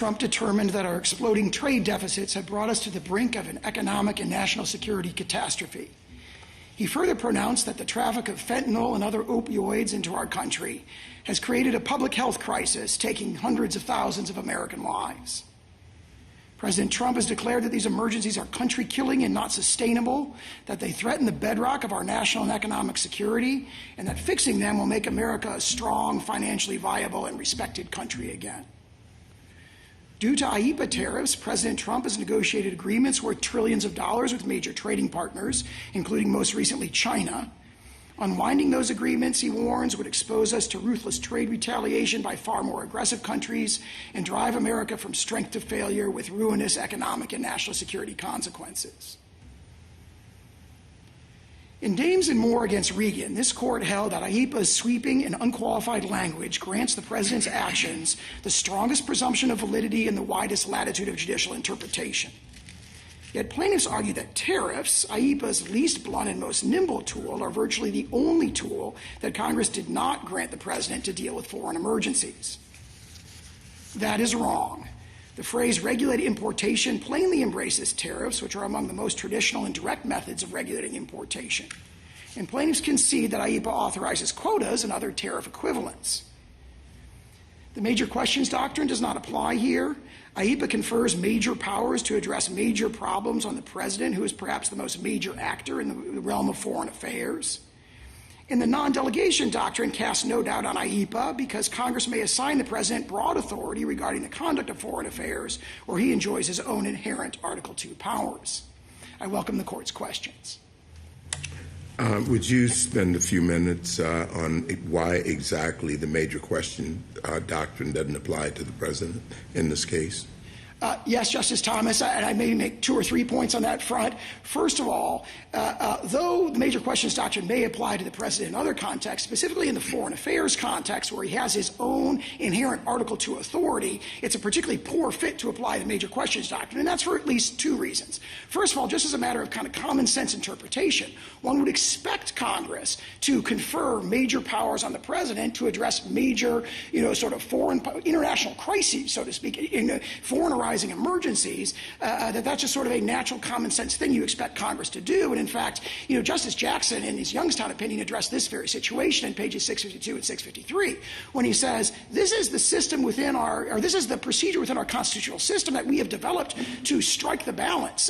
Trump determined that our exploding trade deficits had brought us to the brink of an economic and national security catastrophe. He further pronounced that the traffic of fentanyl and other opioids into our country has created a public health crisis, taking hundreds of thousands of American lives. President Trump has declared that these emergencies are country-killing and not sustainable, that they threaten the bedrock of our national and economic security, and that fixing them will make America a strong, financially viable, and respected country again. Due to IEEPA tariffs, President Trump has negotiated agreements worth trillions of dollars with major trading partners, including most recently China. Unwinding those agreements, he warns, would expose us to ruthless trade retaliation by far more aggressive countries and drive America from strength to failure with ruinous economic and national security consequences. In Dames and Moore against Regan, this court held that IEEPA's sweeping and unqualified language grants the president's actions the strongest presumption of validity and the widest latitude of judicial interpretation. Yet plaintiffs argue that tariffs, IEEPA's least blunt and most nimble tool, are virtually the only tool that Congress did not grant the president to deal with foreign emergencies. That is wrong. The phrase regulate importation plainly embraces tariffs, which are among the most traditional and direct methods of regulating importation. And plaintiffs concede that IEEPA authorizes quotas and other tariff equivalents. The major questions doctrine does not apply here. IEEPA confers major powers to address major problems on the president, who is perhaps the most major actor in the realm of foreign affairs. And the non-delegation doctrine casts no doubt on IEEPA because Congress may assign the president broad authority regarding the conduct of foreign affairs, where he enjoys his own inherent Article II powers. I welcome the court's questions. Would you spend a few minutes on why exactly the major question doctrine doesn't apply to the president in this case? Yes, Justice Thomas, and I may make 2 or 3 points on that front. First of all, though the major questions doctrine may apply to the president in other contexts, specifically in the foreign affairs context where he has his own inherent Article II authority, it's a particularly poor fit to apply the major questions doctrine, and that's for at least 2 reasons. First of all, just as a matter of kind of common sense interpretation, one would expect Congress to confer major powers on the president to address major, sort of foreign, international crises, so to speak, in foreign arising emergencies, that's just sort of a natural common sense thing you expect Congress to do. And in fact, Justice Jackson in his Youngstown opinion addressed this very situation in pages 652 and 653 when he says, this is the system within this is the procedure within our constitutional system that we have developed to strike the balance.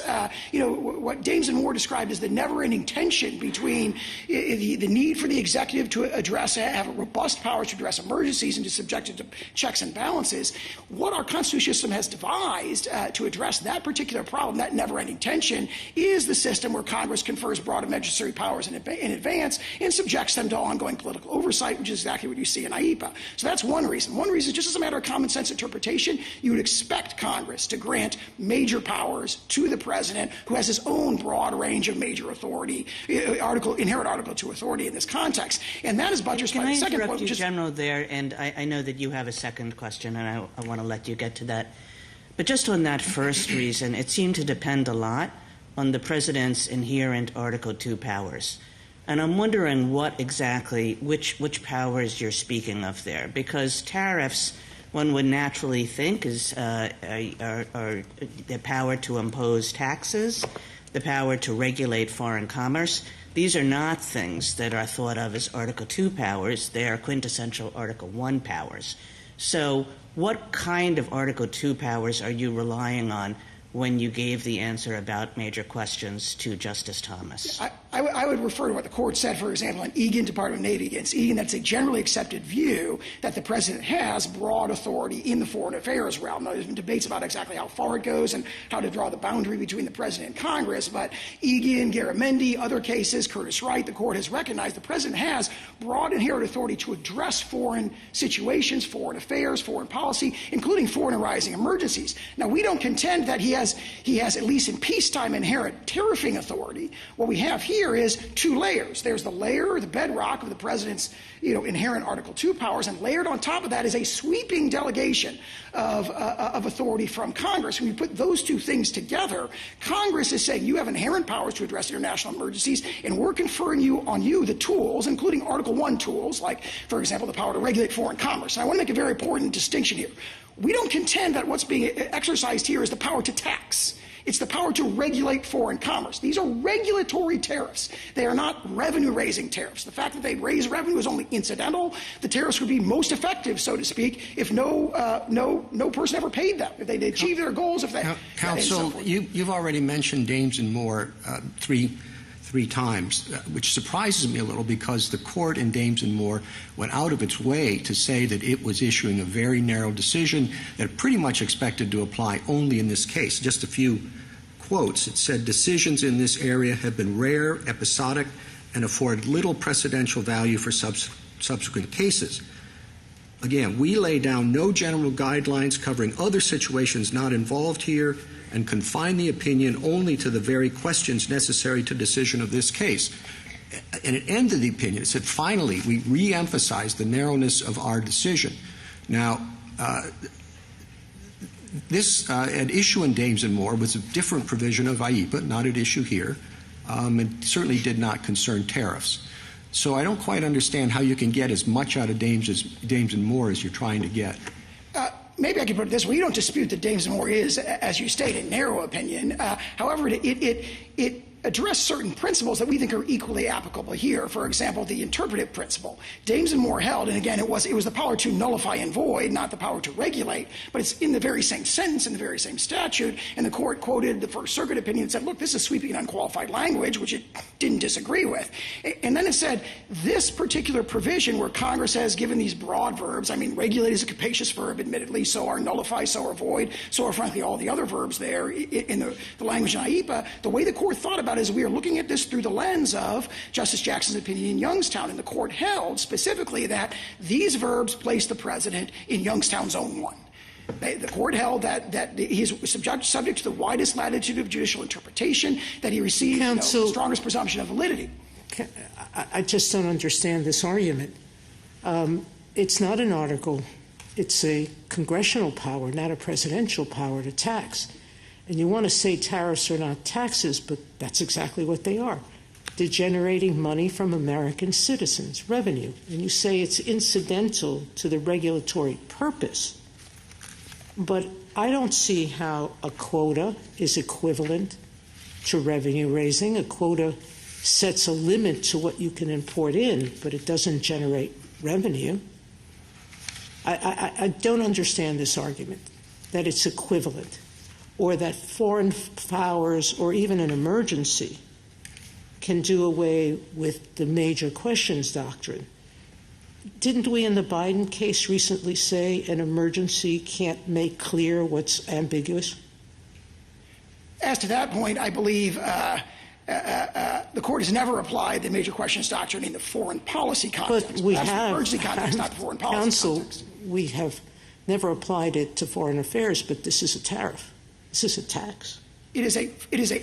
What Dames and Moore described as the never-ending tension between the need for the executive to have robust powers to address emergencies and to subject it to checks and balances. What our constitutional system has devised to address that particular problem, that never-ending tension, is the system where Congress confers broad and necessary powers in advance and subjects them to ongoing political oversight, which is exactly what you see in IEEPA. So that's one reason. One reason, just as a matter of common sense interpretation, you would expect Congress to grant major powers to the president, who has his own broad range of major authority, inherent Article II authority in this context. And that is buttressed by the second point. Can I interrupt you, General, there? And I know that you have a second question, and I want to let you get to that. But just on that first reason, it seemed to depend a lot on the president's inherent Article II powers. And I'm wondering which powers you're speaking of there, because tariffs, one would naturally think, is are the power to impose taxes, the power to regulate foreign commerce. These are not things that are thought of as Article II powers. They are quintessential Article I powers. So what kind of Article II powers are you relying on when you gave the answer about major questions to Justice Thomas? I would refer to what the court said, for example, in Egan, Department of Navy against Egan. That's a generally accepted view that the president has broad authority in the foreign affairs realm. Now, there's been debates about exactly how far it goes and how to draw the boundary between the president and Congress, but Egan, Garamendi, other cases, Curtis Wright, the court has recognized the president has broad inherent authority to address foreign situations, foreign affairs, foreign policy, including foreign arising emergencies. Now, we don't contend that he has, at least in peacetime, inherent tariffing authority. What we have here is 2 layers. There's the layer, the bedrock of the president's inherent Article II powers, and layered on top of that is a sweeping delegation of authority from Congress. When you put those 2 things together, Congress is saying you have inherent powers to address international emergencies, and we're conferring on you the tools, including Article I tools, like, for example, the power to regulate foreign commerce. And I want to make a very important distinction here. we don't contend that what's being exercised here is the power to tax. It's the power to regulate foreign commerce. These are regulatory tariffs. They are not revenue-raising tariffs. The fact that they raise revenue is only incidental. The tariffs would be most effective, so to speak, if no person ever paid them, if they achieve their goals. If they Counsel, you've already mentioned Dames and Moore three times, which surprises me a little because the court in Dames and Moore went out of its way to say that it was issuing a very narrow decision that it pretty much expected to apply only in this case. Just a few quotes. It said, decisions in this area have been rare, episodic, and afford little precedential value for subsequent cases. Again, we lay down no general guidelines covering other situations not involved here and confine the opinion only to the very questions necessary to decision of this case. And it ended the opinion. It said, finally, we re-emphasize the narrowness of our decision. Now, this at issue in Dames and Moore was a different provision of IEPA, not at issue here, and certainly did not concern tariffs. So I don't quite understand how you can get as much out of Dames and Moore as you're trying to get. Maybe I could put it this way. You don't dispute that Dames and Moore is, as you state, a narrow opinion. However, it addressed certain principles that we think are equally applicable here. For example, the interpretive principle. Dames and Moore held, and again, it was the power to nullify and void, not the power to regulate, but it's in the very same sentence, in the very same statute, and the court quoted the First Circuit opinion and said, look, this is sweeping and unqualified language, which it didn't disagree with. And then it said, this particular provision where Congress has given these broad verbs, I mean, regulate is a capacious verb, admittedly, so are nullify, so are void, so are, frankly, all the other verbs there in the language in IEPA. The way the court thought about it is we are looking at this through the lens of Justice Jackson's opinion in Youngstown, and the court held specifically that these verbs place the president in Youngstown Zone 1. The court held that he is subject to the widest latitude of judicial interpretation, that he receives the strongest presumption of validity. I just don't understand this argument. It's not an article. It's a congressional power, not a presidential power to tax. And you want to say tariffs are not taxes, but that's exactly what they are. They're generating money from American citizens, revenue. And you say it's incidental to the regulatory purpose. But I don't see how a quota is equivalent to revenue raising. A quota sets a limit to what you can import in, but it doesn't generate revenue. I don't understand this argument, that it's equivalent, or that foreign powers or even an emergency can do away with the major questions doctrine. Didn't we in the Biden case recently say an emergency can't make clear what's ambiguous? As to that point, I believe the court has never applied the major questions doctrine in the foreign policy context. But we That's have. the emergency context, not the foreign policy Counsel, context. we have never applied it to foreign affairs, but this is a tariff. This is a tax. It is a,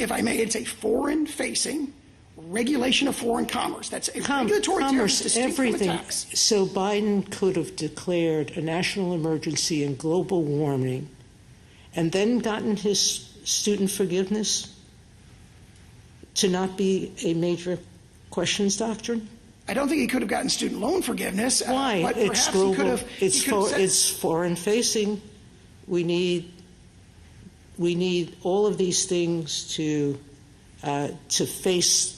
if I may, it's a foreign-facing regulation of foreign commerce. That's a regulatory commerce, tariff distinct everything. from a tax. So Biden could have declared a national emergency and global warming and then gotten his student forgiveness to not be a major questions doctrine? I don't think he could have gotten student loan forgiveness. Why? But It's perhaps global. he could have. It's foreign-facing. We need all of these things to face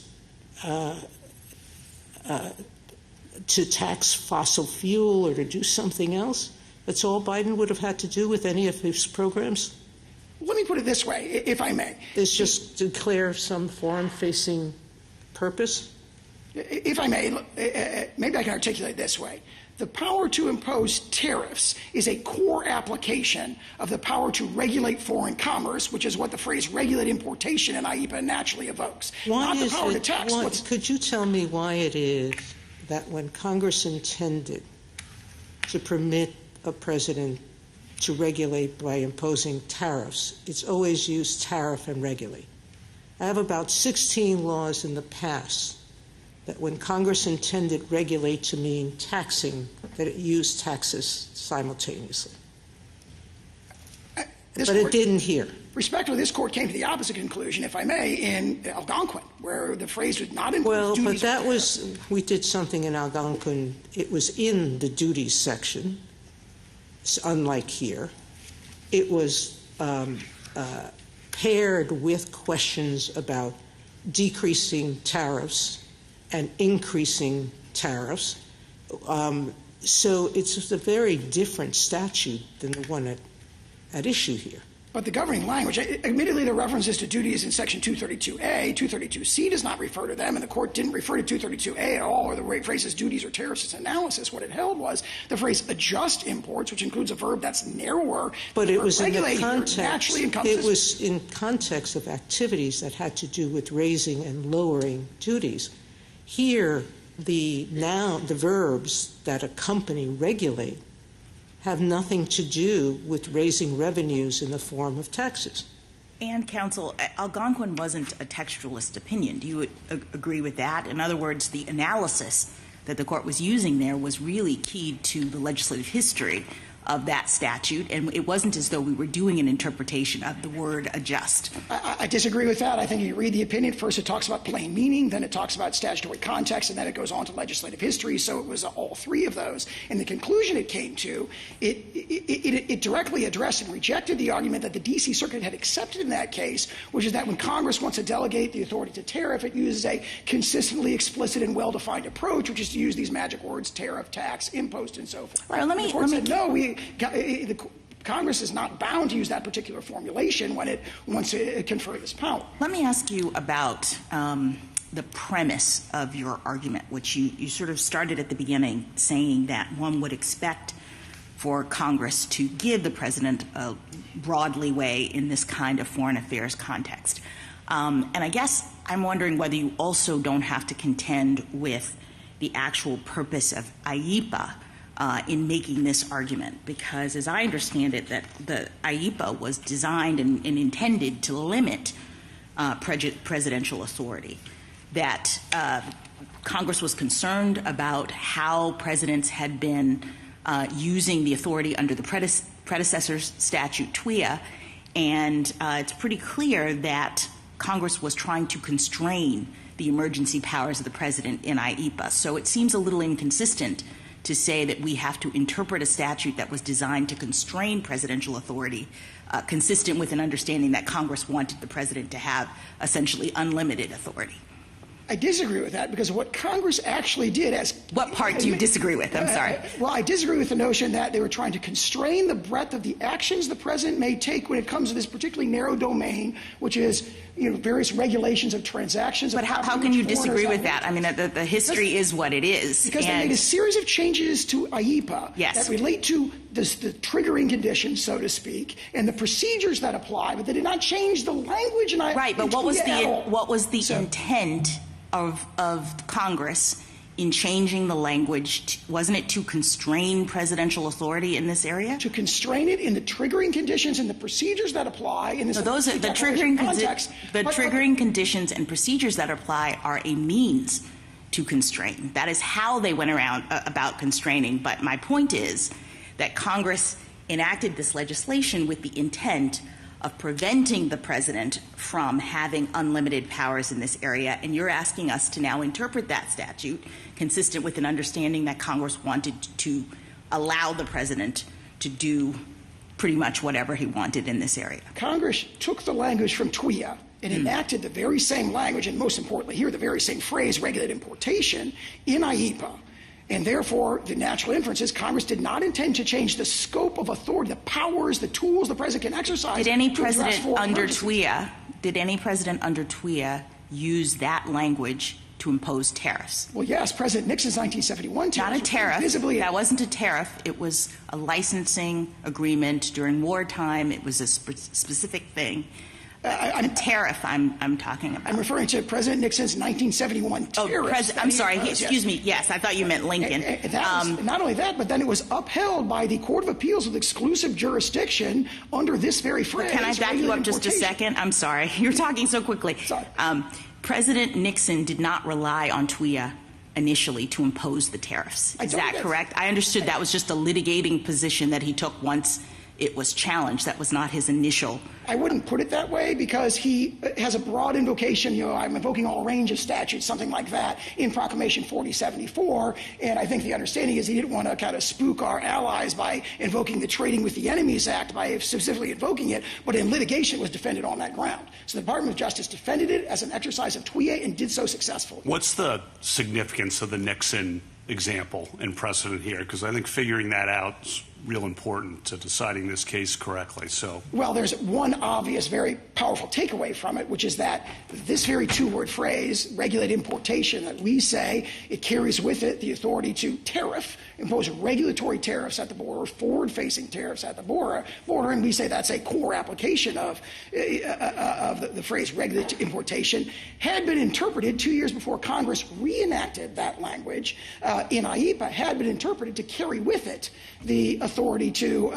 to tax fossil fuel or to do something else. That's all Biden would have had to do with any of his programs. Let me put it this way, if I may. Is just declare some foreign-facing purpose? If I may, maybe I can articulate it this way. The power to impose tariffs is a core application of the power to regulate foreign commerce, which is what the phrase regulate importation in IEPA naturally evokes. Why not the is power it, to tax. why, could you tell me why it is that when Congress intended to permit a president to regulate by imposing tariffs, it's always used tariff and regulate? I have about 16 laws in the past that when Congress intended regulate to mean taxing, that it used taxes simultaneously. But it didn't here. Respectfully, this court came to the opposite conclusion, if I may, in Algonquin, where the phrase was not impose well, duties. But that was, we did something in Algonquin. It was in the duties section, unlike here. it was paired with questions about decreasing tariffs and increasing tariffs. So it's just a very different statute than the one at issue here. But the governing language, admittedly, the references to duties in Section 232A, 232C does not refer to them, and the court didn't refer to 232A at all, or the phrases duties or tariffs as analysis. What it held was the phrase adjust imports, which includes a verb that's narrower. But it was in the context. It was in context of activities that had to do with raising and lowering duties. Here, the verbs that accompany regulate have nothing to do with raising revenues in the form of taxes. And, counsel, Algonquin wasn't a textualist opinion. Do you agree with that? In other words, the analysis that the court was using there was really keyed to the legislative history of that statute, and it wasn't as though we were doing an interpretation of the word adjust. I disagree with that. I think you read the opinion. First, it talks about plain meaning, then it talks about statutory context, and then it goes on to legislative history. So it was all three of those. And the conclusion it came to, it directly addressed and rejected the argument that the D.C. Circuit had accepted in that case, which is that when Congress wants to delegate the authority to tariff, it uses a consistently explicit and well-defined approach, which is to use these magic words, tariff, tax, impost, and so forth. Well, the court said, no, Congress is not bound to use that particular formulation when it wants to confer this power. Let me ask you about the premise of your argument, which you sort of started at the beginning saying that one would expect for Congress to give the president a broad leeway in this kind of foreign affairs context. And I guess I'm wondering whether you also don't have to contend with the actual purpose of IEPA in making this argument, because as I understand it, that the IEPA was designed and intended to limit presidential authority, that Congress was concerned about how presidents had been using the authority under the predecessor statute, TWIA, and it's pretty clear that Congress was trying to constrain the emergency powers of the president in IEPA. So it seems a little inconsistent to say that we have to interpret a statute that was designed to constrain presidential authority, consistent with an understanding that Congress wanted the president to have essentially unlimited authority. I disagree with that, because what Congress actually did as— What part do you disagree with? I'm sorry. Well, I disagree with the notion that they were trying to constrain the breadth of the actions the president may take when it comes to this particularly narrow domain, which is, various regulations of transactions. But how can you disagree with that? I mean, the history is what it is. Because they made a series of changes to IEPA that relate to the triggering conditions, so to speak, and the procedures that apply, but they did not change the language. Right, but what was the intent of Congress in changing the language? Wasn't it to constrain presidential authority in this area? To constrain it in the triggering conditions and the procedures that apply in this the triggering conditions and procedures that apply are a means to constrain. That is how they went around about constraining. But my point is that Congress enacted this legislation with the intent of preventing the president from having unlimited powers in this area, and you're asking us to now interpret that statute consistent with an understanding that Congress wanted to allow the president to do pretty much whatever he wanted in this area. Congress took the language from TWIA and enacted the very same language, and most importantly here, the very same phrase, regulated importation, in IEPA. And therefore, the natural inference is Congress did not intend to change the scope of authority, the powers, the tools the president can exercise. Did any president under TWIA use that language to impose tariffs? Well, yes. President Nixon's 1971 tariff. Not a tariff. That wasn't a tariff. It was a licensing agreement during wartime. It was a specific thing. A tariff I'm talking about. I'm referring to President Nixon's 1971 tariff. I'm sorry. Excuse me. Yes, I thought you meant Lincoln. Not only that, but then it was upheld by the Court of Appeals with exclusive jurisdiction under this very phrase. Can I back you up just a second? I'm sorry. You're talking so quickly. Sorry. President Nixon did not rely on TWIA initially to impose the tariffs. Is that correct? I understood that was just a litigating position that he took once it was challenged. That was not his initial. I wouldn't put it that way, because he has a broad invocation. I'm invoking all range of statutes, something like that, in Proclamation 4074. And I think the understanding is he didn't want to kind of spook our allies by invoking the Trading with the Enemies Act, by specifically invoking it, but in litigation it was defended on that ground. So the Department of Justice defended it as an exercise of TWIA and did so successfully. What's the significance of the Nixon example and precedent here? Because I think figuring that out is real important to deciding this case correctly. So, well, there's one obvious, very powerful takeaway from it, which is that this very two-word phrase, regulate importation, that we say it carries with it the authority to tariff, impose regulatory tariffs at the border, forward-facing tariffs at the border, and we say that's a core application of the phrase regulate importation, had been interpreted 2 years before Congress reenacted that language in IEPA, had been interpreted to carry with it the authority to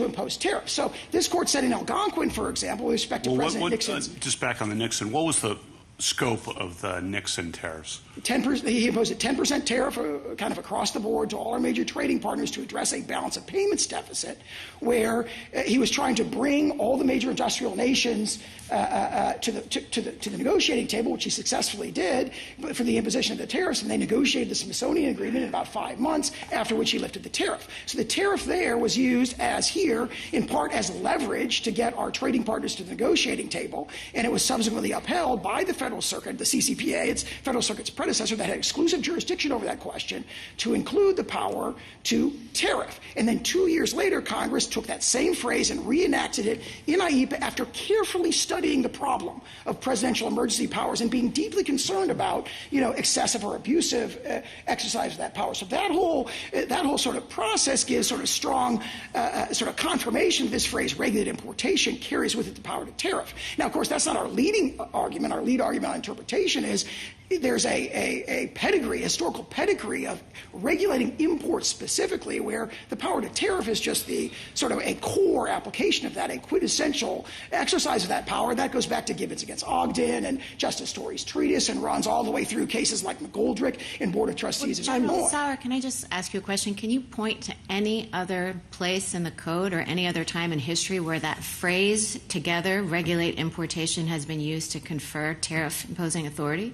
impose tariffs. So this court said in Algonquin, for example, with respect to President Nixon's. Just back on the Nixon, what was the scope of the Nixon tariffs? 10%, he imposed a 10% tariff kind of across the board to all our major trading partners to address a balance of payments deficit, where he was trying to bring all the major industrial nations to the negotiating table, which he successfully did, for the imposition of the tariffs, and they negotiated the Smithsonian Agreement in about 5 months, after which he lifted the tariff. So the tariff there was used, as here, in part as leverage to get our trading partners to the negotiating table, and it was subsequently upheld by the Federal Circuit, the CCPA, its Federal Circuit's predecessor, that had exclusive jurisdiction over that question, to include the power to tariff. And then 2 years later, Congress took that same phrase and reenacted it in IEPA after carefully studying the problem of presidential emergency powers and being deeply concerned about, excessive or abusive exercise of that power. So that whole sort of process gives sort of strong sort of confirmation of this phrase, regulate importation, carries with it the power to tariff. Now, of course, that's not our leading argument. Our lead argument on interpretation is there's a pedigree, historical pedigree of regulating imports specifically, where the power to tariff is just the sort of a core application of that, a quintessential exercise of that power. That goes back to Gibbons against Ogden and Justice Story's treatise, and runs all the way through cases like McGoldrick and Board of Trustees and more. Sauer, can I just ask you a question? Can you point to any other place in the code or any other time in history where that phrase together, regulate importation, has been used to confer tariff imposing authority?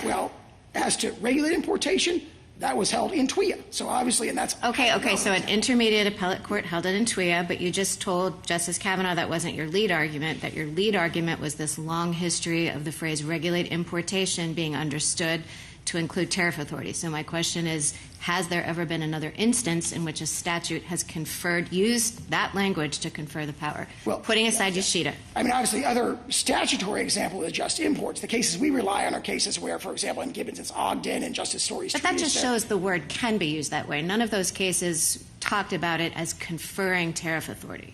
Well, as to regulate importation, that was held in TWIA. So obviously, and that's okay. So an intermediate appellate court held it in TWIA, but you just told Justice Kavanaugh that wasn't your lead argument. That your lead argument was this long history of the phrase regulate importation being understood to include tariff authority. So my question is, has there ever been another instance in which a statute has used that language to confer the power? Well, putting aside Yoshida. I mean, obviously, the other statutory example is just imports. The cases we rely on are cases where, for example, in Gibbons it's Ogden and Justice Story's treatise. But that just shows the word can be used that way. None of those cases talked about it as conferring tariff authority.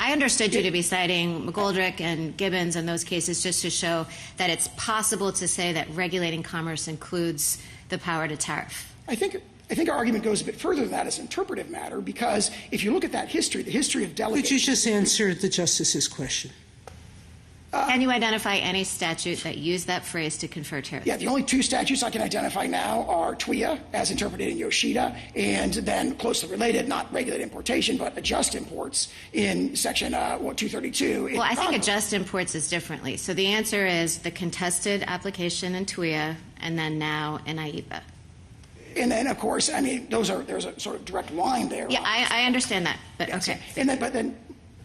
I understood you to be citing McGoldrick and Gibbons in those cases just to show that it's possible to say that regulating commerce includes the power to tariff. I think our argument goes a bit further than that as an interpretive matter, because if you look at that history, the history of delegation. Could you just answer the Justice's question? Can you identify any statute that used that phrase to confer tariff? Yeah, the only two statutes I can identify now are TWIA, as interpreted in Yoshida, and then closely related, not regulate importation, but adjust imports in Section 232. Well, I think adjust imports is differently. So the answer is the contested application in TWIA, and then now in IEPA. And then, of course, I mean, there's a sort of direct line there. Yeah, I understand that, but yeah, okay. So, but then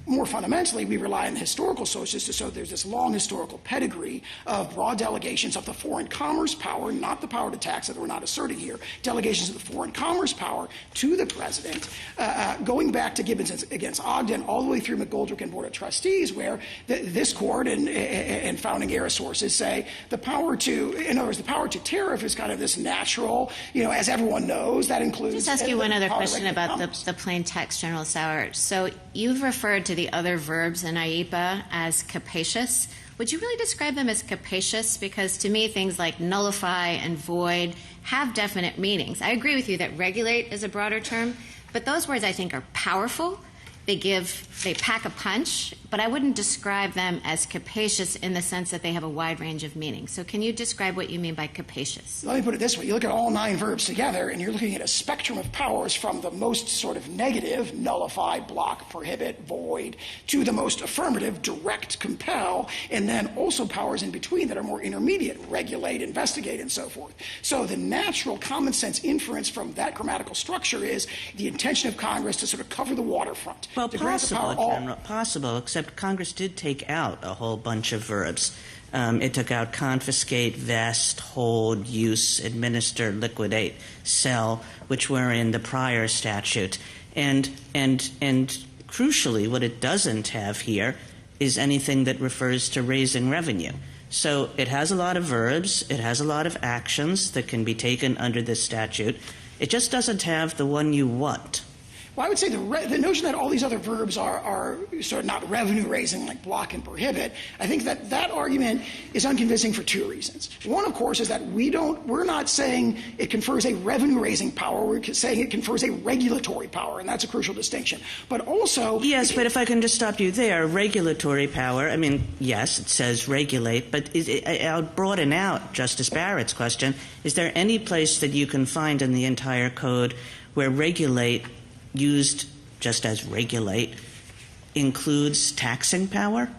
more fundamentally, we rely on the historical sources to show there's this long historical pedigree of broad delegations of the foreign commerce power, not the power to tax that we're not asserting here, delegations of the foreign commerce power to the president, going back to Gibbons against Ogden, all the way through McGoldrick and Board of Trustees, where this court and founding era sources say the power to, in other words, the power to tariff is kind of this natural, as everyone knows, that includes. Just ask you one other question about the plain text, General Sauer. So you've referred to the other verbs in IEPA as capacious. Would you really describe them as capacious? Because to me, things like nullify and void have definite meanings. I agree with you that regulate is a broader term, but those words I think are powerful. They pack a punch, but I wouldn't describe them as capacious in the sense that they have a wide range of meaning. So can you describe what you mean by capacious? Let me put it this way. You look at all 9 verbs together, and you're looking at a spectrum of powers from the most sort of negative, nullify, block, prohibit, void, to the most affirmative, direct, compel, and then also powers in between that are more intermediate, regulate, investigate, and so forth. So the natural common sense inference from that grammatical structure is the intention of Congress to sort of cover the waterfront. Well, to grant the power possible, except Congress did take out a whole bunch of verbs. It took out confiscate, vest, hold, use, administer, liquidate, sell, which were in the prior statute. And crucially, what it doesn't have here is anything that refers to raising revenue. So it has a lot of verbs, it has a lot of actions that can be taken under this statute. It just doesn't have the one you want. Well, I would say the notion that all these other verbs are sort of not revenue-raising like block and prohibit, I think that argument is unconvincing for 2 reasons. One, of course, is that we're not saying it confers a revenue-raising power. We're saying it confers a regulatory power, and that's a crucial distinction. But also... Yes, but if I can just stop you there, regulatory power, I mean, yes, it says regulate, but I'll broaden out Justice Barrett's question. Is there any place that you can find in the entire code where regulate, used just as regulate, includes taxing power?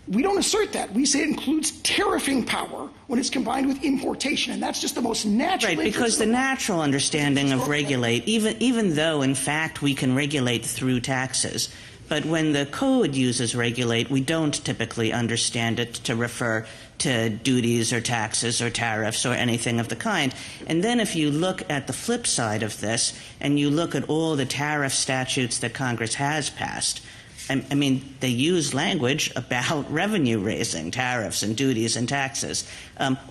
We don't assert that. We say it includes tariffing power when it's combined with importation, and that's just the most natural. Right, because the natural understanding of regulate, even though in fact we can regulate through taxes, but when the code uses regulate, we don't typically understand it to refer to duties or taxes or tariffs or anything of the kind. And then if you look at the flip side of this and you look at all the tariff statutes that Congress has passed, I mean, they use language about revenue raising, tariffs and duties and taxes,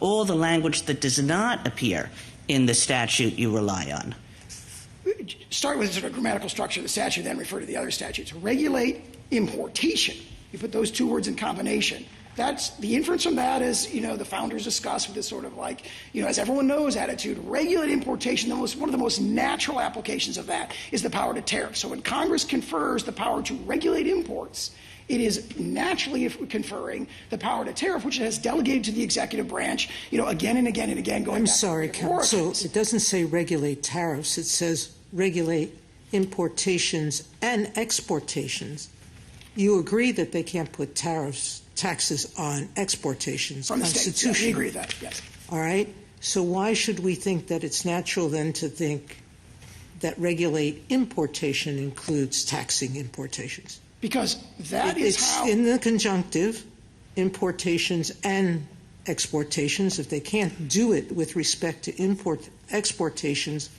all the language that does not appear in the statute you rely on. Start with sort of grammatical structure of the statute, then refer to the other statutes. Regulate importation. You put those 2 words in combination. That's the inference from that is, the founders discussed with this sort of like, as everyone knows attitude. Regulate importation, one of the most natural applications of that is the power to tariff. So when Congress confers the power to regulate imports, it is naturally conferring the power to tariff, which it has delegated to the executive branch, again and again and again. I'm sorry, counsel. It doesn't say regulate tariffs. It says regulate importations and exportations. You agree that they can't put taxes on exportations from the states. Yes, we agree with that, yes. All right. So why should we think that it's natural then to think that regulate importation includes taxing importations? Because that is how... It's in the conjunctive, importations and exportations. If they can't do it with respect to exportations,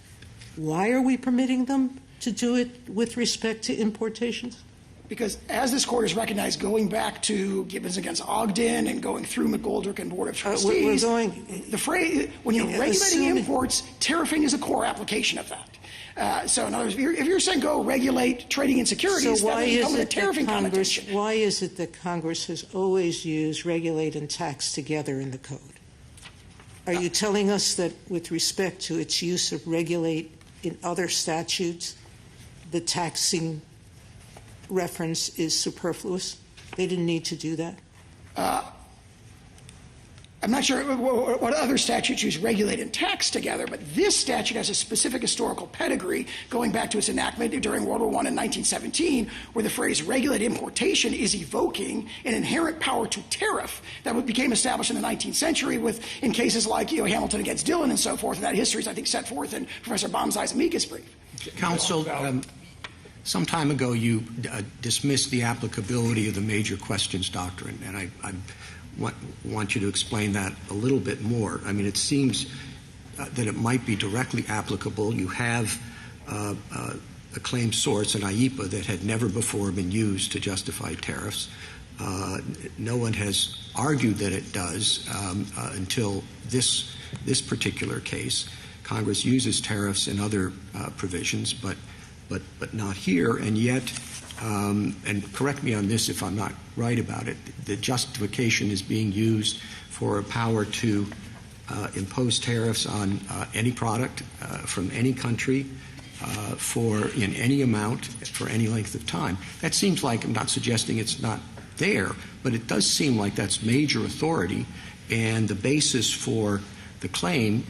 why are we permitting them to do it with respect to importations? Because as this court has recognized, going back to Gibbons against Ogden and going through McGoldrick and Board of Trustees, the phrase, when you're regulating imports, tariffing is a core application of that. So in other words, if you're saying go regulate trading in securities, so why that would come with a tariffing connotation. Why is it that Congress has always used regulate and tax together in the code? Are you telling us that with respect to its use of regulate in other statutes, the taxing reference is superfluous? They didn't need to do that? I'm not sure what other statutes use regulate and tax together, but this statute has a specific historical pedigree going back to its enactment during World War I in 1917, where the phrase regulate importation is evoking an inherent power to tariff that became established in the 19th century in cases like Hamilton against Dillon and so forth, and that history is, I think, set forth in Professor Baumsei's amicus brief. Counsel, some time ago you dismissed the applicability of the major questions doctrine, and I want you to explain that a little bit more. I mean, it seems that it might be directly applicable. You have a claim source, an IEPA, that had never before been used to justify tariffs. No one has argued that it does until this particular case. Congress uses tariffs in other provisions, but not here, and yet, and correct me on this if I'm not right about it, the justification is being used for a power to impose tariffs on any product from any country in any amount for any length of time. That seems like, I'm not suggesting it's not there, but it does seem like that's major authority, and the basis for the claim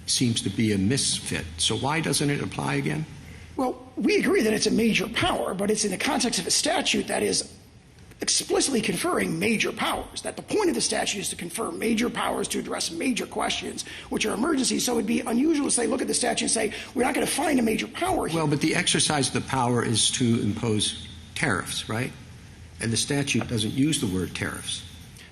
seems to be a misfit. So why doesn't it apply again? Well, we agree that it's a major power, but it's in the context of a statute that is explicitly conferring major powers, that the point of the statute is to confer major powers to address major questions, which are emergencies. So it'd be unusual to say, look at the statute and say, we're not going to find a major power here. Well, but the exercise of the power is to impose tariffs, right? And the statute doesn't use the word tariffs.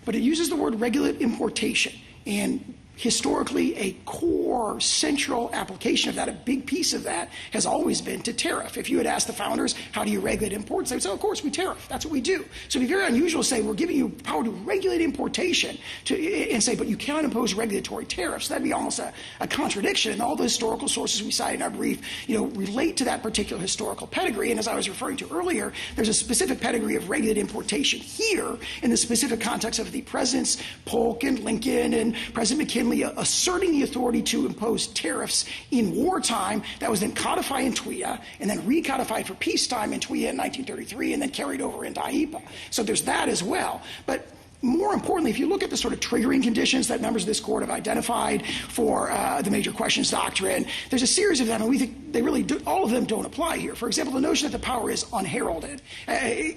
But it uses the word regulate importation. And historically, a core central application of that, a big piece of that, has always been to tariff. If you had asked the founders, how do you regulate imports? They would say, of course, we tariff. That's what we do. So it'd be very unusual to say, we're giving you power to regulate importation, and say, but you cannot impose regulatory tariffs. That'd be almost a contradiction. And all the historical sources we cite in our brief, relate to that particular historical pedigree. And as I was referring to earlier, there's a specific pedigree of regulated importation here in the specific context of the Presidents Polk and Lincoln and President McKinley asserting the authority to impose tariffs in wartime. That was then codified in TWIA and then recodified for peacetime in TWIA in 1933 and then carried over into IEPA. So there's that as well. But more importantly, if you look at the sort of triggering conditions that members of this court have identified for the major questions doctrine, there's a series of them, and we think they really do, all of them don't apply here. For example, the notion that the power is unheralded.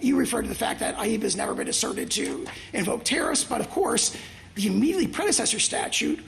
You refer to the fact that IEPA has never been asserted to invoke tariffs, but of course, the immediately predecessor statute,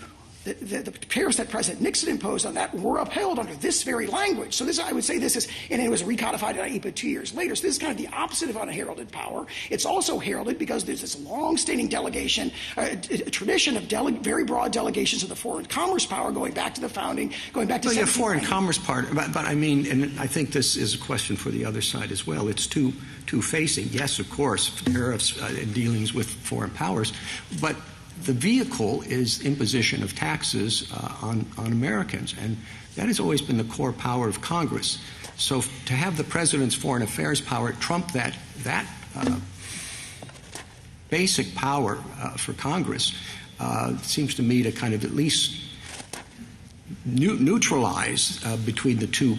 the tariffs that President Nixon imposed on that were upheld under this very language. So this, I would say, this is, and it was recodified in IEPA 2 years later. So this is kind of the opposite of unheralded power. It's also heralded because there's this long-standing delegation, a tradition of very broad delegations of the foreign commerce power going back to the founding, going back to the foreign commerce part. But I mean, and I think this is a question for the other side as well. It's two-facing. Yes, of course, tariffs in dealings with foreign powers, but the vehicle is imposition of taxes on Americans, and that has always been the core power of Congress. So to have the president's foreign affairs power trump that basic power for Congress seems to me to kind of at least neutralize between the two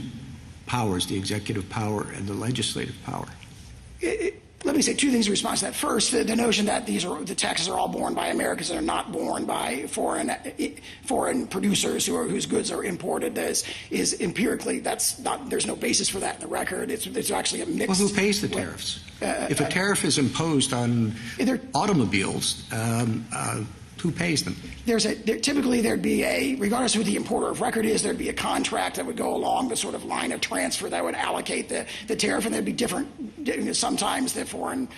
powers, the executive power and the legislative power. Let me say two things in response to that. First, the notion that the taxes are all borne by Americans and are not borne by foreign producers whose goods are imported is empirically, there's no basis for that in the record. It's actually a mixed. Well, who pays the tariffs? If a tariff is imposed on automobiles, who pays them? Typically there'd be regardless of who the importer of record is, there'd be a contract that would go along the sort of line of transfer that would allocate the tariff, and there'd be different. Sometimes the foreign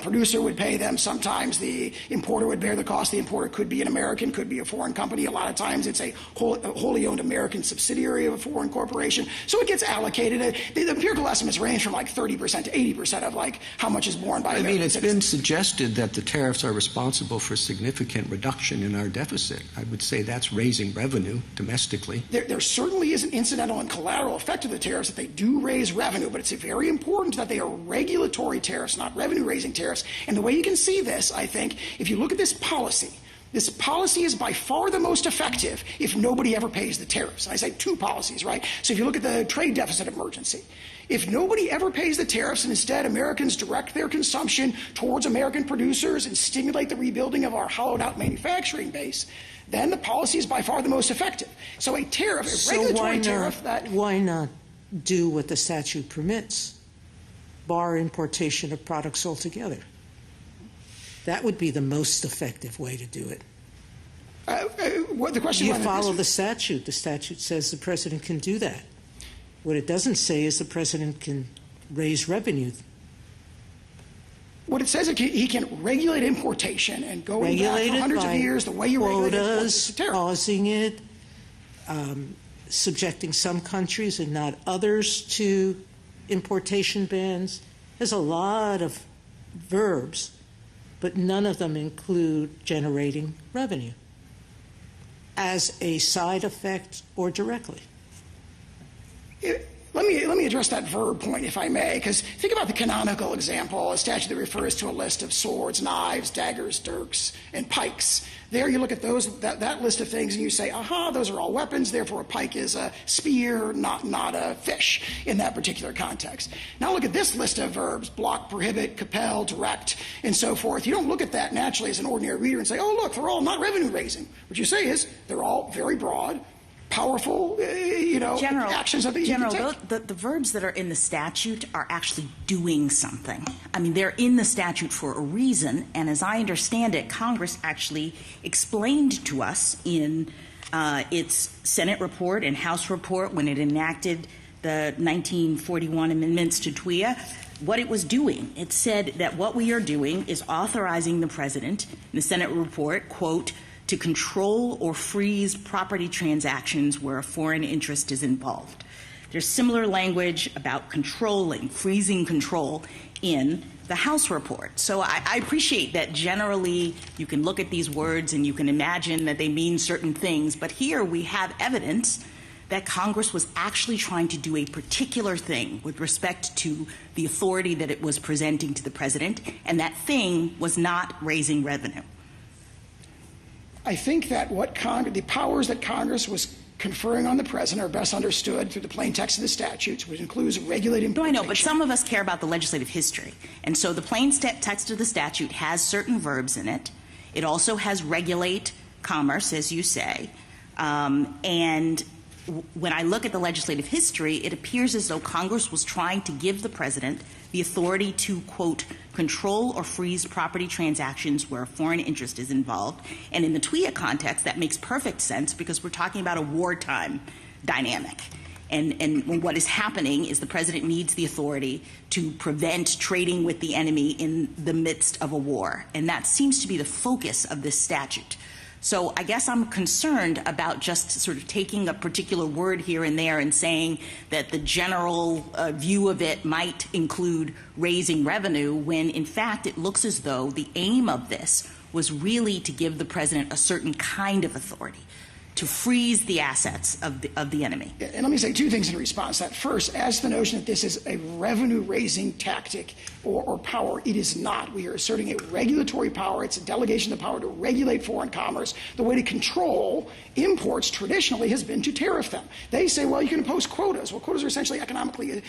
producer would pay them. Sometimes the importer would bear the cost. The importer could be an American, could be a foreign company. A lot of times it's a wholly owned American subsidiary of a foreign corporation. So it gets allocated. The empirical estimates range from like 30% to 80% of like how much is borne by American it's citizens. been suggested that the tariffs are responsible for significant reduction in our deficit. I would say that's raising revenue domestically. There certainly is an incidental and collateral effect of the tariffs that they do raise revenue, but it's very important that they are regulatory tariffs, not revenue-raising tariffs. And the way you can see this, I think, if you look at this policy is by far the most effective if nobody ever pays the tariffs. And I say two policies, right? So if you look at the trade deficit emergency, if nobody ever pays the tariffs and instead Americans direct their consumption towards American producers and stimulate the rebuilding of our hollowed-out manufacturing base, then the policy is by far the most effective. So a tariff, a regulatory tariff that... Why not do what the statute permits? Bar importation of products altogether. That would be the most effective way to do it. The question you follow the statute. The statute says the president can do that. What it doesn't say is the president can raise revenue. What it says is he can regulate importation and go back for hundreds of years the way you regulate quotas, pausing it, subjecting some countries and not others to importation bans. There's a lot of verbs, but none of them include generating revenue as a side effect or directly. Let Let me address that verb point, if I may, because think about the canonical example, a statute that refers to a list of swords, knives, daggers, dirks, and pikes. There you look at that list of things and you say, aha, those are all weapons, therefore a pike is a spear, not a fish in that particular context. Now look at this list of verbs, block, prohibit, compel, direct, and so forth. You don't look at that naturally as an ordinary reader and say, oh, look, they're all not revenue raising. What you say is they're all very broad, powerful, actions that you can take. The verbs that are in the statute are actually doing something. I mean, they're in the statute for a reason, and as I understand it, Congress actually explained to us in its Senate report and House report when it enacted the 1941 amendments to TWIA what it was doing. It said that what we are doing is authorizing the president, in the Senate report, quote, to control or freeze property transactions where a foreign interest is involved. There's similar language about controlling, freezing control in the House report. So I appreciate that generally you can look at these words and you can imagine that they mean certain things, but here we have evidence that Congress was actually trying to do a particular thing with respect to the authority that it was presenting to the president, and that thing was not raising revenue. I think that the powers that Congress was conferring on the president are best understood through the plain text of the statutes, which includes regulating importation. No, I know, but some of us care about the legislative history. And so the plain text of the statute has certain verbs in it. It also has regulate commerce, as you say. And when I look at the legislative history, it appears as though Congress was trying to give the president the authority to, quote, control or freeze property transactions where a foreign interest is involved. And in the TWIA context, that makes perfect sense because we're talking about a wartime dynamic. And what is happening is the president needs the authority to prevent trading with the enemy in the midst of a war. And that seems to be the focus of this statute. So I guess I'm concerned about just sort of taking a particular word here and there and saying that the general view of it might include raising revenue when, in fact, it looks as though the aim of this was really to give the president a certain kind of authority to freeze the assets of the enemy. And let me say two things in response to that. First, as to the notion that this is a revenue-raising tactic or power, it is not. We are asserting a regulatory power. It's a delegation of power to regulate foreign commerce. The way to control imports traditionally has been to tariff them. They say, well, you can impose quotas. Well, quotas are essentially economically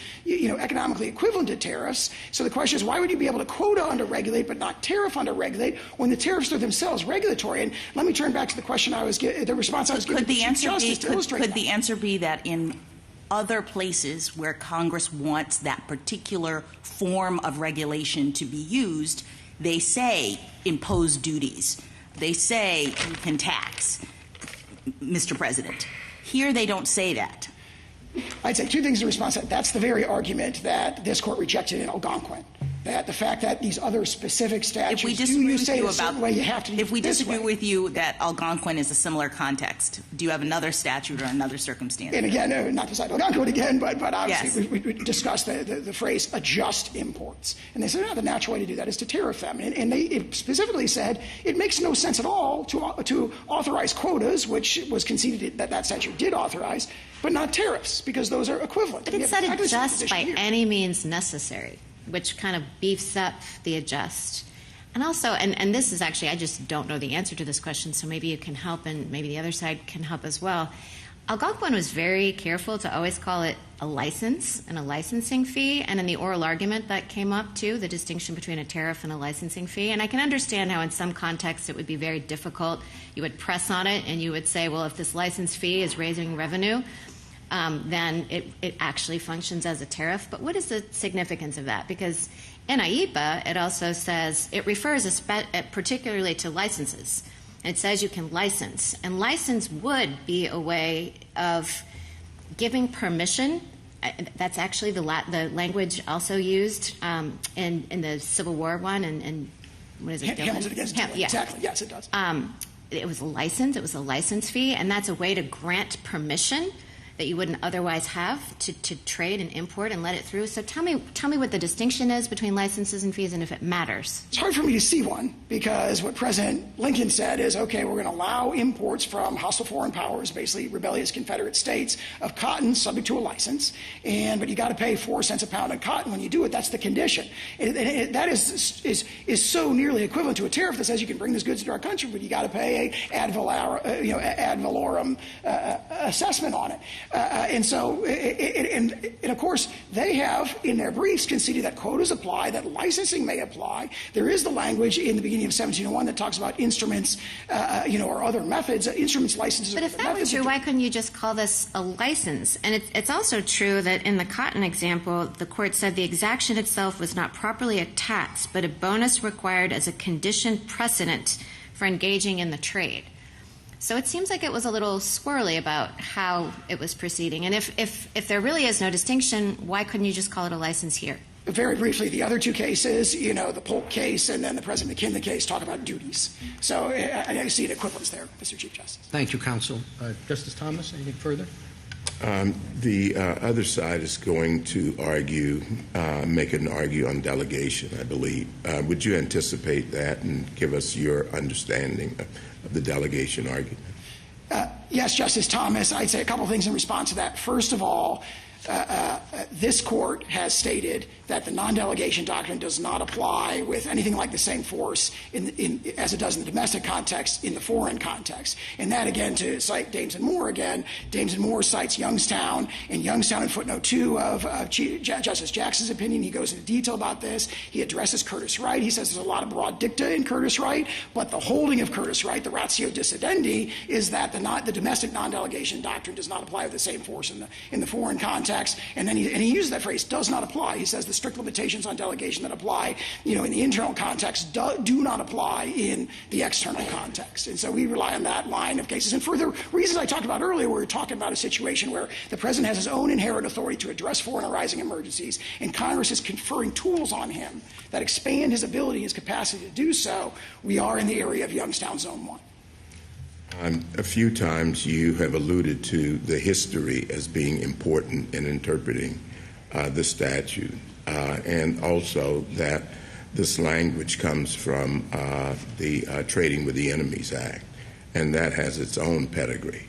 equivalent to tariffs. So the question is, why would you be able to quota under-regulate but not tariff under-regulate when the tariffs are themselves regulatory? And let me turn back to the question the response I was giving to Chief Justice to illustrate that. Could the answer be that in other places where Congress wants that particular form of regulation to be used, they say impose duties. They say you can tax, Mr. President. Here they don't say that. I'd say two things in response to that. That's the very argument that this court rejected in Algonquin. That the fact that these other specific statutes if we disagree with you that Algonquin is a similar context, do you have another statute or another circumstance? And again, not to cite Algonquin again, but obviously yes. we discussed the phrase adjust imports. And they said, the natural way to do that is to tariff them. And it specifically said it makes no sense at all to authorize quotas, which was conceded that statute did authorize, but not tariffs, because those are equivalent. But it said adjust by any means necessary, which kind of beefs up the adjust. And also, and this is actually, I just don't know the answer to this question, so maybe you can help and maybe the other side can help as well. Algonquin was very careful to always call it a license and a licensing fee, and in the oral argument that came up too, the distinction between a tariff and a licensing fee. And I can understand how in some contexts it would be very difficult. You would press on it and you would say, well, if this license fee is raising revenue, then it actually functions as a tariff. But what is the significance of that? Because in IEPA, it also says, it refers particularly to licenses. It says you can license. And license would be a way of giving permission. That's actually the language also used in the Civil War one. And what is it? Hamilton against Dillon. Yeah. Exactly. Yes, it does. It was a license. It was a license fee. And that's a way to grant permission that you wouldn't otherwise have to trade and import and let it through. So tell me what the distinction is between licenses and fees and if it matters. It's hard for me to see one, because what President Lincoln said is, okay, we're going to allow imports from hostile foreign powers, basically rebellious Confederate states, of cotton subject to a license, but you got to pay 4 cents a pound on cotton when you do it. That's the condition. And that is so nearly equivalent to a tariff that says you can bring these goods into our country, but you got to pay a ad valorem assessment on it. And of course, they have in their briefs conceded that quotas apply, that licensing may apply. There is the language in the beginning of 1701 that talks about instruments, or other methods, instruments, licenses. But if that were true, why couldn't you just call this a license? And it's also true that in the cotton example, the court said the exaction itself was not properly a tax, but a bonus required as a condition precedent for engaging in the trade. So it seems like it was a little squirrely about how it was proceeding. And if there really is no distinction, why couldn't you just call it a license here? Very briefly, the other two cases, the Polk case and then the President McKinley case, talk about duties. So I see an equivalence there, Mr. Chief Justice. Thank you, counsel. Justice Thomas, anything further? The other side is going to make an argue on delegation, I believe. Would you anticipate that and give us your understanding of the delegation argument? Yes, Justice Thomas. I'd say a couple things in response to that. First of all, this court has stated that the non-delegation doctrine does not apply with anything like the same force as it does in the domestic context in the foreign context. And that, again, to cite Dames and Moore again, Dames and Moore cites Youngstown, and Youngstown in footnote 2 of Justice Jackson's opinion, he goes into detail about this. He addresses Curtis Wright. He says there's a lot of broad dicta in Curtis Wright, but the holding of Curtis Wright, the ratio dissidenti, is that the domestic non-delegation doctrine does not apply with the same force in the foreign context. And then he uses that phrase, does not apply. He says the strict limitations on delegation that apply, in the internal context do not apply in the external context. And so we rely on that line of cases. And for the reasons I talked about earlier, we're talking about a situation where the president has his own inherent authority to address foreign arising emergencies, and Congress is conferring tools on him that expand his ability, his capacity to do so. We are in the area of Youngstown Zone 1. A few times you have alluded to the history as being important in interpreting the statute, and also that this language comes from the Trading with the Enemies Act, and that has its own pedigree.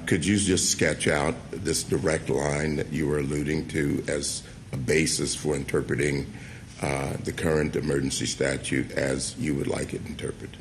Could you just sketch out this direct line that you were alluding to as a basis for interpreting the current emergency statute as you would like it interpreted?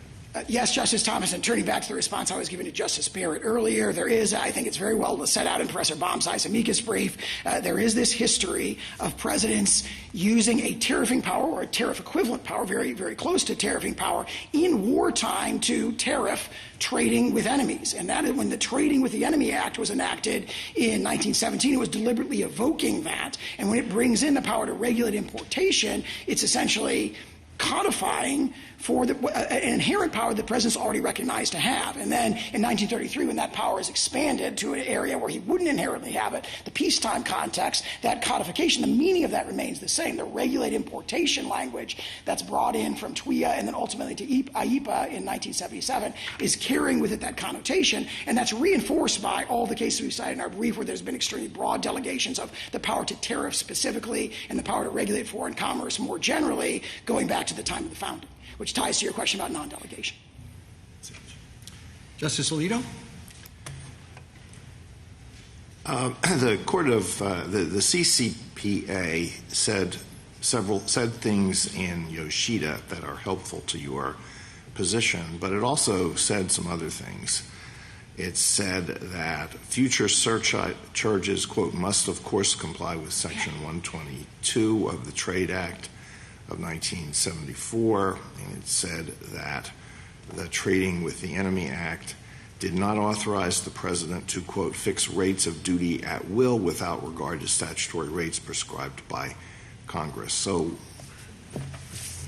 Yes, Justice Thomas, and turning back to the response I was giving to Justice Barrett earlier, there is, I think it's very well set out in Professor Baumsei's amicus brief, there is this history of presidents using a tariffing power or a tariff equivalent power, very, very close to tariffing power, in wartime to tariff trading with enemies. And that is when the Trading with the Enemy Act was enacted in 1917, it was deliberately evoking that. And when it brings in the power to regulate importation, it's essentially codifying for an inherent power that presidents already recognized to have. And then in 1933, when that power is expanded to an area where he wouldn't inherently have it, the peacetime context, that codification, the meaning of that remains the same. The regulate importation language that's brought in from TWIA and then ultimately to IEPA in 1977 is carrying with it that connotation, and that's reinforced by all the cases we cited in our brief where there's been extremely broad delegations of the power to tariff specifically and the power to regulate foreign commerce more generally, going back to the time of the founding, which ties to your question about non-delegation. Justice Alito? The court of the CCPA said things in Yoshida that are helpful to your position, but it also said some other things. It said that future surcharges, quote, must of course comply with Section 122 of the Trade Act of 1974, and it said that the Trading with the Enemy Act did not authorize the president to, quote, fix rates of duty at will without regard to statutory rates prescribed by Congress. So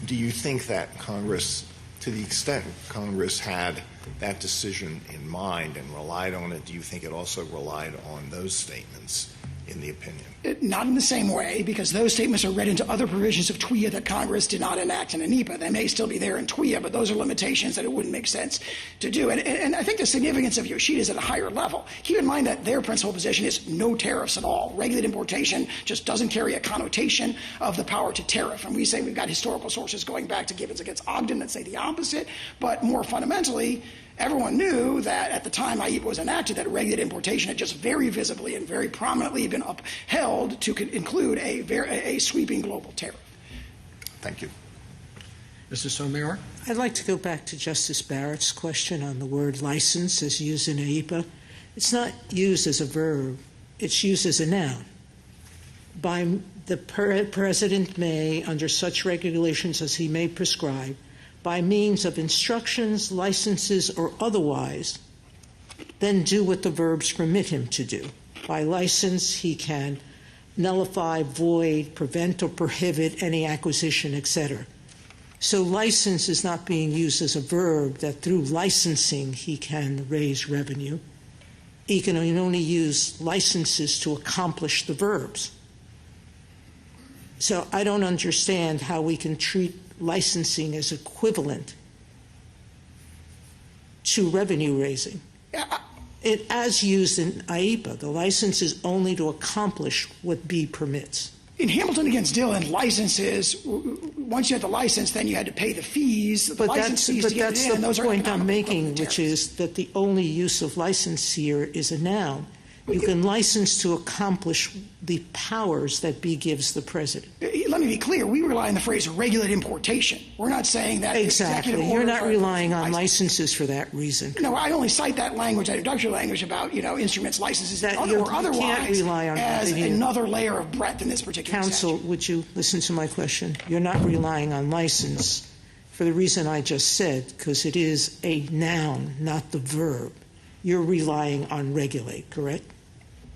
do you think that Congress, to the extent Congress had that decision in mind and relied on it, do you think it also relied on those statements in the opinion. Not in the same way, because those statements are read into other provisions of TWIA that Congress did not enact in a NEPA. They may still be there in TWIA, but those are limitations that it wouldn't make sense to do. And I think the significance of Yoshida is at a higher level. Keep in mind that their principal position is no tariffs at all. Regulated importation just doesn't carry a connotation of the power to tariff. And we say we've got historical sources going back to Gibbons against Ogden that say the opposite. But more fundamentally, everyone knew that at the time IEPA was enacted that regulated importation had just very visibly and very prominently been upheld to include a sweeping global tariff. Thank you. Mr. Sotomayor? I'd like to go back to Justice Barrett's question on the word license as used in IEPA. It's not used as a verb. It's used as a noun. By the President may, under such regulations as he may prescribe, by means of instructions, licenses, or otherwise, then do what the verbs permit him to do. By license, he can nullify, void, prevent, or prohibit any acquisition, etc. So license is not being used as a verb that through licensing he can raise revenue. He can only use licenses to accomplish the verbs. So I don't understand how we can treat licensing as equivalent to revenue raising. It, as used in IEPA, the license is only to accomplish what B permits. In Hamilton against Dillon, licenses, once you had the license, then you had to pay the fees. The license fees to get it in, those are point I'm economic making, which is that the only use of license here is a noun. You can license to accomplish the powers that B gives the President. Let me be clear. We rely on the phrase regulated importation. We're not saying that Exactly. You're not relying on licenses for that reason. No, I only cite that language, that introductory language about, instruments, licenses, That or otherwise, can't rely on as another layer of breadth in this particular Counsel, statute. would you listen to my question? You're not relying on license for the reason I just said, because it is a noun, not the verb. You're relying on regulate, correct?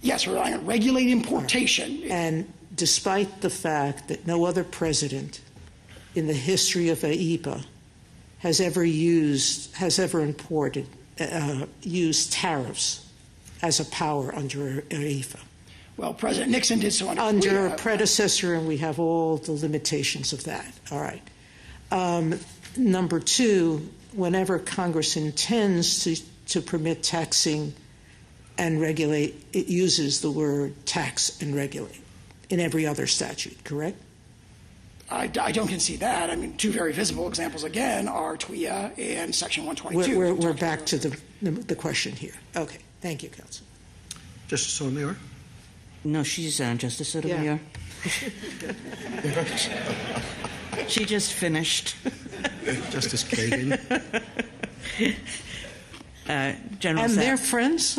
Yes, we're relying on regulated importation. And despite the fact that no other president in the history of IEPA has ever used tariffs as a power under IEPA. Well, President Nixon did so under a predecessor, and we have all the limitations of that. All right. Number two, whenever Congress intends to permit taxing and regulate, it uses the word tax and regulate in every other statute, correct? I don't concede that. I mean, two very visible examples, again, are TWIA and Section 122. We're back to the question here. Okay. Thank you, Counsel. Justice Sotomayor? No, she's Justice Sotomayor. Yeah. She just finished. Justice Kagan? General And Sapp. they're friends?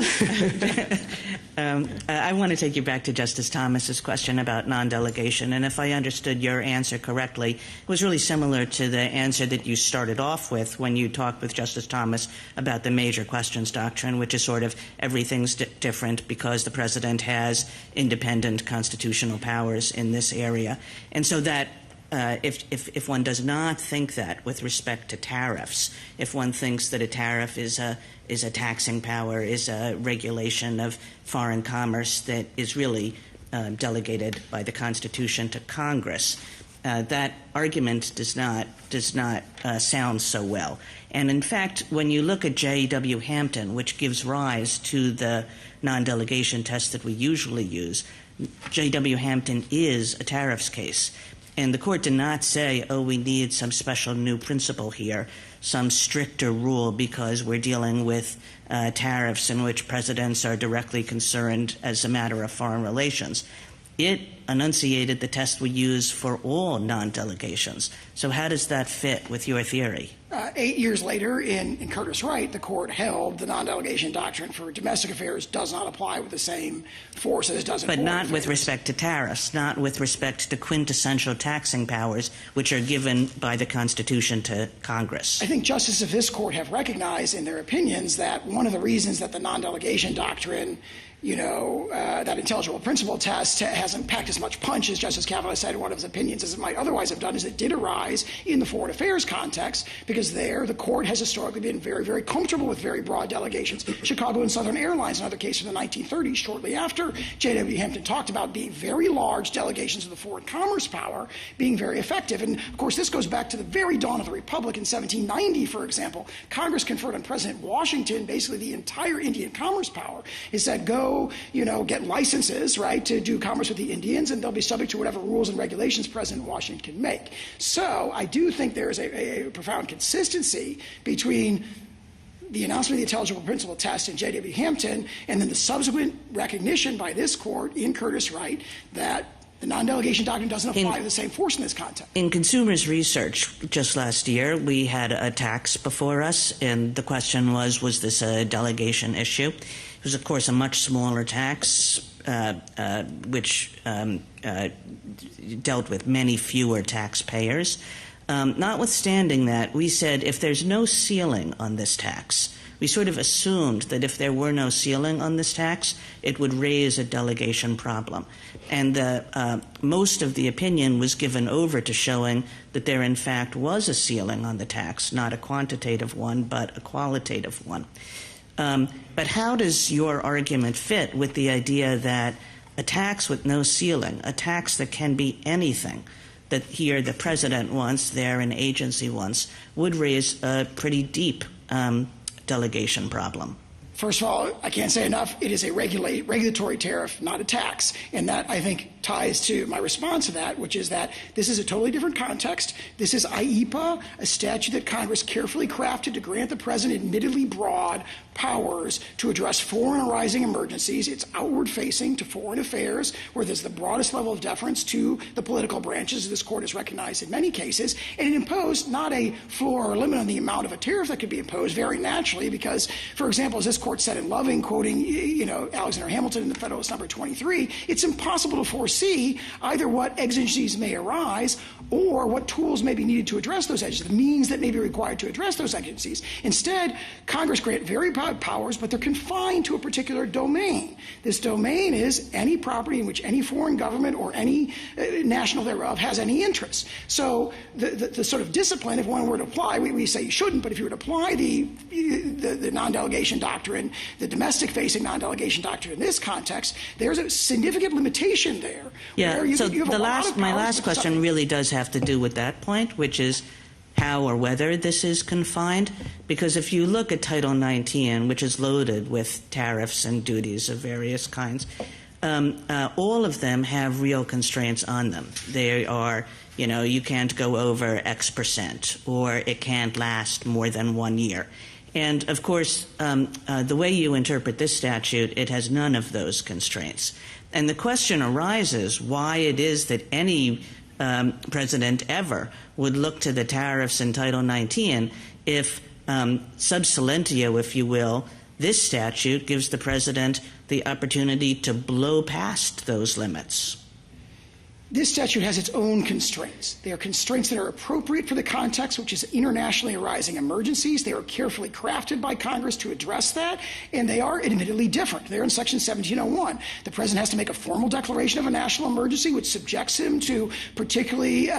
I want to take you back to Justice Thomas's question about non-delegation. And if I understood your answer correctly, it was really similar to the answer that you started off with when you talked with Justice Thomas about the major questions doctrine, which is sort of everything's different because the president has independent constitutional powers in this area. And so that if one does not think that with respect to tariffs, if one thinks that a tariff is a taxing power, is a regulation of foreign commerce that is really delegated by the Constitution to Congress, that argument does not sound so well. And in fact, when you look at J.W. Hampton, which gives rise to the non-delegation test that we usually use, J.W. Hampton is a tariffs case. And the court did not say, oh, we need some special new principle here, some stricter rule because we're dealing with tariffs in which presidents are directly concerned as a matter of foreign relations. It enunciated the test we use for all non-delegations. So how does that fit with your theory? 8 years later, in Curtis Wright, the court held the non-delegation doctrine for domestic affairs does not apply with the same force as it does in foreign affairs. But not with respect to tariffs, not with respect to quintessential taxing powers, which are given by the Constitution to Congress. I think justices of this court have recognized in their opinions that one of the reasons that the non-delegation doctrine, that intelligible principle test hasn't packed as much punch as Justice Kavanaugh said in one of his opinions as it might otherwise have done is it did arise in the foreign affairs context because because there the court has historically been very, very comfortable with very broad delegations. Chicago and Southern Airlines, another case from the 1930s, shortly after J.W. Hampton talked about being very large delegations of the foreign commerce power being very effective. And, of course, this goes back to the very dawn of the Republic in 1790, for example. Congress conferred on President Washington basically the entire Indian commerce power. It said, go, get licenses, right, to do commerce with the Indians, and they'll be subject to whatever rules and regulations President Washington can make. So I do think there is a profound consistency between the announcement of the intelligible principle test in J.W. Hampton and then the subsequent recognition by this court in Curtis-Wright that the non-delegation doctrine doesn't apply with the same force in this context. In Consumers Research just last year, we had a tax before us, and the question was this a delegation issue? It was, of course, a much smaller tax, which dealt with many fewer taxpayers. Notwithstanding that, we said if there's no ceiling on this tax, we sort of assumed that if there were no ceiling on this tax, it would raise a delegation problem. And most of the opinion was given over to showing that there, in fact, was a ceiling on the tax, not a quantitative one, but a qualitative one. But how does your argument fit with the idea that a tax with no ceiling, a tax that can be anything, that here the president wants, there an agency wants, would raise a pretty deep delegation problem? First of all, I can't say enough. It is a regulatory tariff, not a tax. And that, I think, ties to my response to that, which is that this is a totally different context. This is IEPA, a statute that Congress carefully crafted to grant the president admittedly broad powers to address foreign arising emergencies. It's outward-facing to foreign affairs, where there's the broadest level of deference to the political branches. This court has recognized in many cases. And it imposed not a floor or limit on the amount of a tariff that could be imposed very naturally because, for example, as this court said in Loving, quoting Alexander Hamilton in the Federalist number 23, it's impossible to foresee either what exigencies may arise or what tools may be needed to address those exigencies, the means that may be required to address those exigencies. Instead, Congress grant very broad powers, but they're confined to a particular domain. This domain is any property in which any foreign government or any national thereof has any interest. So the sort of discipline, if one were to apply, we say you shouldn't, but if you were to apply the non-delegation doctrine, the domestic-facing non-delegation doctrine in this context, there's a significant limitation there. Yeah, my last question really does have to do with that point, which is how or whether this is confined. Because if you look at Title 19, which is loaded with tariffs and duties of various kinds, all of them have real constraints on them. They are, you can't go over X percent, or it can't last more than 1 year. And, of course, the way you interpret this statute, it has none of those constraints. And the question arises why it is that any president ever would look to the tariffs in Title 19 if, sub silentio, if you will, this statute gives the president the opportunity to blow past those limits. This statute has its own constraints. They are constraints that are appropriate for the context, which is internationally arising emergencies. They are carefully crafted by Congress to address that, and they are admittedly different. They're in Section 1701. The president has to make a formal declaration of a national emergency, which subjects him to particularly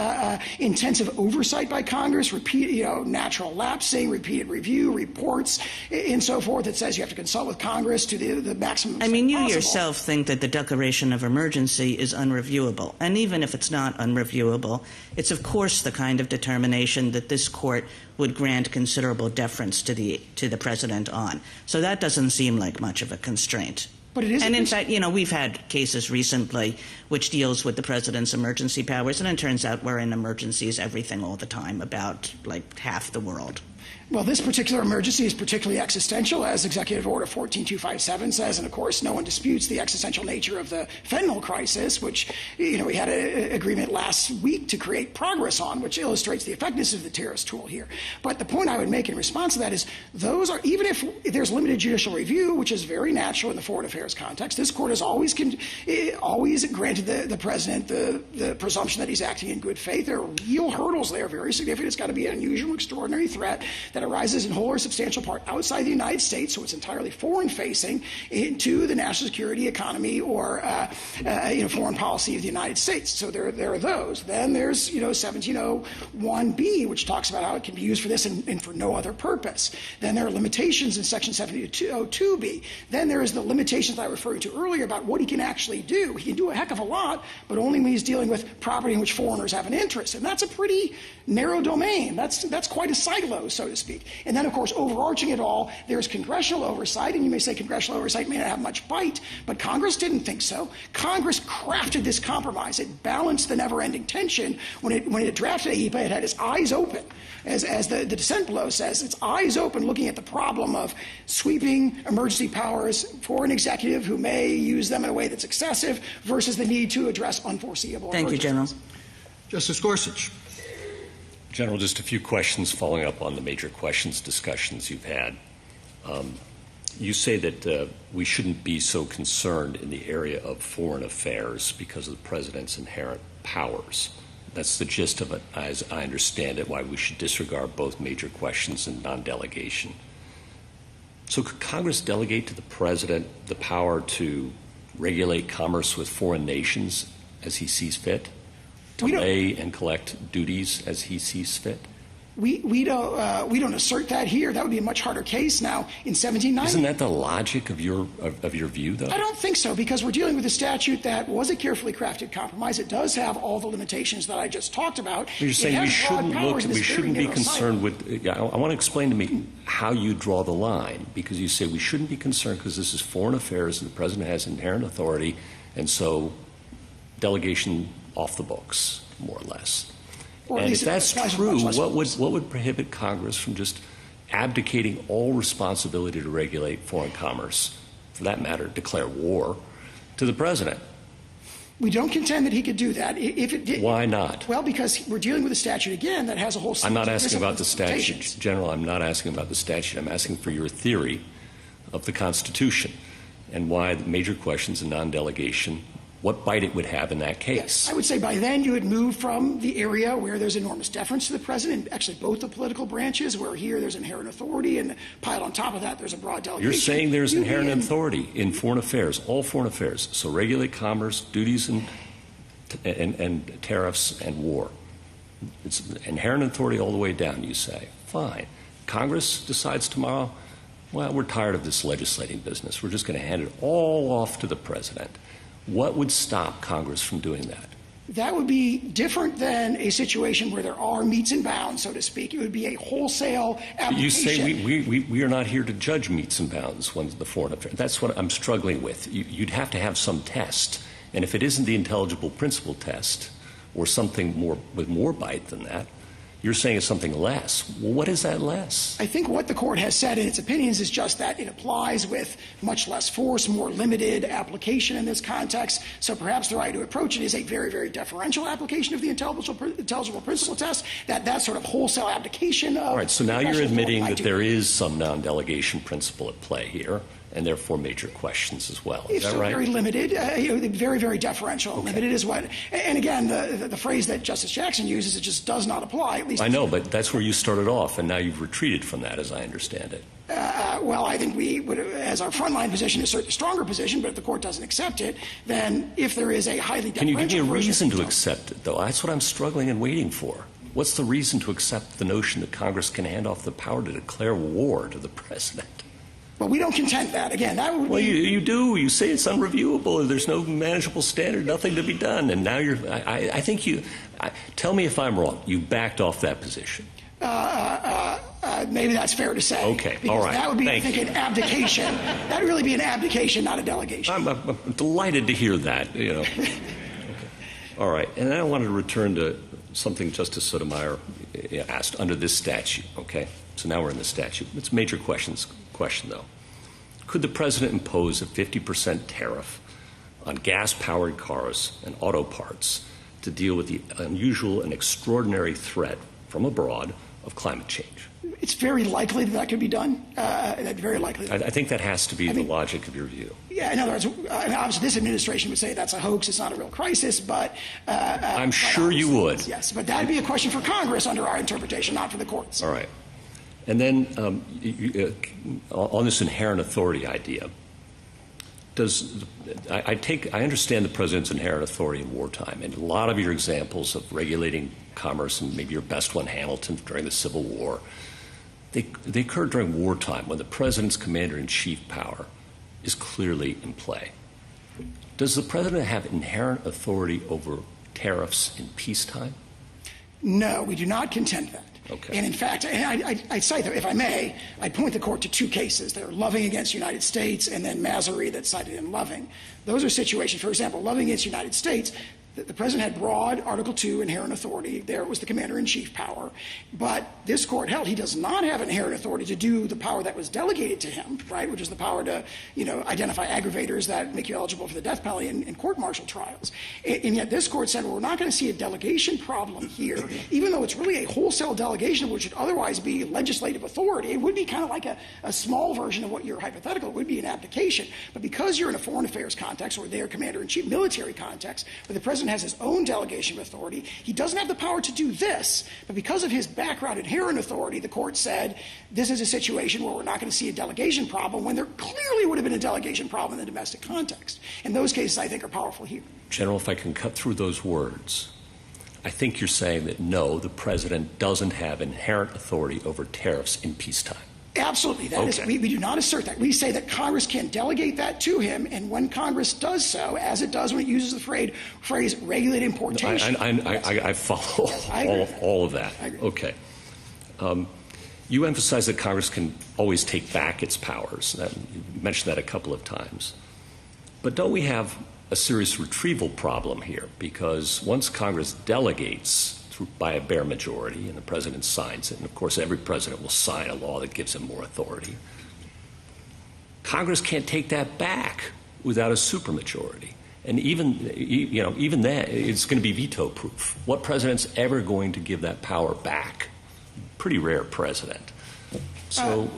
intensive oversight by Congress, natural lapsing, repeated review, reports, and so forth. It says you have to consult with Congress to the maximum extent you possible. yourself think that the declaration of emergency is unreviewable. And even if it's not unreviewable, it's of course the kind of determination that this court would grant considerable deference to the president on. So that doesn't seem like much of a constraint. But it is. And in fact, we've had cases recently which deals with the president's emergency powers, and it turns out we're in emergencies everything all the time, about like half the world. Well, this particular emergency is particularly existential, as Executive Order 14257 says, and of course no one disputes the existential nature of the fentanyl crisis, which we had an agreement last week to create progress on, which illustrates the effectiveness of the terrorist tool here. But the point I would make in response to that is those are, even if there's limited judicial review, which is very natural in the foreign affairs context, this court has always granted the president the presumption that he's acting in good faith. There are real hurdles there, very significant. It's got to be an unusual, extraordinary threat. that arises in whole or substantial part outside the United States, so it's entirely foreign-facing, into the national security, economy, or foreign policy of the United States. So there are those. Then there's 1701B, which talks about how it can be used for this and for no other purpose. Then there are limitations in Section 1702B. Then there is the limitations that I referred to earlier about what he can actually do. He can do a heck of a lot, but only when he's dealing with property in which foreigners have an interest. And that's a pretty narrow domain. That's quite a silo, so to speak. And then, of course, overarching it all, there's congressional oversight, and you may say congressional oversight may not have much bite, but Congress didn't think so. Congress crafted this compromise. It balanced the never-ending tension. When it drafted AEPA, it had its eyes open. As the dissent below says, its eyes open looking at the problem of sweeping emergency powers for an executive who may use them in a way that's excessive versus the need to address unforeseeable Thank you, General. Justice Gorsuch. General, just a few questions following up on the major questions discussions you've had. You say that we shouldn't be so concerned in the area of foreign affairs because of the president's inherent powers. That's the gist of it, as I understand it, why we should disregard both major questions and non-delegation. So could Congress delegate to the president the power to regulate commerce with foreign nations as he sees fit, to lay and collect duties as he sees fit? We don't assert that here. That would be a much harder case now in 1790. Isn't that the logic of your view, though? I don't think so, because we're dealing with a statute that was a carefully crafted compromise. It does have all the limitations that I just talked about. You're saying we shouldn't be concerned with. I want to explain to me how you draw the line, because you say we shouldn't be concerned because this is foreign affairs and the president has inherent authority, and so delegation off the books, more or less. And if that's true, what would prohibit Congress from just abdicating all responsibility to regulate foreign commerce, for that matter, declare war, to the president? We don't contend that he could do that. If it did, why not? Well, because we're dealing with a statute, again, that has a whole series I'm not of asking about the limitations. statute. General, I'm not asking about the statute. I'm asking for your theory of the Constitution and why the major questions and non-delegation, what bite it would have in that case. Yes, I would say by then you would move from the area where there's enormous deference to the president, actually both the political branches, where here there's inherent authority, and piled on top of that there's a broad delegation. You're saying there's inherent authority in foreign affairs, all foreign affairs. So regulate commerce, duties and tariffs and war. It's inherent authority all the way down, you say. Fine. Congress decides tomorrow, well, we're tired of this legislating business. We're just going to hand it all off to the president. What would stop Congress from doing that? That would be different than a situation where there are metes and bounds, so to speak. It would be a wholesale application. You say we are not here to judge metes and bounds when the foreign affairs. That's what I'm struggling with. You'd have to have some test. And if it isn't the intelligible principle test or something more with more bite than that, you're saying it's something less. Well, what is that less? I think what the court has said in its opinions is just that it applies with much less force, more limited application in this context. So perhaps the right to approach it is a very, very deferential application of the intelligible principle test, that sort of wholesale abdication of. All right, so now you're admitting that there is some non-delegation principle at play here, and therefore major questions as well. Is that right? Very limited, very, very deferential. Okay. Limited is what, and again, the phrase that Justice Jackson uses, it just does not apply. At least I know, but that's where you started off, and now you've retreated from that, as I understand it. Well, I think we would, as our frontline position, assert the stronger position, but if the court doesn't accept it, then if there is a highly deferential. Can you give me a reason to accept it, though? That's what I'm struggling and waiting for. What's the reason to accept the notion that Congress can hand off the power to declare war to the president? Well, we don't contend that. Again, that would be. Well, you do. You say it's unreviewable. There's no manageable standard, nothing to be done. And now you're. I think you. Tell me if I'm wrong. You backed off that position. Maybe that's fair to say. Okay. All right. That would be, Thank I think, an abdication. That would really be an abdication, not a delegation. I'm delighted to hear that. You know. Okay. All right. And I wanted to return to something Justice Sotomayor asked under this statute. Okay. So now we're in the statute. It's a major question, though. Could the president impose a 50% tariff on gas-powered cars and auto parts to deal with the unusual and extraordinary threat from abroad of climate change? It's very likely that could be done. Very likely. I think that has to be the logic of your view. Yeah, in other words, obviously this administration would say that's a hoax, it's not a real crisis, but... I'm sure you would. Yes, but that would be a question for Congress under our interpretation, not for the courts. All right. And then on this inherent authority idea, I understand the president's inherent authority in wartime, and a lot of your examples of regulating commerce, and maybe your best one, Hamilton, during the Civil War, they occurred during wartime when the president's commander-in-chief power is clearly in play. Does the president have inherent authority over tariffs in peacetime? No, we do not contend that. Okay. And in fact, I cite that, if I may, I'd point the court to two cases. They're Loving against United States and then Masery that's cited in Loving. Those are situations, for example, Loving against United States, the president had broad Article II inherent authority. There was the commander-in-chief power. But this court held he does not have inherent authority to do the power that was delegated to him, right, which is the power to, identify aggravators that make you eligible for the death penalty in court-martial trials. And yet this court said, well, we're not going to see a delegation problem here, even though it's really a wholesale delegation which would otherwise be legislative authority. It would be kind of like a small version of what you're hypothetical. It would be an abdication. But because you're in a foreign affairs context or their commander-in-chief military context, where the president has his own delegation of authority, he doesn't have the power to do this, but because of his background inherent authority, the court said this is a situation where we're not going to see a delegation problem when there clearly would have been a delegation problem in the domestic context. And those cases, I think, are powerful here. General, if I can cut through those words, I think you're saying that no, the president doesn't have inherent authority over tariffs in peacetime. Absolutely. That is, we do not assert that. We say that Congress can delegate that to him, and when Congress does so, as it does when it uses the phrase regulate importation. I follow all of that. Okay. You emphasize that Congress can always take back its powers. You mentioned that a couple of times. But don't we have a serious retrieval problem here? Because once Congress delegates by a bare majority, and the president signs it, and of course every president will sign a law that gives him more authority, Congress can't take that back without a supermajority. And even then, it's going to be veto-proof. What president's ever going to give that power back? Pretty rare president. So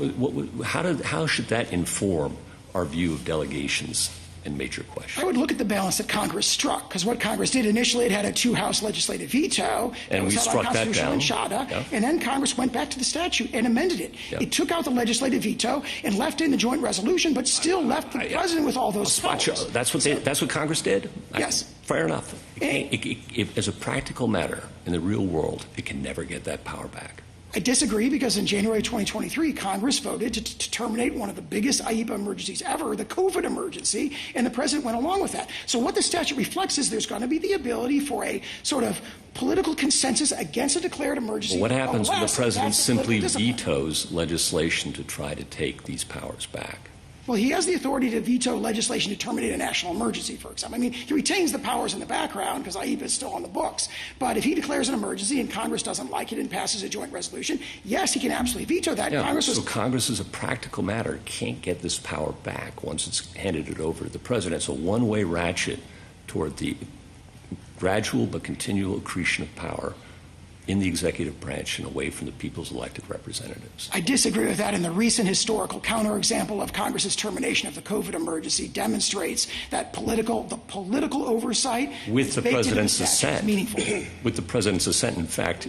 how should that inform our view of delegations and major questions? I would look at the balance that Congress struck, because what Congress did initially, it had a two-house legislative veto. And we struck that down. Yeah. And then Congress went back to the statute and amended it. Yeah. It took out the legislative veto and left in the joint resolution, but still left the president with all those powers. That's what Congress did? Yes. Fair enough. As a practical matter, in the real world, it can never get that power back. I disagree, because in January 2023, Congress voted to terminate one of the biggest IEPA emergencies ever, the COVID emergency, and the president went along with that. So what the statute reflects is there's going to be the ability for a sort of political consensus against a declared emergency. Well, what happens when the president simply vetoes legislation to try to take these powers back? Well, he has the authority to veto legislation to terminate a national emergency, for example. I mean, he retains the powers in the background because IEPA is still on the books. But if he declares an emergency and Congress doesn't like it and passes a joint resolution, yes, he can absolutely veto that. Yeah, so Congress, as a practical matter, can't get this power back once it's handed it over to the president. It's a one-way ratchet toward the gradual but continual accretion of power in the executive branch and away from the people's elected representatives. I disagree with that, and the recent historical counterexample of Congress's termination of the COVID emergency demonstrates that the political oversight with the president's assent is meaningful. With the president's assent, in fact,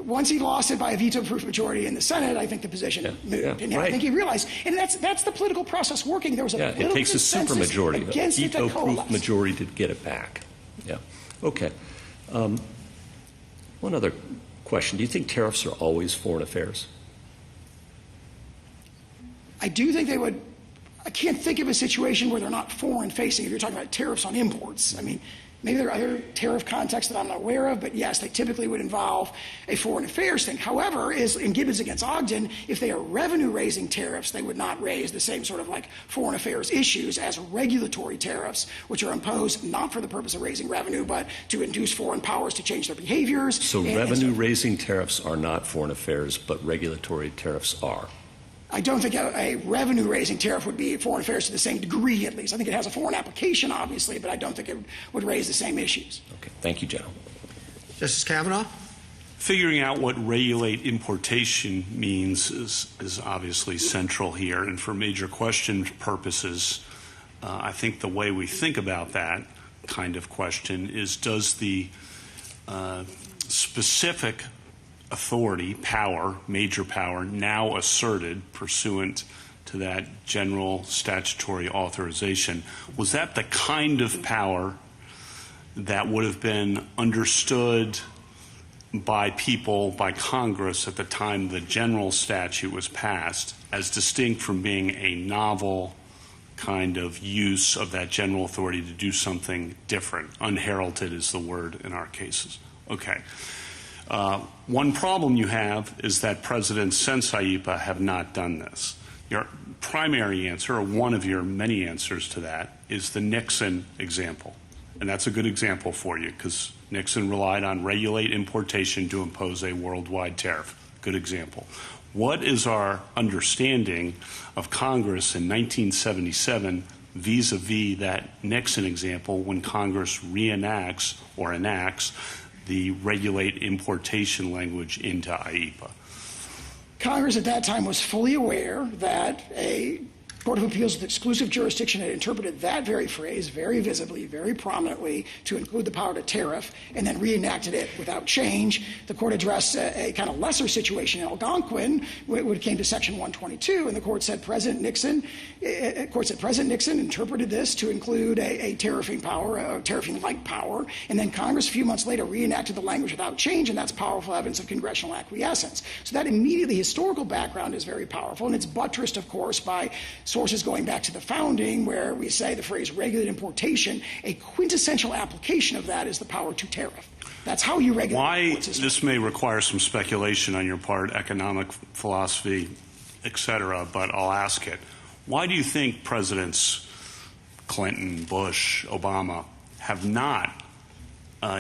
once he lost it by a veto-proof majority in the Senate, I think the position moved. And right. I think he realized, and that's the political process working. There was a political it takes a supermajority, a veto-proof it majority to get it back. Yeah. Okay. One other question. Do you think tariffs are always foreign affairs? I do think they would. I can't think of a situation where they're not foreign-facing. If you're talking about tariffs on imports, I mean, maybe there are other tariff contexts that I'm not aware of, but yes, they typically would involve a foreign affairs thing. However, in Gibbons against Ogden, if they are revenue-raising tariffs, they would not raise the same sort of like foreign affairs issues as regulatory tariffs, which are imposed not for the purpose of raising revenue, but to induce foreign powers to change their behaviors. So revenue-raising tariffs are not foreign affairs, but regulatory tariffs are. I don't think a revenue-raising tariff would be foreign affairs to the same degree, at least. I think it has a foreign application, obviously, but I don't think it would raise the same issues. Okay. Thank you, General. Justice Kavanaugh? Figuring out what regulate importation means is obviously central here. And for major question purposes, I think the way we think about that kind of question is, does the specific authority, power, major power, now asserted pursuant to that general statutory authorization, was that the kind of power that would have been understood by people, by Congress at the time the general statute was passed, as distinct from being a novel kind of use of that general authority to do something different? Unheralded is the word in our cases. Okay. One problem you have is that presidents since IEPA have not done this. Your primary answer, or one of your many answers to that, is the Nixon example. And that's a good example for you, because Nixon relied on regulate importation to impose a worldwide tariff. Good example. What is our understanding of Congress in 1977 vis-a-vis that Nixon example when Congress reenacts or enacts the regulate importation language into IEPA? Congress at that time was fully aware that a Court of Appeals with exclusive jurisdiction had interpreted that very phrase very visibly, very prominently, to include the power to tariff, and then reenacted it without change. The court addressed a kind of lesser situation in Algonquin when it came to Section 122, and the court said President Nixon interpreted this to include a tariffing power, a tariffing-like power, and then Congress a few months later reenacted the language without change, and that's powerful evidence of congressional acquiescence. So that immediately historical background is very powerful, and it's buttressed, of course, by sources going back to the founding, where we say the phrase regulate importation, a quintessential application of that is the power to tariff. That's how you regulate. Why, this may require some speculation on your part, economic philosophy, et cetera, but I'll ask it. Why do you think Presidents Clinton, Bush, Obama have not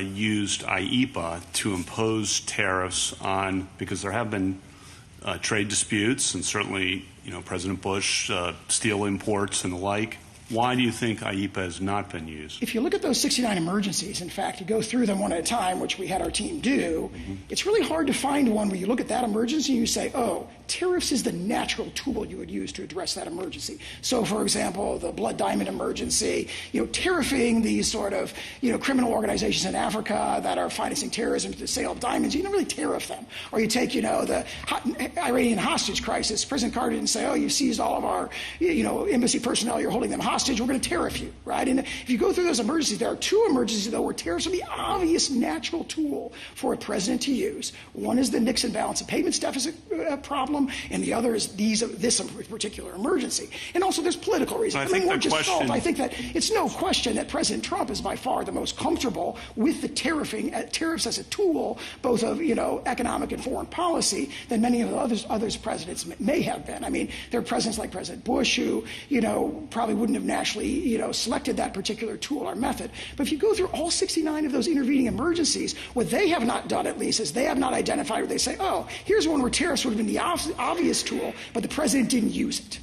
used IEPA to impose tariffs on, because there have been trade disputes, and certainly, President Bush, steel imports and the like. Why do you think IEPA has not been used? If you look at those 69 emergencies, in fact, you go through them one at a time, which we had our team do, it's really hard to find one where you look at that emergency and you say, oh, tariffs is the natural tool you would use to address that emergency. So, for example, the Blood Diamond emergency, tariffing these sort of, criminal organizations in Africa that are financing terrorism to the sale of diamonds, you don't really tariff them. Or you take, the Iranian hostage crisis. President Carter didn't say, oh, you seized all of our, embassy personnel, you're holding them hostage, we're going to tariff you, right? And if you go through those emergencies, there are two emergencies, though, where tariffs are the obvious natural tool for a president to use. One is the Nixon balance of payments deficit problem, and the other is this particular emergency. And also there's political reasons. I think that it's no question that President Trump is by far the most comfortable with the tariffs as a tool, both of, economic and foreign policy, than many of the others presidents may have been. I mean, there are presidents like President Bush who, probably wouldn't have naturally, selected that particular tool or method. But if you go through all 69 of those intervening emergencies, what they have not done, at least, is they have not identified where they say, oh, here's one where tariffs would have been the obvious tool, but the president didn't use it.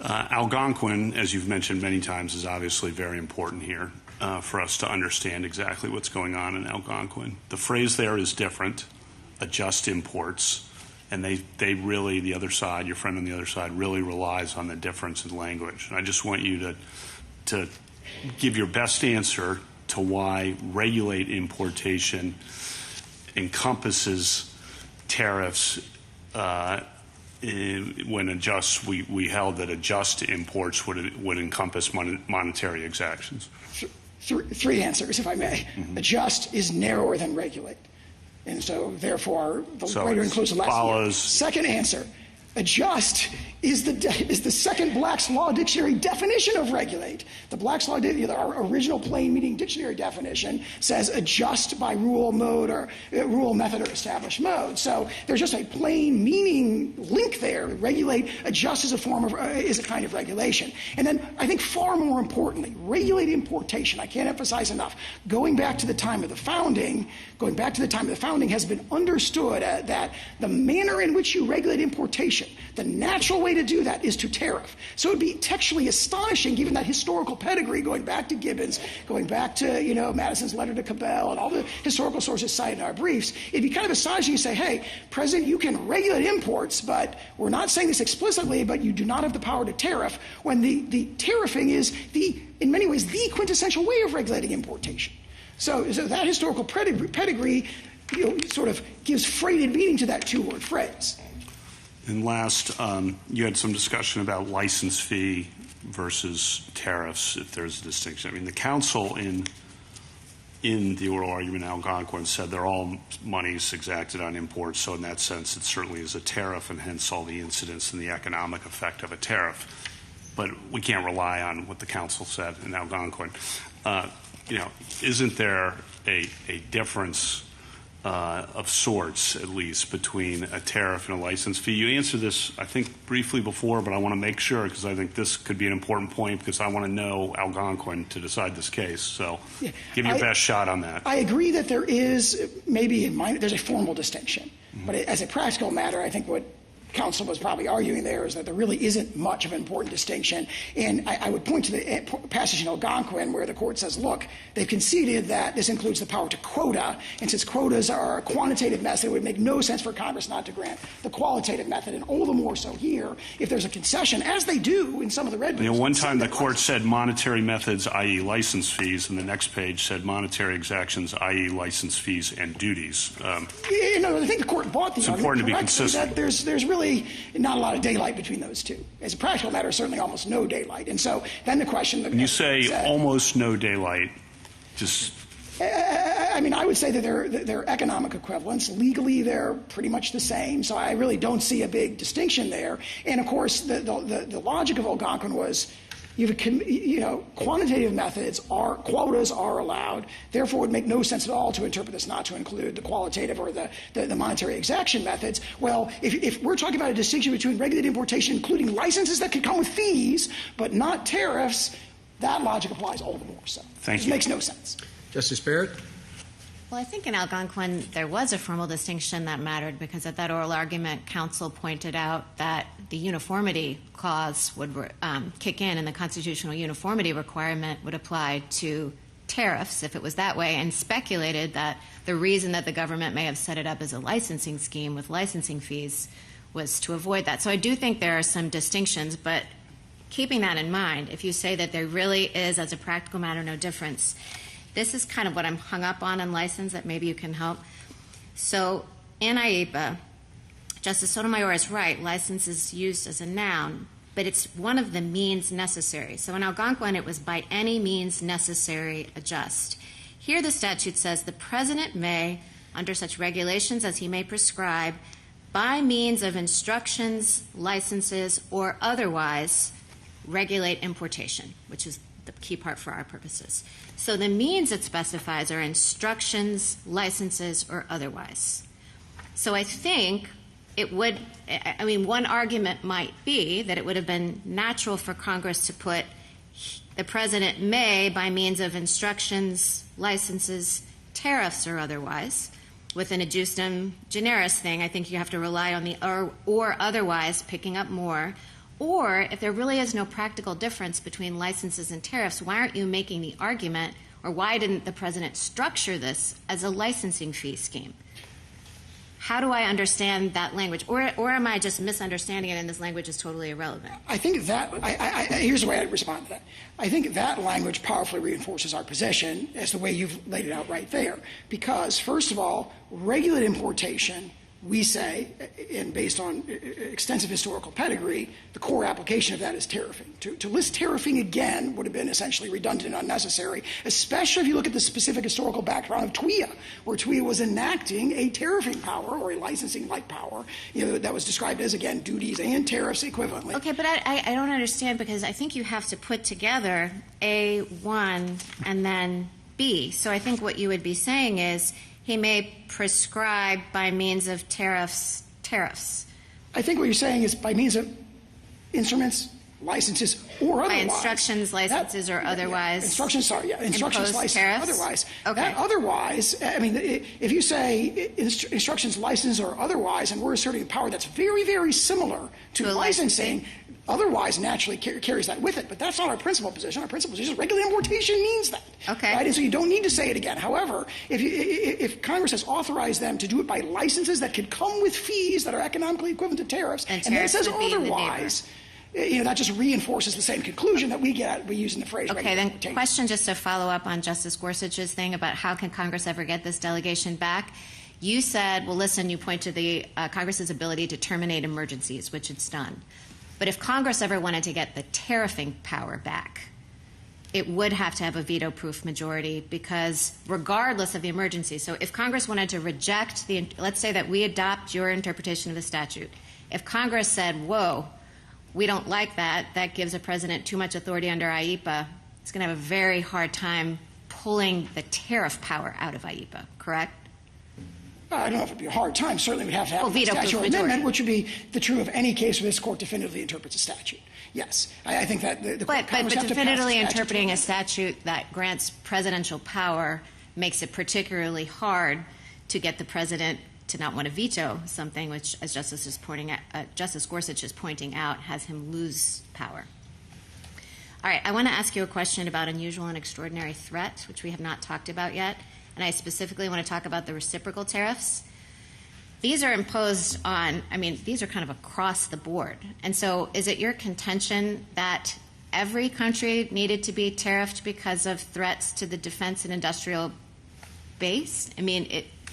Algonquin, as you've mentioned many times, is obviously very important here for us to understand exactly what's going on in Algonquin. The phrase there is different, adjust imports. And they really, the other side, your friend on the other side, really relies on the difference in language. And I just want you to give your best answer to why regulate importation encompasses tariffs when adjust, we held that adjust imports would encompass monetary exactions. Three answers, if I may. Adjust is narrower than regulate. And so, therefore, the greater includes less. Second answer, adjust is the second Black's Law Dictionary definition of regulate. The Black's Law Dictionary, our original plain meaning dictionary definition, says adjust by rule, mode, or rule, method, or established mode. So there's just a plain meaning link there. Regulate, adjust is a kind of regulation. And then I think far more importantly, regulate importation. I can't emphasize enough. Going back to the time of the founding has been understood that the manner in which you regulate importation, the natural way to do that is to tariff. So it would be textually astonishing, given that historical pedigree, going back to Gibbons, going back to Madison's letter to Cabell, and all the historical sources cited in our briefs. It'd be kind of astonishing to say, hey, President, you can regulate imports, but we're not saying this explicitly, but you do not have the power to tariff, when the tariffing is in many ways the quintessential way of regulating importation. So that historical pedigree sort of gives freighted meaning to that two-word phrase. And last, you had some discussion about license fee versus tariffs, if there's a distinction. I mean, the counsel in the oral argument in Algonquin said they're all monies exacted on imports, so in that sense it certainly is a tariff, and hence all the incidence and the economic effect of a tariff. But we can't rely on what the counsel said in Algonquin. Isn't there a difference of sorts, at least, between a tariff and a license fee? You answered this, I think, briefly before, but I want to make sure, because I think this could be an important point, because I want to know Algonquin to decide this case. So give your best shot on that. I agree that there is there's a formal distinction. But as a practical matter, I think what counsel was probably arguing there is that there really isn't much of an important distinction. And I would point to the passage in Algonquin where the court says, look, they've conceded that this includes the power to quota, and since quotas are a quantitative method, it would make no sense for Congress not to grant the qualitative method, and all the more so here if there's a concession, as they do in some of the red briefs. One time the court said monetary methods, i.e. license fees, and the next page said monetary exactions, i.e. license fees and duties. I think the court bought the argument. It's important to be consistent. That there's really not a lot of daylight between those two. As a practical matter, certainly almost no daylight. And so then the question... When you say almost no daylight, just... I would say that they're economic equivalents. Legally, they're pretty much the same. So I really don't see a big distinction there. And, of course, the logic of Algonquin was... quantitative methods quotas are allowed. Therefore, it would make no sense at all to interpret this not to include the qualitative or the monetary exaction methods. Well, if we're talking about a distinction between regulated importation, including licenses that could come with fees, but not tariffs, that logic applies all the more. So Thank you. It makes no sense. Justice Barrett? Well, I think in Algonquin there was a formal distinction that mattered, because at that oral argument, counsel pointed out that the uniformity clause would kick in, and the constitutional uniformity requirement would apply to tariffs if it was that way, and speculated that the reason that the government may have set it up as a licensing scheme with licensing fees was to avoid that. So I do think there are some distinctions, but keeping that in mind, if you say that there really is, as a practical matter, no difference, this is kind of what I'm hung up on in license that maybe you can help. So in IEPA, Justice Sotomayor is right, license is used as a noun, but it's one of the means necessary. So in Algonquin, it was by any means necessary adjust. Here the statute says the president may, under such regulations as he may prescribe, by means of instructions, licenses, or otherwise, regulate importation, which is the key part for our purposes. So the means it specifies are instructions, licenses, or otherwise. So I think it would, one argument might be that it would have been natural for Congress to put the president may, by means of instructions, licenses, tariffs, or otherwise. With an adjustum generis thing, I think you have to rely on the or otherwise picking up more. Or if there really is no practical difference between licenses and tariffs, why aren't you making the argument, or why didn't the president structure this as a licensing fee scheme? How do I understand that language? Or am I just misunderstanding it and this language is totally irrelevant? I think that, here's the way I'd respond to that. I think that language powerfully reinforces our position as the way you've laid it out right there. Because, first of all, regulated importation, we say, and based on extensive historical pedigree, the core application of that is tariffing. To list tariffing again would have been essentially redundant and unnecessary, especially if you look at the specific historical background of TWIA, where TWIA was enacting a tariffing power or a licensing-like power, that was described as, again, duties and tariffs equivalently. Okay, but I don't understand, because I think you have to put together A1 and then B. So I think what you would be saying is, he may prescribe by means of tariffs. I think what you're saying is by means of instruments, licenses, or otherwise. By instructions, licenses, or otherwise. Instructions, licenses, tariffs? otherwise. Okay. That otherwise, if you say instructions, license, or otherwise, and we're asserting a power that's very, very similar to licensing, otherwise naturally carries that with it. But that's not our principal position. Our principal position is regulated importation means that. Okay. Right? And so you don't need to say it again. However, if Congress has authorized them to do it by licenses that could come with fees that are economically equivalent to tariffs, and then it says otherwise, that just reinforces the same conclusion that we use in the phrase Okay, then question just to follow up on Justice Gorsuch's thing about how can Congress ever get this delegation back. You said, well, listen, you point to the Congress's ability to terminate emergencies, which it's done. But if Congress ever wanted to get the tariffing power back, it would have to have a veto-proof majority, because regardless of the emergency, so if Congress wanted to reject let's say that we adopt your interpretation of the statute. If Congress said, whoa, we don't like that, that gives a president too much authority under IEPA, it's going to have a very hard time pulling the tariff power out of IEPA, correct? I don't know if it would be a hard time. Certainly we'd have to have a veto-proof statutory majority, amendment, which would be the true of any case where this court definitively interprets a statute. Yes, I think that the But Congress have to pass definitively the statute interpreting a statute that grants presidential power makes it particularly hard to get the president to not want to veto something, which, as Justice Gorsuch is pointing out, has him lose power. All right, I want to ask you a question about unusual and extraordinary threat, which we have not talked about yet. And I specifically want to talk about the reciprocal tariffs. These are imposed on, these are kind of across the board. And so is it your contention that every country needed to be tariffed because of threats to the defense and industrial base?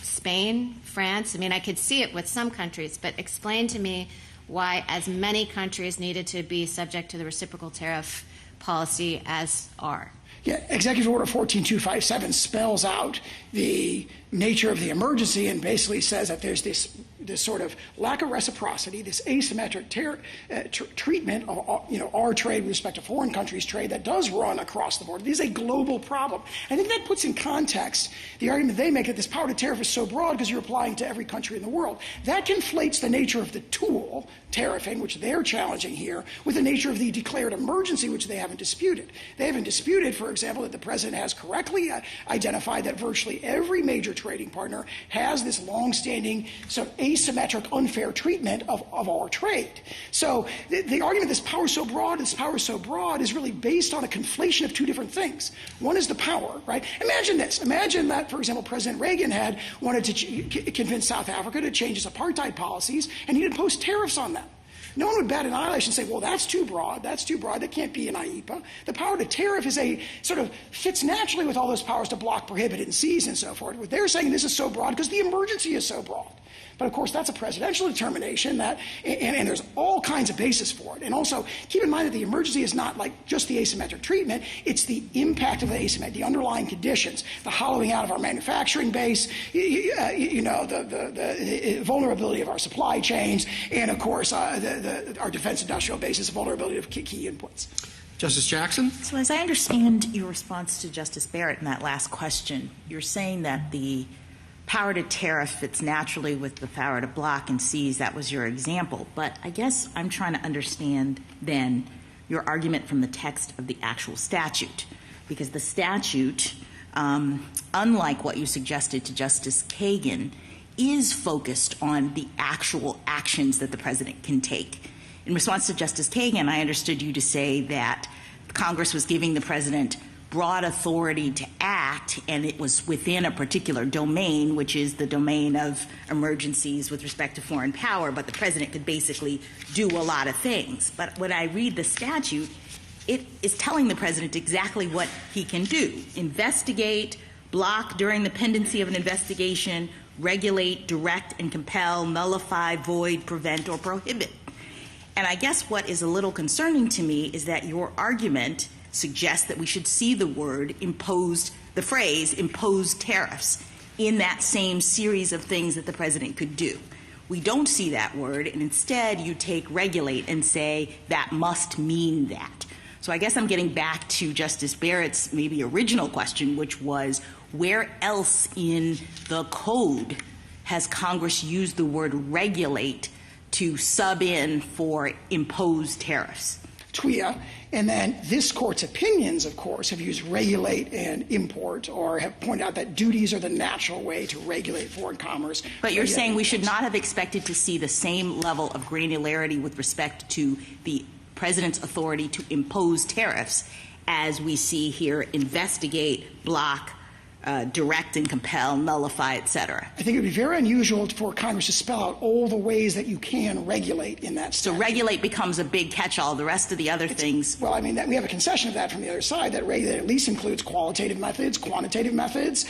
Spain, France, I could see it with some countries, but explain to me why as many countries needed to be subject to the reciprocal tariff policy as are. Yeah, Executive Order 14257 spells out the nature of the emergency and basically says that there's this sort of lack of reciprocity, this asymmetric treatment of our trade with respect to foreign countries' trade that does run across the board. This is a global problem. I think that puts in context the argument they make that this power to tariff is so broad because you're applying to every country in the world. That conflates the nature of the tool, tariffing, which they're challenging here, with the nature of the declared emergency, which they haven't disputed. They haven't disputed, for example, that the president has correctly identified that virtually every major trading partner has this longstanding sort of asymmetric, unfair treatment of our trade. So the argument this power is so broad is really based on a conflation of two different things. One is the power, right? Imagine this. Imagine that, for example, President Reagan had wanted to convince South Africa to change its apartheid policies, and he'd impose tariffs on them. No one would bat an eyelash and say, well, that's too broad, that can't be an IEPA. The power to tariff is fits naturally with all those powers to block, prohibit, and seize and so forth. What they're saying, this is so broad because the emergency is so broad. But of course, that's a presidential determination and there's all kinds of basis for it. And also, keep in mind that the emergency is not like just the asymmetric treatment, it's the impact of the asymmetry, the underlying conditions, the hollowing out of our manufacturing base, the vulnerability of our supply chains, and of course, our defense industrial base is a vulnerability of key inputs. Justice Jackson? So as I understand your response to Justice Barrett in that last question, you're saying that the power to tariff fits naturally with the power to block and seize. That was your example. But I guess I'm trying to understand then your argument from the text of the actual statute. Because the statute, unlike what you suggested to Justice Kagan, is focused on the actual actions that the president can take. In response to Justice Kagan, I understood you to say that Congress was giving the president broad authority to act, and it was within a particular domain, which is the domain of emergencies with respect to foreign power, but the president could basically do a lot of things. But when I read the statute, it is telling the president exactly what he can do: investigate, block during the pendency of an investigation, regulate, direct and compel, nullify, void, prevent, or prohibit. And I guess what is a little concerning to me is that your argument suggests that we should see the phrase imposed tariffs in that same series of things that the president could do. We don't see that word, and instead you take regulate and say that must mean that. So I guess I'm getting back to Justice Barrett's maybe original question, which was, where else in the code has Congress used the word regulate to sub in for imposed tariffs? TWIA, and then this court's opinions, of course, have used regulate and import, or have pointed out that duties are the natural way to regulate foreign commerce. But you're saying we should not have expected to see the same level of granularity with respect to the president's authority to impose tariffs as we see here investigate, block, direct and compel, nullify, et cetera. I think it would be very unusual for Congress to spell out all the ways that you can regulate in that statute. So regulate becomes a big catch-all. The rest of the other things. Well, I mean, we have a concession of that from the other side, that regulate at least includes qualitative methods, quantitative methods,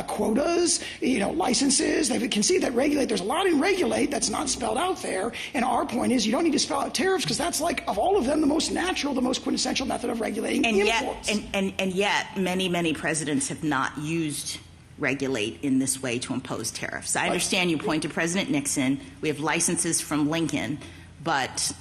quotas, licenses. They can see that regulate, there's a lot in regulate that's not spelled out there. And our point is you don't need to spell out tariffs, because that's, like, of all of them, the most natural, the most quintessential method of regulating imports. And yet, many presidents have not used regulate in this way to impose tariffs. I understand you point to President Nixon. We have licenses from Lincoln, but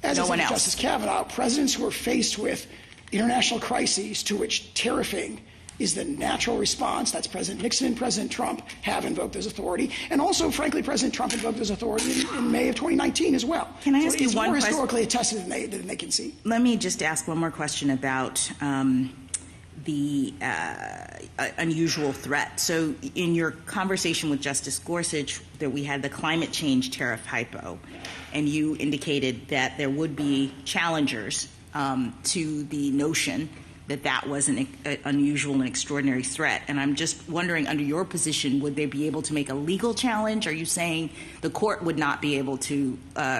As no one else. Justice Kavanaugh, presidents who are faced with international crises to which tariffing is the natural response, that's President Nixon and President Trump, have invoked this authority. And also, frankly, President Trump invoked this authority in May of 2019 as well. Can I ask you one question? It's more historically attested than they can see. Let me just ask one more question about the unusual threat. So in your conversation with Justice Gorsuch, that we had the climate change tariff hypo, and you indicated that there would be challengers to the notion that was an unusual and extraordinary threat. And I'm just wondering, under your position, would they be able to make a legal challenge? Are you saying the court would not be able to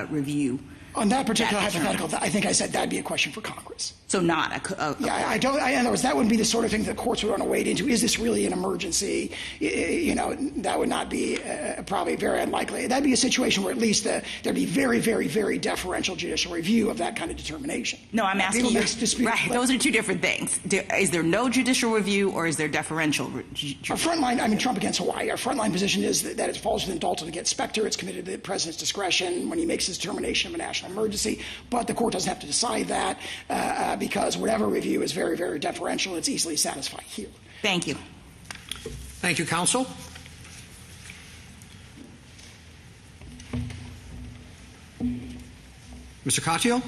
review? On that particular hypothetical, I think I said that'd be a question for Congress. So not yeah, I don't. In other words, that wouldn't be the sort of thing that courts would want to wade into. Is this really an emergency? That would not be probably very unlikely. That'd be a situation where at least there'd be very, very, very deferential judicial review of that kind of determination. No, I'm asking you. Right, those are two different things. Is there no judicial review, or is there deferential? Our frontline, I mean, Trump against Hawaii. Our frontline position is that it falls within Dalton against Specter. It's committed to the president's discretion when he makes his determination of a national emergency. But the court doesn't have to decide that because whatever review is very, very deferential. It's easily satisfied here. Thank you. Thank you, counsel. Mr. Katyal.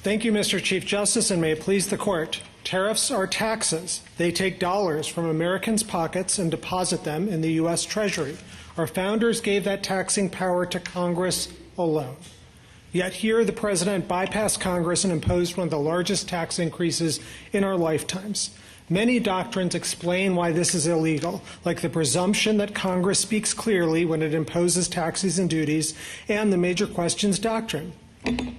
Thank you, Mr. Chief Justice, and may it please the court. Tariffs are taxes. They take dollars from Americans' pockets and deposit them in the U.S. Treasury. Our founders gave that taxing power to Congress alone. Yet here the president bypassed Congress and imposed one of the largest tax increases in our lifetimes. Many doctrines explain why this is illegal, like the presumption that Congress speaks clearly when it imposes taxes and duties, and the major questions doctrine.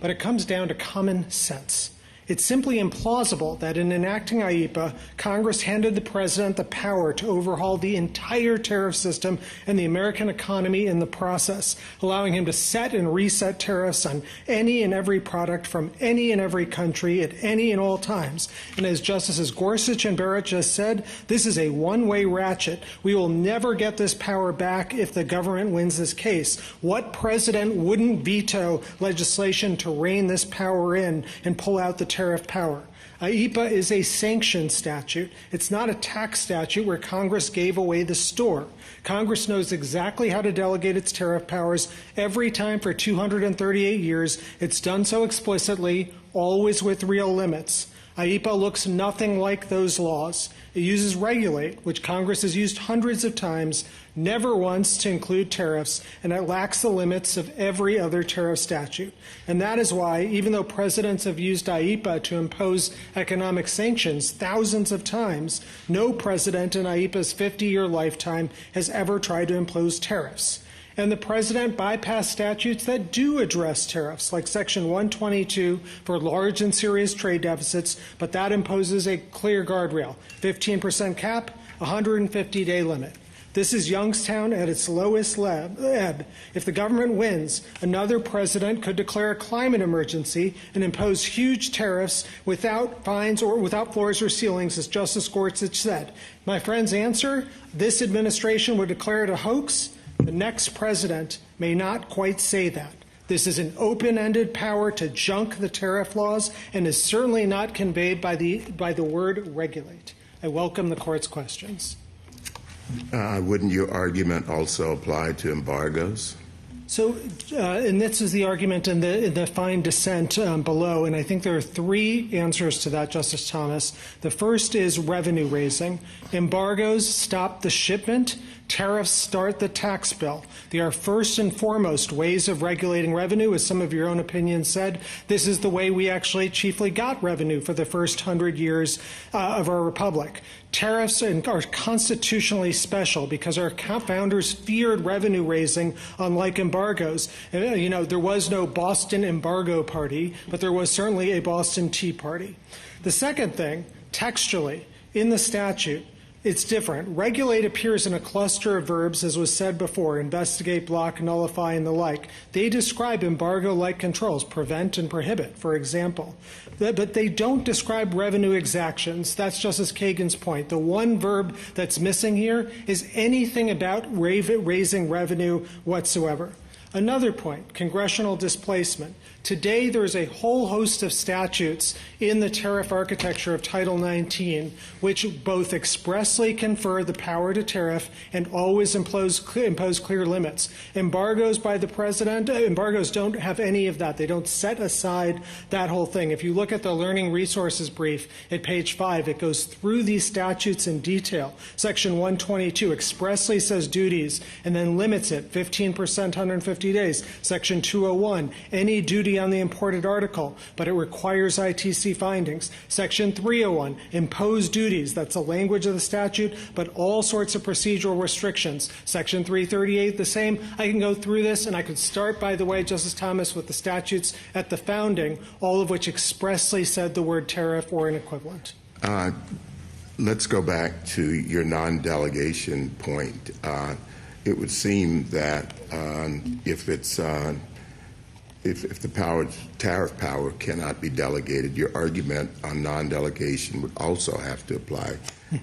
But it comes down to common sense. It's simply implausible that in enacting IEEPA, Congress handed the president the power to overhaul the entire tariff system and the American economy in the process, allowing him to set and reset tariffs on any and every product from any and every country at any and all times. And as Justices Gorsuch and Barrett just said, this is a one-way ratchet. We will never get this power back if the government wins this case. What president wouldn't veto legislation to rein this power in and pull out the tariff power? IEEPA is a sanction statute. It's not a tax statute where Congress gave away the store. Congress knows exactly how to delegate its tariff powers every time for 238 years. It's done so explicitly, always with real limits. IEEPA looks nothing like those laws. It uses regulate, which Congress has used hundreds of times, never once to include tariffs, and it lacks the limits of every other tariff statute. And that is why, even though presidents have used IEEPA to impose economic sanctions thousands of times, no president in IEEPA's 50-year lifetime has ever tried to impose tariffs. And the president bypassed statutes that do address tariffs, like Section 122 for large and serious trade deficits, but that imposes a clear guardrail, 15% cap, 150-day limit. This is Youngstown at its lowest ebb. If the government wins, another president could declare a climate emergency and impose huge tariffs without fines or without floors or ceilings, as Justice Gorsuch said. My friend's answer, this administration would declare it a hoax. The next president may not quite say that. This is an open-ended power to junk the tariff laws and is certainly not conveyed by the word regulate. I welcome the court's questions. Wouldn't your argument also apply to embargoes? So, and this is the argument in the fine dissent below, and I think there are three answers to that, Justice Thomas. The first is revenue raising. Embargoes stop the shipment. Tariffs start the tax bill. They are first and foremost ways of regulating revenue. As some of your own opinions said, this is the way we actually chiefly got revenue for the first 100 years of our republic. Tariffs are constitutionally special because our founders feared revenue raising, unlike embargoes. You know, there was no Boston embargo party, but there was certainly a Boston Tea Party. The second thing, textually, in the statute, it's different. Regulate appears in a cluster of verbs, as was said before, investigate, block, nullify, and the like. They describe embargo-like controls, prevent and prohibit, for example. But they don't describe revenue exactions. That's Justice Kagan's point. The one verb that's missing here is anything about raising revenue whatsoever. Another point, congressional displacement. Today, there is a whole host of statutes in the tariff architecture of Title 19 which both expressly confer the power to tariff and always impose clear limits. Embargoes by the president, embargoes don't have any of that. They don't set aside that whole thing. If you look at the Learning Resources brief at page 5, it goes through these statutes in detail. Section 122 expressly says duties and then limits it, 15%, 150 days. Section 201, any duty on the imported article, but it requires ITC findings. Section 301, impose duties. That's the language of the statute, but all sorts of procedural restrictions. Section 338, the same. I can go through this, and I could start, by the way, Justice Thomas, with the statutes at the founding, all of which expressly said the word tariff or an equivalent. Let's go back to your non-delegation point. It would seem that if the tariff power cannot be delegated, your argument on non-delegation would also have to apply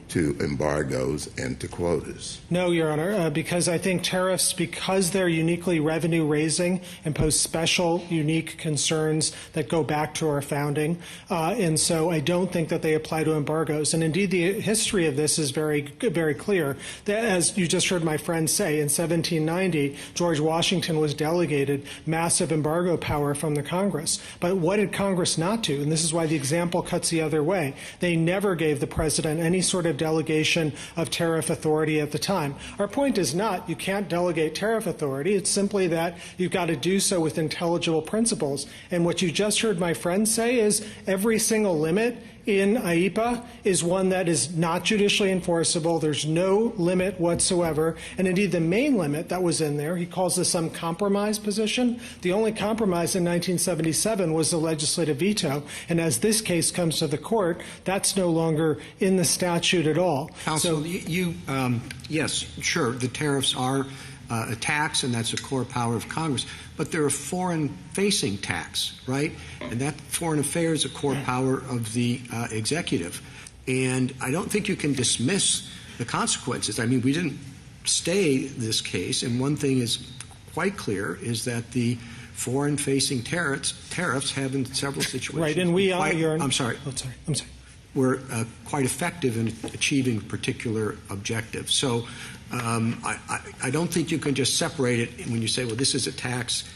to embargoes and to quotas. No, Your Honor, because I think tariffs, because they're uniquely revenue-raising, impose special, unique concerns that go back to our founding. And so I don't think that they apply to embargoes. And indeed, the history of this is very, very clear. That, as you just heard my friend say, in 1790, George Washington was delegated massive embargo power from the Congress. But what did Congress not do? And this is why the example cuts the other way. They never gave the president any sort of delegation of tariff authority at the time. Our point is not you can't delegate tariff authority. It's simply that you've got to do so with intelligible principles. And what you just heard my friend say is every single limit in IEPA is one that is not judicially enforceable. There's no limit whatsoever. And indeed, the main limit that was in there, he calls this some compromise position. The only compromise in 1977 was the legislative veto. And as this case comes to the court, that's no longer in the statute at all. Counsel, yes, sure, the tariffs are a tax, and that's a core power of Congress. But they're a foreign-facing tax, right? And that foreign affairs is a core power of the executive. And I don't think you can dismiss the consequences. I mean, we didn't stay this case, and one thing is quite clear is that the foreign-facing tariffs have in several situations. Right, and we are. I'm sorry. Were quite effective in achieving a particular objective. So I don't think you can just separate it when you say, well, this is a tax,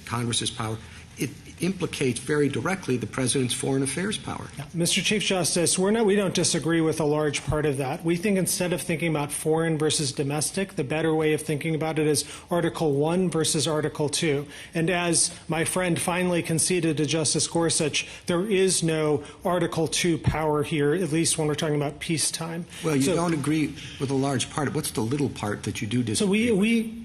Congress's power. It implicates very directly the president's foreign affairs power. Mr. Chief Justice, we don't disagree with a large part of that. We think instead of thinking about foreign versus domestic, the better way of thinking about it is Article 1 versus Article 2. And as my friend finally conceded to Justice Gorsuch, there is no Article 2 power here, at least when we're talking about peacetime. Well, you don't agree with a large part. What's the little part that you do disagree with? So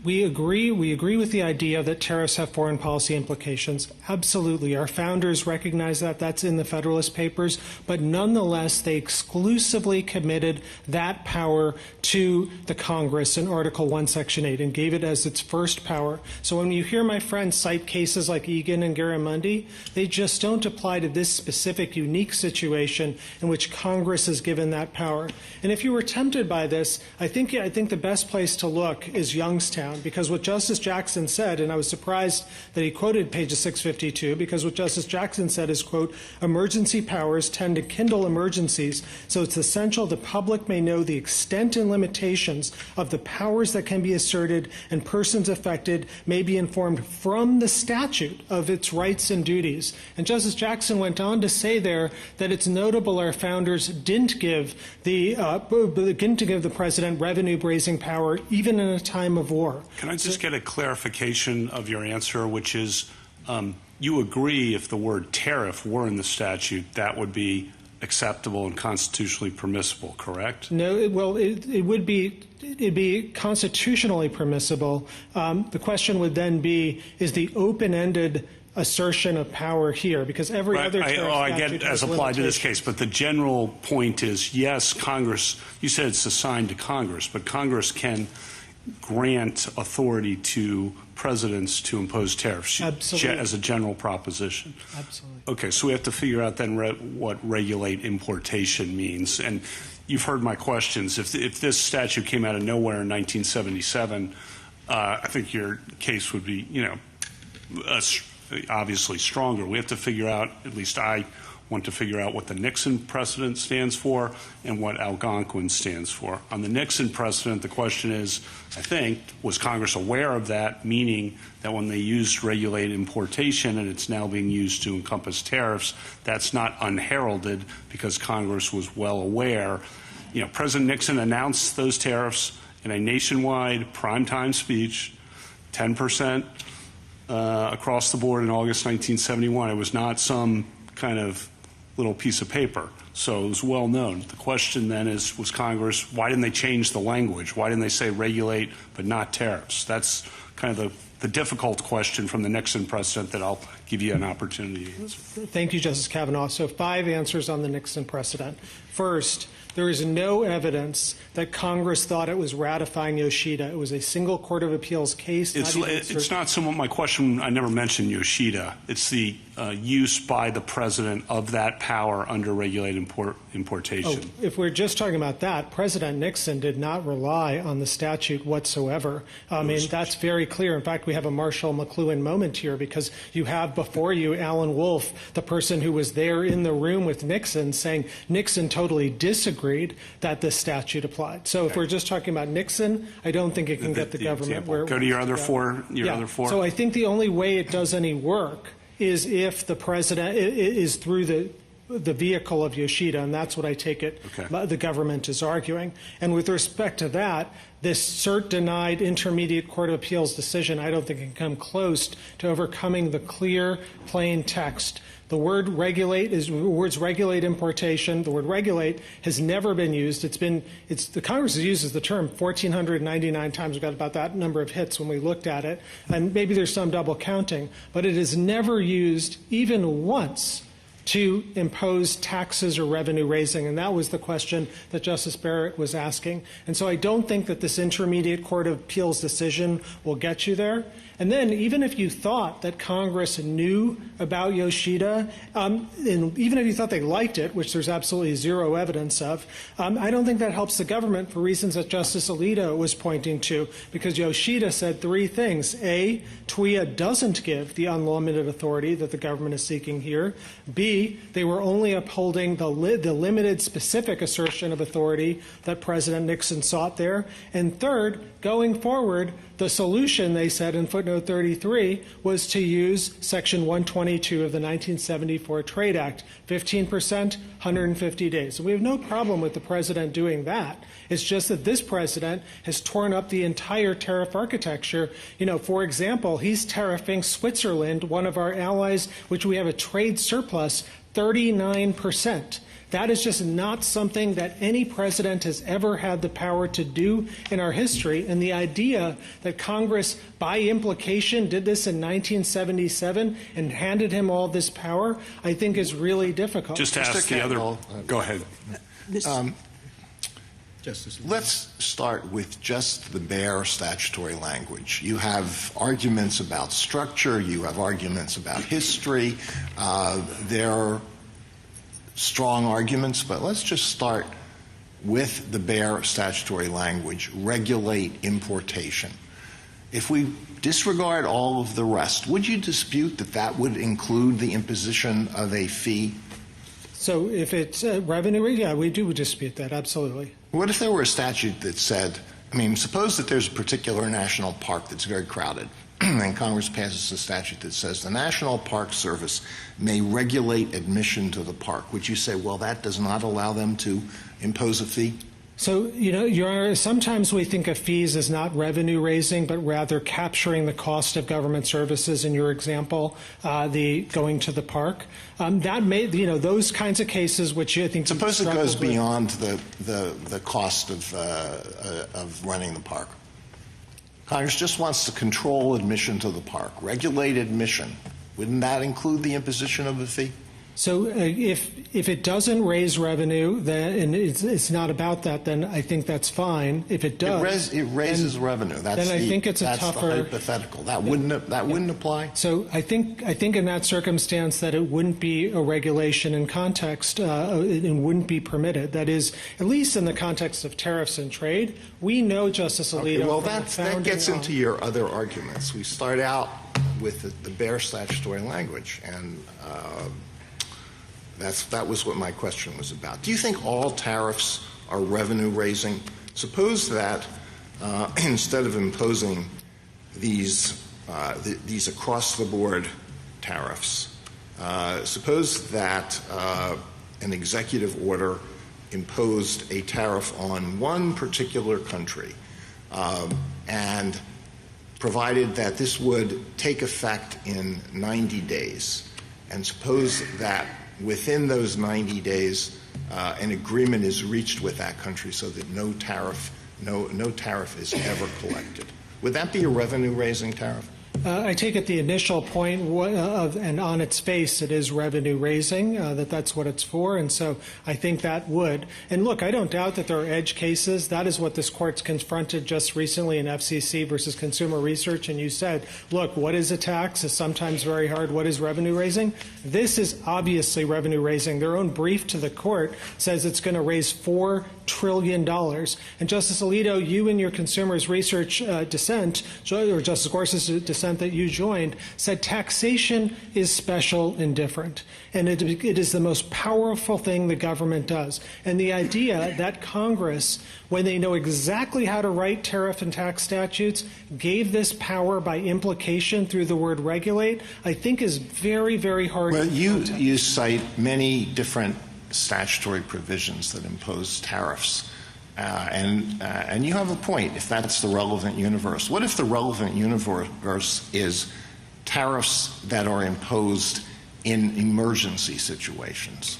we agree with the idea that tariffs have foreign policy implications. Absolutely. Our founders recognize that. That's in the Federalist Papers. But nonetheless, they exclusively committed that power to the Congress in Article 1, Section 8 and gave it as its first power. So when you hear my friends cite cases like Egan and Garamendi, they just don't apply to this specific unique situation in which Congress has given that power. And if you were tempted by this, I think the best place to look is Youngstown, because what Justice Jackson said, and I was surprised that he quoted pages 650 52, because what Justice Jackson said is, quote, emergency powers tend to kindle emergencies, so it's essential the public may know the extent and limitations of the powers that can be asserted, and persons affected may be informed from the statute of its rights and duties. And Justice Jackson went on to say there that it's notable our founders didn't give the president revenue-raising power even in a time of war. Can I just get a clarification of your answer, which is you agree if the word tariff were in the statute, that would be acceptable and constitutionally permissible, correct? No, it would be. It'd be constitutionally permissible. The question would then be, is the open-ended assertion of power here? Because every other tariff statute I get as applied to this case, but the general point is, yes, Congress, you said it's assigned to Congress, but Congress can grant authority to presidents to impose tariffs. Absolutely. As a general proposition. Absolutely. Okay, so we have to figure out then what regulate importation means. And you've heard my questions. If this statute came out of nowhere in 1977, I think your case would be, obviously stronger. We have to figure out, at least I want to figure out, what the Nixon precedent stands for and what Algonquin stands for. On the Nixon precedent, the question is, I think, was Congress aware of that, meaning that when they used regulate importation and it's now being used to encompass tariffs, that's not unheralded because Congress was well aware. President Nixon announced those tariffs in a nationwide primetime speech, 10% across the board in August 1971. It was not some kind of little piece of paper. So it was well known. The question then is, was Congress, why didn't they change the language? Why didn't they say regulate but not tariffs? That's kind of the difficult question from the Nixon precedent that I'll give you an opportunity to answer. Thank you, Justice Kavanaugh. So 5 answers on the Nixon precedent. First, there is no evidence that Congress thought it was ratifying Yoshida. It was a single Court of Appeals case. It's not somewhat my question. I never mentioned Yoshida. It's the use by the president of that power under regulated importation. Oh, if we're just talking about that, President Nixon did not rely on the statute whatsoever. I mean, that's very clear. In fact, we have a Marshall McLuhan moment here because you have before you Alan Wolf, the person who was there in the room with Nixon, saying Nixon totally disagreed that this statute applied. So if we're just talking about Nixon, I don't think it can get the government where it Go to your other four. Other four. So I think the only way it does any work is if the president is through the vehicle of Yoshida, and that's what I take it the government is arguing. And with respect to that, this cert-denied intermediate court of appeals decision, I don't think it can come close to overcoming the clear, plain text. The word regulate words regulate importation. The word regulate has never been used. The Congress uses the term 1,499 times. We got about that number of hits when we looked at it, and maybe there's some double counting, but it is never used even once to impose taxes or revenue raising, and that was the question that Justice Barrett was asking. And so I don't think that this intermediate court of appeals decision will get you there. And then even if you thought that Congress knew about Yoshida, and even if you thought they liked it, which there's absolutely zero evidence of, I don't think that helps the government for reasons that Justice Alito was pointing to, because Yoshida said 3 things. A, TWIA doesn't give the unlimited authority that the government is seeking here. B, they were only upholding the limited specific assertion of authority that President Nixon sought there. And third, going forward, the solution, they said in footnote 33, was to use Section 122 of the 1974 Trade Act, 15%, 150 days. So we have no problem with the president doing that. It's just that this president has torn up the entire tariff architecture. For example, he's tariffing Switzerland, one of our allies, which we have a trade surplus, 39%. That is just not something that any president has ever had the power to do in our history. And the idea that Congress, by implication, did this in 1977 and handed him all this power, I think is really difficult. Just to ask the other. Go ahead. Let's start with just the bare statutory language. You have arguments about structure. You have arguments about history. They're strong arguments, but let's just start with the bare statutory language, regulate importation. if we disregard all of the rest, would you dispute that that would include the imposition of a fee? So if it's revenue, yeah, we do dispute that, absolutely. What if there were a statute that said, suppose that there's a particular national park that's very crowded, and Congress passes a statute that says the National Park Service may regulate admission to the park. Would you say, well, that does not allow them to impose a fee? So, Your Honor, sometimes we think of fees as not revenue raising, but rather capturing the cost of government services. In your example, the going to the park, that may, those kinds of cases, which I think. Suppose it goes beyond the cost of running the park. Congress just wants to control admission to the park, regulate admission. Wouldn't that include the imposition of a fee? So if it doesn't raise revenue, then and it's not about that, then I think that's fine. If it does, it raises revenue. Then I think it's a tougher the hypothetical. That wouldn't apply. So I think in that circumstance that it wouldn't be a regulation in context. It wouldn't be permitted. That is, at least in the context of tariffs and trade, we know, Justice Alito. Okay, well, that gets into your other arguments. We start out with the bare statutory language, and that was what my question was about. Do you think all tariffs are revenue-raising? Suppose that instead of imposing these across-the-board tariffs, suppose that an executive order imposed a tariff on one particular country and provided that this would take effect in 90 days. And suppose that within those 90 days, an agreement is reached with that country so that no tariff is ever collected. Would that be a revenue-raising tariff? I take it the initial point and on its face it is revenue-raising, that's what it's for, and so I think that would. And look, I don't doubt that there are edge cases. That is what this Court's confronted just recently in FCC versus Consumer Research, and you said, look, what is a tax is sometimes very hard. What is revenue-raising? This is obviously revenue-raising. Their own brief to the Court says it's going to raise $4 trillion. And Justice Alito, you in your Consumers Research dissent, or Justice Gorsuch's dissent that you joined, said taxation is special and different. And it is the most powerful thing the government does. And the idea that Congress, when they know exactly how to write tariff and tax statutes, gave this power by implication through the word regulate, I think is very, very hard to context. You cite many different statutory provisions that impose tariffs. And you have a point if that's the relevant universe. What if the relevant universe is tariffs that are imposed in emergency situations?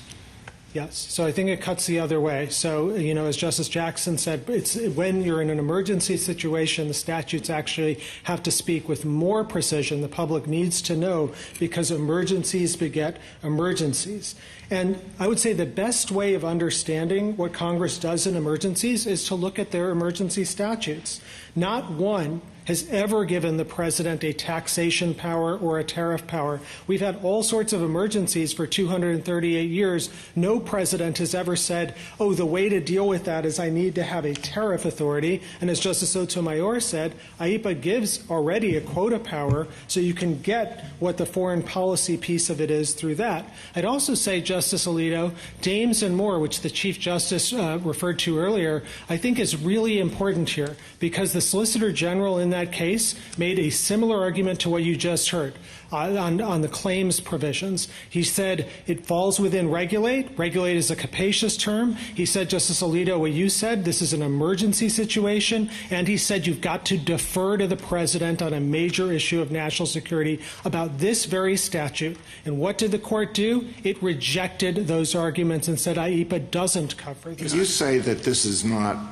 Yes. So I think it cuts the other way. So, as Justice Jackson said, it's when you're in an emergency situation, the statutes actually have to speak with more precision. The public needs to know because emergencies beget emergencies. And I would say the best way of understanding what Congress does in emergencies is to look at their emergency statutes. Not one has ever given the president a taxation power or a tariff power. We've had all sorts of emergencies for 238 years. No president has ever said, oh, the way to deal with that is I need to have a tariff authority. And as Justice Sotomayor said, IEPA gives already a quota power, so you can get what the foreign policy piece of it is through that. I'd also say, Justice Alito, Dames and Moore, which the Chief Justice referred to earlier, I think is really important here because the Solicitor General in that case made a similar argument to what you just heard on the claims provisions. He said it falls within regulate. Regulate is a capacious term. He said, Justice Alito, what you said, this is an emergency situation. And he said you've got to defer to the president on a major issue of national security about this very statute. And what did the court do? It rejected those arguments and said IEPA doesn't cover this. You say that this is not,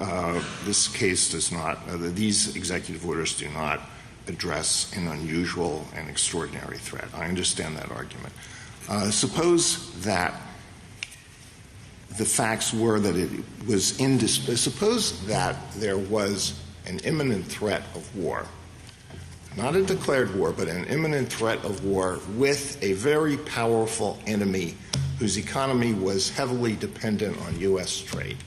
this case does not, these executive orders do not address an unusual and extraordinary threat. I understand that argument. Suppose that the facts were that it was suppose that there was an imminent threat of war, not a declared war, but an imminent threat of war with a very powerful enemy whose economy was heavily dependent on U.S. trade.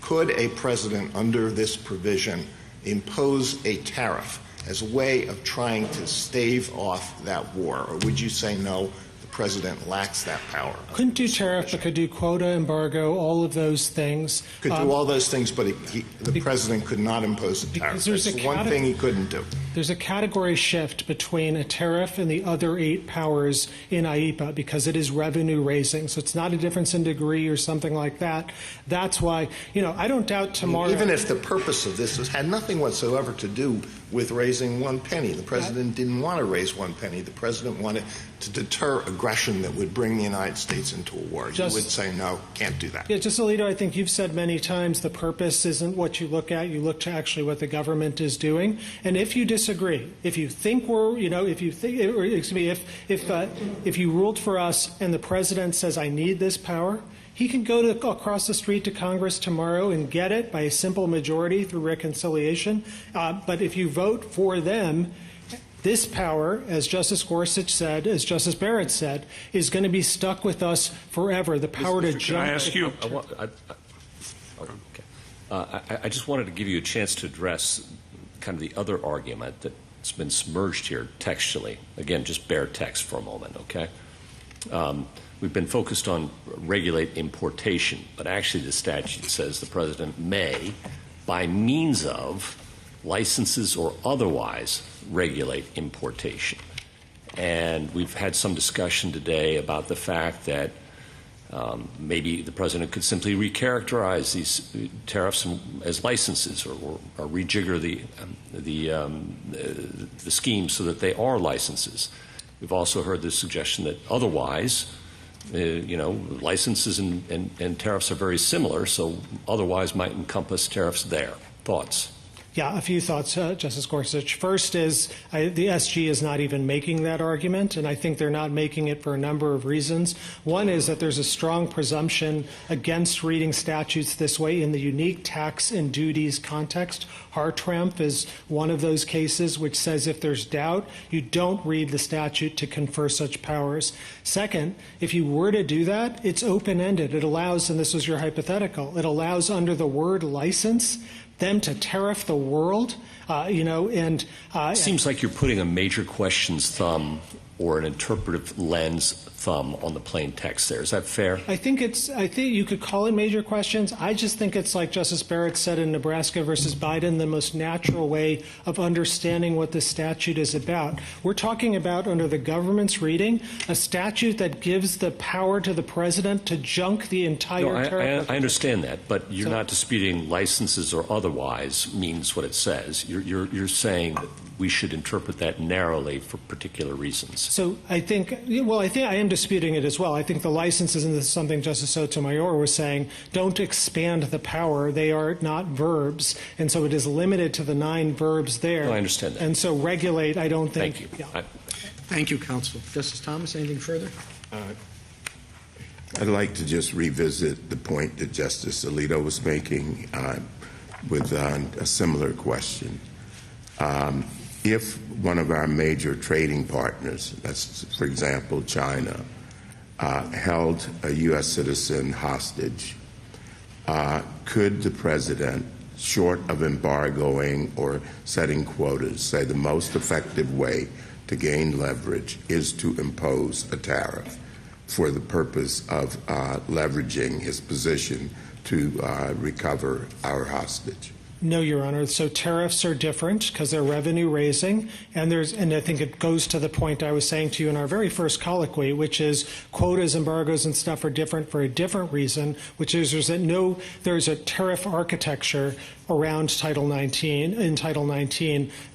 Could a president under this provision impose a tariff as a way of trying to stave off that war? Or would you say no, the president lacks that power? Couldn't do tariff, but could do quota, embargo, all of those things. Could do all those things, but the president could not impose a tariff. That's the one thing he couldn't do. There's a category shift between a tariff and the other 8 powers in IEEPA because it is revenue raising. So it's not a difference in degree or something like that. That's why, I don't doubt tomorrow. Even if the purpose of this had nothing whatsoever to do with raising 1 penny. The president didn't want to raise 1 penny. The president wanted to deter aggression that would bring the United States into a war. You would say, no, can't do that. Yeah, Justice Alito, I think you've said many times the purpose isn't what you look at. You look to actually what the government is doing. And if you disagree, if you think if you ruled for us and the president says, I need this power, he can go across the street to Congress tomorrow and get it by a simple majority through reconciliation. But if you vote for them, this power, as Justice Gorsuch said, as Justice Barrett said, is going to be stuck with us forever. The power to jump. Can I ask you? I just wanted to give you a chance to address kind of the other argument that's been submerged here textually. Again, just bare text for a moment, okay? We've been focused on regulate importation, but actually the statute says the president may, by means of licenses or otherwise, regulate importation. And we've had some discussion today about the fact that maybe the president could simply recharacterize these tariffs as licenses or rejigger the scheme so that they are licenses. We've also heard the suggestion that otherwise, licenses and tariffs are very similar, so otherwise might encompass tariffs there. Thoughts? Yeah, a few thoughts, Justice Gorsuch. First is the SG is not even making that argument, and I think they're not making it for a number of reasons. One is that there's a strong presumption against reading statutes this way in the unique tax and duties context. Hartramp is one of those cases which says if there's doubt, you don't read the statute to confer such powers. Second, if you were to do that, it's open-ended. It allows, and this was your hypothetical, it allows under the word license them to tariff the world, and seems like you're putting a major questions thumb or an interpretive lens thumb on the plain text there. Is that fair? I think you could call it major questions. I just think it's like Justice Barrett said in Nebraska versus Biden, the most natural way of understanding what the statute is about. We're talking about, under the government's reading, a statute that gives the power to the president to junk the entire tariff. I understand that, but you're not disputing licenses or otherwise means what it says. You're saying that we should interpret that narrowly for particular reasons. So I think I am disputing it as well. I think the licenses, and this is something Justice Sotomayor was saying, don't expand the power. They are not verbs. And so it is limited to the 9 verbs there. No, I understand that. And so regulate, I don't think. Thank you. Yeah. Thank you, Counsel. Justice Thomas, anything further? I'd like to just revisit the point that Justice Alito was making with a similar question. If one of our major trading partners, that's, for example, China, held a U.S. citizen hostage, could the president, short of embargoing or setting quotas, say the most effective way to gain leverage is to impose a tariff for the purpose of leveraging his position to recover our hostage? No, Your Honor. So tariffs are different because they're revenue raising, and I think it goes to the point I was saying to you in our very first colloquy, which is quotas, embargoes, and stuff are different for a different reason, which is there's a tariff architecture around Title 19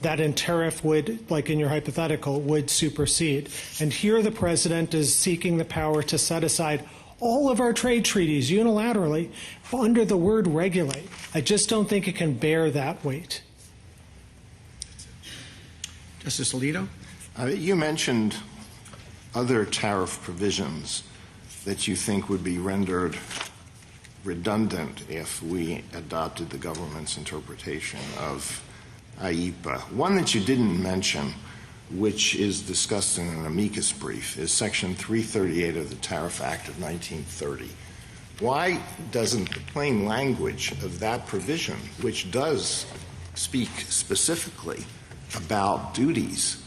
that in tariff would, like in your hypothetical, would supersede. And here the president is seeking the power to set aside all of our trade treaties unilaterally under the word regulate. I just don't think it can bear that weight. Justice Alito? You mentioned other tariff provisions that you think would be rendered redundant if we adopted the government's interpretation of IEEPA. One that you didn't mention, which is discussed in an amicus brief, is Section 338 of the Tariff Act of 1930. Why doesn't the plain language of that provision, which does speak specifically about duties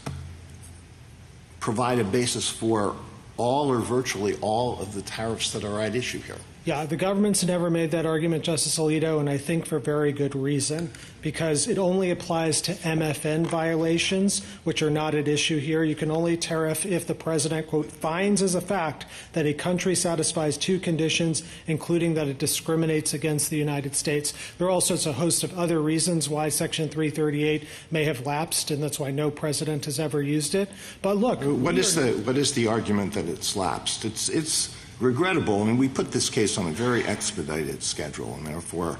provide a basis for all or virtually all of the tariffs that are at issue here? Yeah, the government's never made that argument, Justice Alito, and I think for very good reason, because it only applies to MFN violations, which are not at issue here. You can only tariff if the president, quote, finds as a fact that a country satisfies two conditions, including that it discriminates against the United States. There are also a host of other reasons why Section 338 may have lapsed, and that's why no president has ever used it. But look, what is the argument that it's lapsed? It's regrettable. I mean, we put this case on a very expedited schedule, and therefore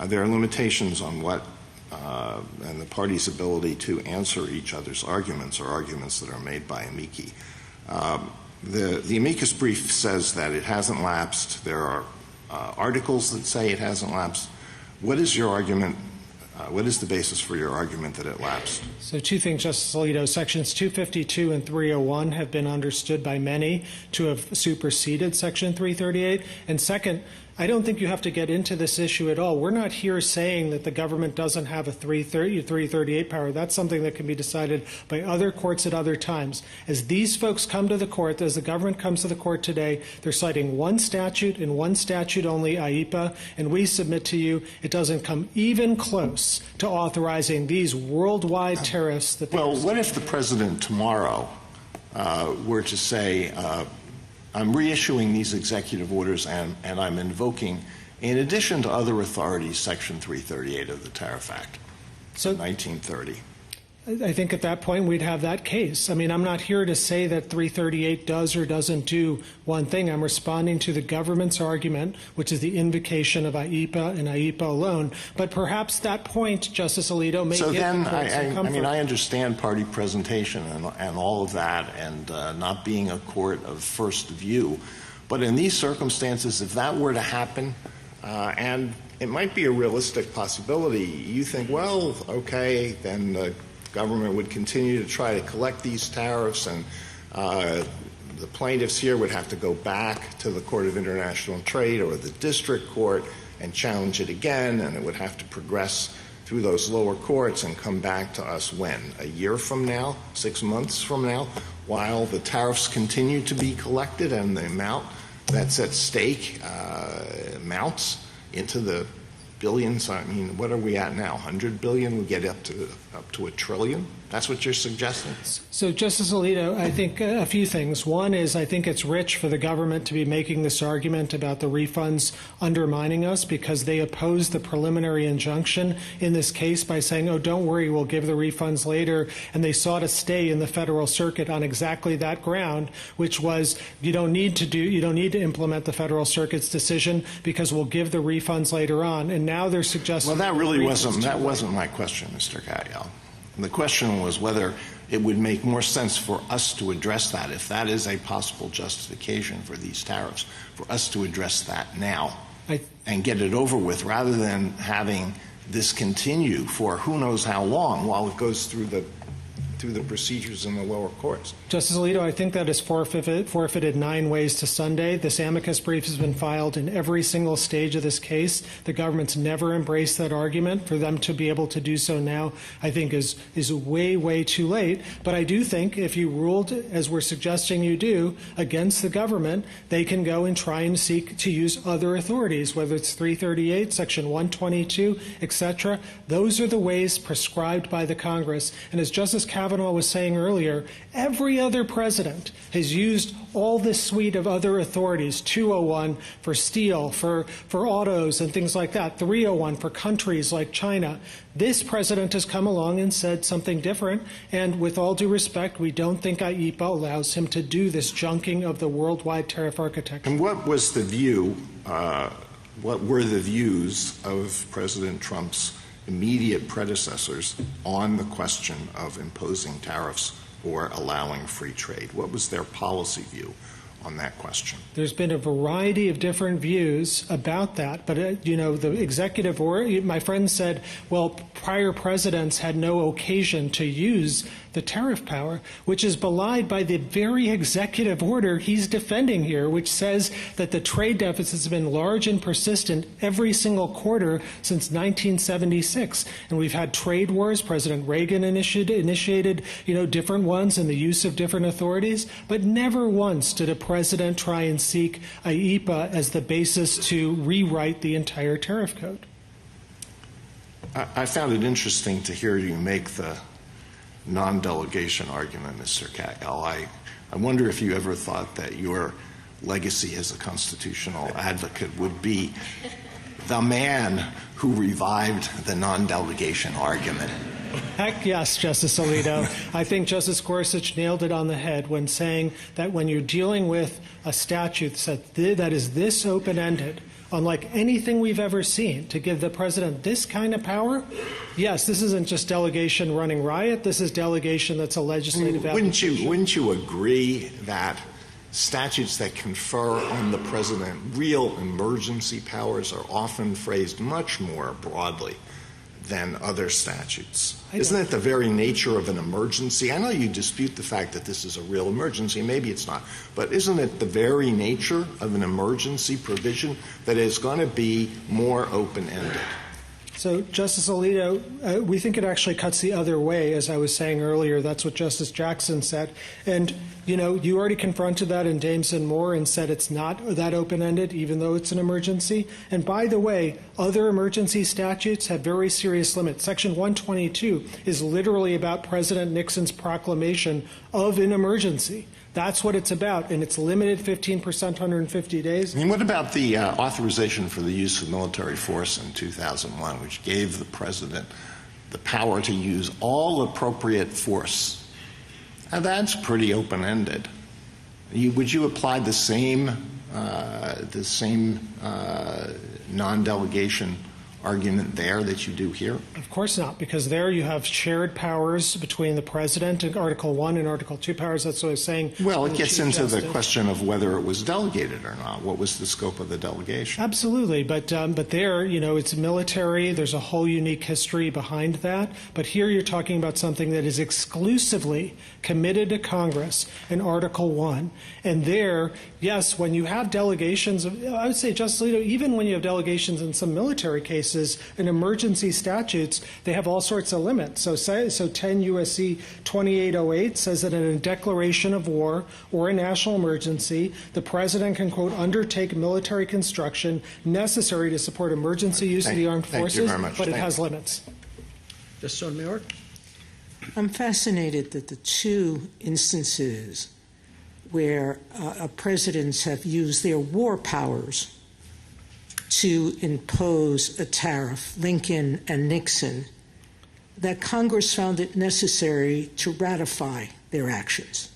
there are limitations on what and the parties' ability to answer each other's arguments or arguments that are made by amici. The amicus brief says that it hasn't lapsed. There are articles that say it hasn't lapsed. What is your argument? What is the basis for your argument that it lapsed? So two things, Justice Alito. Sections 252 and 301 have been understood by many to have superseded Section 338. And second, I don't think you have to get into this issue at all. We're not here saying that the government doesn't have a 338 power. That's something that can be decided by other courts at other times. As these folks come to the court, as the government comes to the court today, they're citing one statute and one statute only, IEPA, and we submit to you it doesn't come even close to authorizing these worldwide tariffs. That well, what if the president tomorrow were to say, I'm reissuing these executive orders and I'm invoking, in addition to other authorities, Section 338 of the Tariff Act of 1930? I think at that point we'd have that case. I mean, I'm not here to say that 338 does or doesn't do one thing. I'm responding to the government's argument, which is the invocation of IEPA and IEPA alone. But perhaps that point, Justice Alito, may so give then the court some comfort. I mean, I understand party presentation and all of that and not being a court of first view. But in these circumstances, if that were to happen, and it might be a realistic possibility, you think, well, okay, then the government would continue to try to collect these tariffs, and the plaintiffs here would have to go back to the Court of International Trade or the district court and challenge it again, and it would have to progress through those lower courts and come back to us when? A year from now? 6 months from now? While the tariffs continue to be collected and the amount that's at stake mounts into the billions. I mean, what are we at now? 100 billion? We get up to $1 trillion? That's what you're suggesting? So, Justice Alito, I think a few things. One is I think it's rich for the government to be making this argument about the refunds undermining us because they opposed the preliminary injunction in this case by saying, oh, don't worry, we'll give the refunds later. And they sought a stay in the Federal Circuit on exactly that ground, which was you don't need to implement the Federal Circuit's decision because we'll give the refunds later on. And now they're suggesting well, that wasn't my question, Mr. Katyal. The question was whether it would make more sense for us to address that, if that is a possible justification for these tariffs, for us to address that now and get it over with rather than having this continue for who knows how long while it goes through the procedures in the lower courts. Justice Alito, I think that is forfeited 9 ways to Sunday. This amicus brief has been filed in every single stage of this case. The government's never embraced that argument. For them to be able to do so now, I think, is way, way too late. But I do think if you ruled, as we're suggesting you do, against the government, they can go and try and seek to use other authorities, whether it's 338, Section 122, etc. Those are the ways prescribed by the Congress. And as Justice Kavanaugh was saying earlier, every other president has used all this suite of other authorities, 201 for steel, for autos and things like that, 301 for countries like China. This president has come along and said something different, and with all due respect, we don't think IEPA allows him to do this junking of the worldwide tariff architecture. And what was the view, what were the views of President Trump's immediate predecessors on the question of imposing tariffs or allowing free trade? What was their policy view on that question? There's been a variety of different views about that, but the executive order, my friend said, well, prior presidents had no occasion to use the tariff power, which is belied by the very executive order he's defending here, which says that the trade deficits have been large and persistent every single quarter since 1976. And we've had trade wars. President Reagan initiated different ones and the use of different authorities, but never once did a president try and seek a EPA as the basis to rewrite the entire tariff code. I found it interesting to hear you make the non-delegation argument, Mr. Katyal. I wonder if you ever thought that your legacy as a constitutional advocate would be the man who revived the non-delegation argument. Heck yes, Justice Alito. I think Justice Gorsuch nailed it on the head when saying that when you're dealing with a statute that is this open-ended, unlike anything we've ever seen, to give the president this kind of power, yes, this isn't just delegation running riot. This is delegation that's a legislative application. Wouldn't you agree that statutes that confer on the president real emergency powers are often phrased much more broadly than other statutes? Isn't it the very nature of an emergency? I know you dispute the fact that this is a real emergency. Maybe it's not. But isn't it the very nature of an emergency provision that is going to be more open-ended? So, Justice Alito, we think it actually cuts the other way. As I was saying earlier, that's what Justice Jackson said. And, you already confronted that in Dames and Moore and said it's not that open-ended, even though it's an emergency. And by the way, other emergency statutes have very serious limits. Section 122 is literally about President Nixon's proclamation of an emergency. That's what it's about, and it's limited 15%, 150 days. And what about the authorization for the use of military force in 2001, which gave the president the power to use all appropriate force? Now, that's pretty open-ended. Would you apply the same non-delegation argument there that you do here? Of course not, because there you have shared powers between the president and Article 1 and Article 2 powers. That's what I was saying. Well, it gets into the question of whether it was delegated or not. What was the scope of the delegation? Absolutely, but there, it's military. There's a whole unique history behind that. But here you're talking about something that is exclusively committed to Congress in Article 1. And there, yes, when you have delegations, I would say, Justice Alito, even when you have delegations in some military cases, in emergency statutes, they have all sorts of limits. So 10 U.S.C. 2808 says that in a declaration of war or a national emergency, the president can, quote, undertake military construction necessary to support emergency use of the armed forces, but it has limits. Justice Sotomayor? I'm fascinated that the two instances where presidents have used their war powers to impose a tariff, Lincoln and Nixon, that Congress found it necessary to ratify their actions,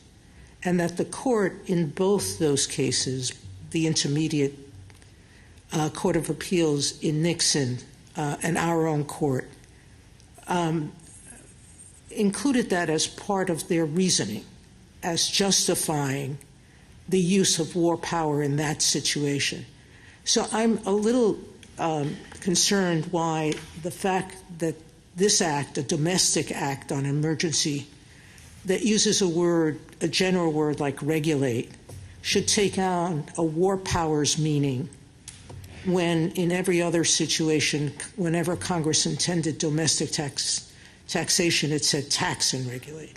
and that the court in both those cases, the Intermediate Court of Appeals in Nixon and our own court, included that as part of their reasoning, as justifying the use of war power in that situation. So I'm a little concerned why the fact that this act, a domestic act on emergency, that uses a general word like regulate, should take on a war powers meaning when in every other situation, whenever Congress intended domestic taxation, it said tax and regulate.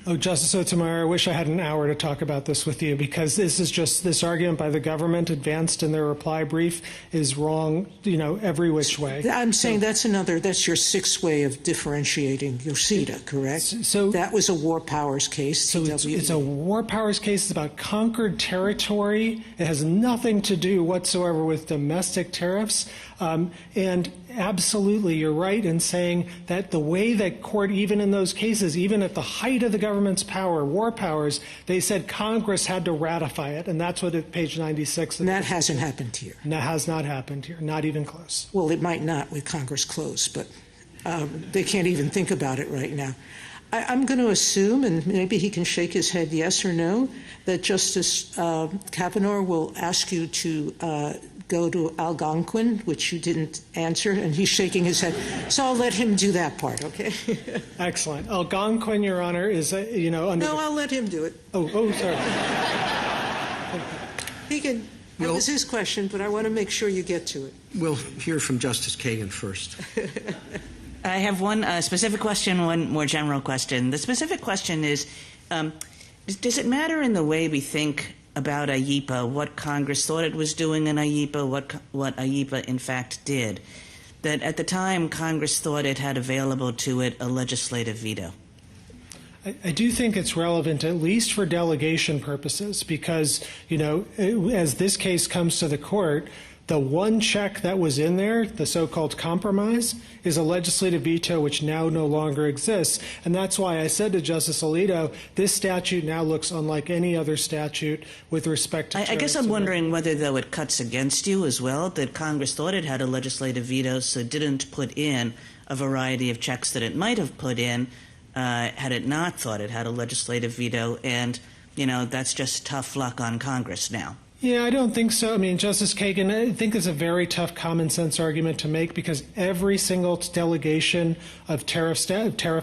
Oh, Justice Sotomayor, I wish I had an hour to talk about this with you, because this argument by the government advanced in their reply brief is wrong, every which way. I'm saying that's your sixth way of differentiating Yoshida, correct? So that was a war powers case. So it's a war powers case. It's about conquered territory. It has nothing to do whatsoever with domestic tariffs. And absolutely, you're right in saying that the way that court, even in those cases, even at the height of the government's power, war powers, they said Congress had to ratify it, and that's what at page 96. And that hasn't happened here. And that has not happened here, not even close. Well, it might not with Congress closed, but they can't even think about it right now. I'm going to assume, and maybe he can shake his head yes or no, that Justice Kavanaugh will ask you to go to Algonquin, which you didn't answer, and he's shaking his head. So I'll let him do that part, okay? Excellent. Algonquin, Your Honor, is, under... No, I'll let him do it. Oh, sorry. He can... That was his question, but I want to make sure you get to it. We'll hear from Justice Kagan first. I have one specific question, one more general question. The specific question is, does it matter in the way we think about IEEPA, what Congress thought it was doing in IEEPA, what IEEPA in fact did, that at the time Congress thought it had available to it a legislative veto? I do think it's relevant, at least for delegation purposes, because, as this case comes to the court, the one check that was in there, the so-called compromise, is a legislative veto which now no longer exists. And that's why I said to Justice Alito, this statute now looks unlike any other statute with respect to I guess I'm wondering whether, though, it cuts against you as well, that Congress thought it had a legislative veto, so didn't put in a variety of checks that it might have put in had it not thought it had a legislative veto, and, that's just tough luck on Congress now. Yeah, I don't think so. I mean, Justice Kagan, I think it's a very tough common sense argument to make, because every single delegation of tariff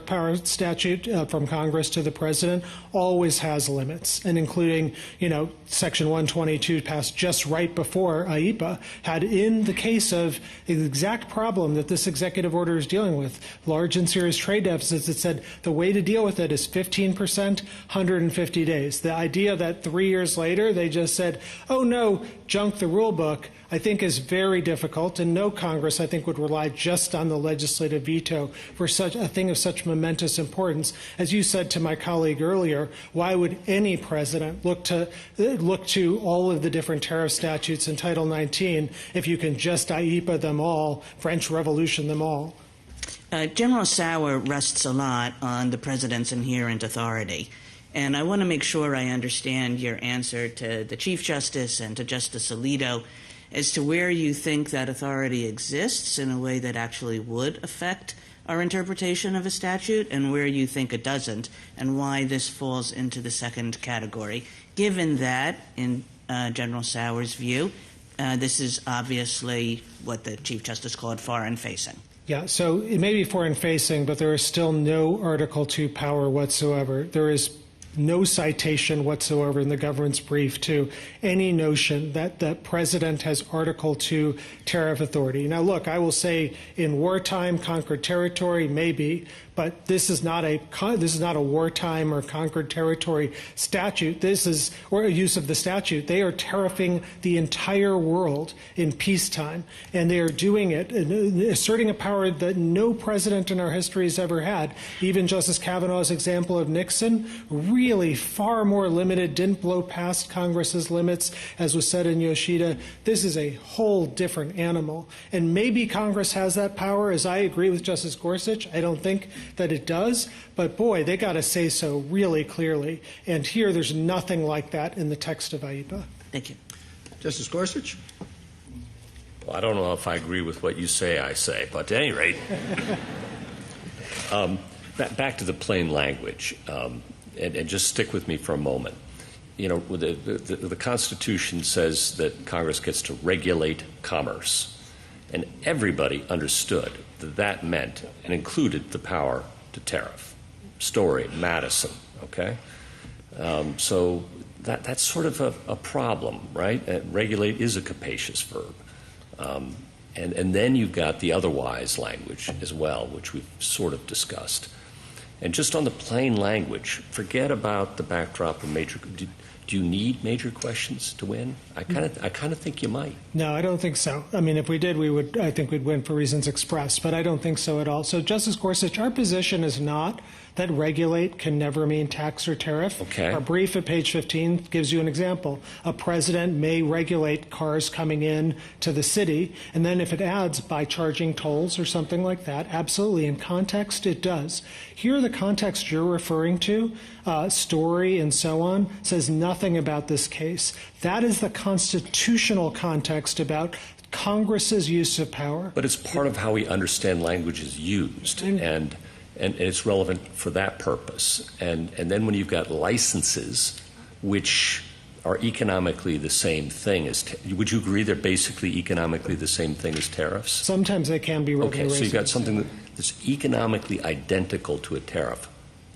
power statute from Congress to the president always has limits, and including, Section 122 passed just right before IEEPA had, in the case of the exact problem that this executive order is dealing with, large and serious trade deficits, it said the way to deal with it is 15%, 150 days. The idea that 3 years later they just said, oh no, junk the rule book, I think is very difficult, and no Congress, I think, would rely just on the legislative veto for such a thing of such momentous importance. As you said to my colleague earlier, why would any president look to all of the different tariff statutes in Title 19 if you can just IEEPA them all, French Revolution them all? General Sauer rests a lot on the president's inherent authority. And I want to make sure I understand your answer to the Chief Justice and to Justice Alito as to where you think that authority exists in a way that actually would affect our interpretation of a statute, and where you think it doesn't, and why this falls into the second category, given that, in General Sauer's view, this is obviously what the Chief Justice called foreign-facing. Yeah, so it may be foreign-facing, but there is still no Article II power whatsoever. There is no citation whatsoever in the government's brief to any notion that the president has Article II tariff authority. Now, look, I will say in wartime, conquered territory, maybe, but this is not a wartime or conquered territory statute. This is, or a use of the statute. They are tariffing the entire world in peacetime, and they are doing it, asserting a power that no president in our history has ever had. Even Justice Kavanaugh's example of Nixon, really far more limited, didn't blow past Congress's limits, as was said in Yoshida. This is a whole different animal. And maybe Congress has that power, as I agree with Justice Gorsuch. I don't think that it does, but boy, they got to say so really clearly. And here, there's nothing like that in the text of IEEPA. Thank you. Justice Gorsuch? Well, I don't know if I agree with what you say, but at any rate, back to the plain language, and just stick with me for a moment. The Constitution says that Congress gets to regulate commerce, and everybody understood that meant and included the power to tariff. Story, Madison, okay? So that's sort of a problem, right? Regulate is a capacious verb. And then you've got the otherwise language as well, which we've sort of discussed. And just on the plain language, forget about the backdrop of major. Do you need major questions to win? I kind of think you might. No, I don't think so. I mean, if we did, I think we'd win for reasons expressed, but I don't think so at all. So, Justice Gorsuch, our position is not that regulate can never mean tax or tariff. Okay. Our brief at page 15 gives you an example. A president may regulate cars coming in to the city, and then if it adds by charging tolls or something like that, absolutely. In context, it does. Here, the context you're referring to, Story and so on, says nothing about this case. That is the constitutional context about Congress's use of power. But it's part of how we understand language is used, and it's relevant for that purpose. And then when you've got licenses, which are economically the same thing as would you agree they're basically economically the same thing as tariffs? Sometimes they can be revenue Okay, so you've got raising. something that's economically identical to a tariff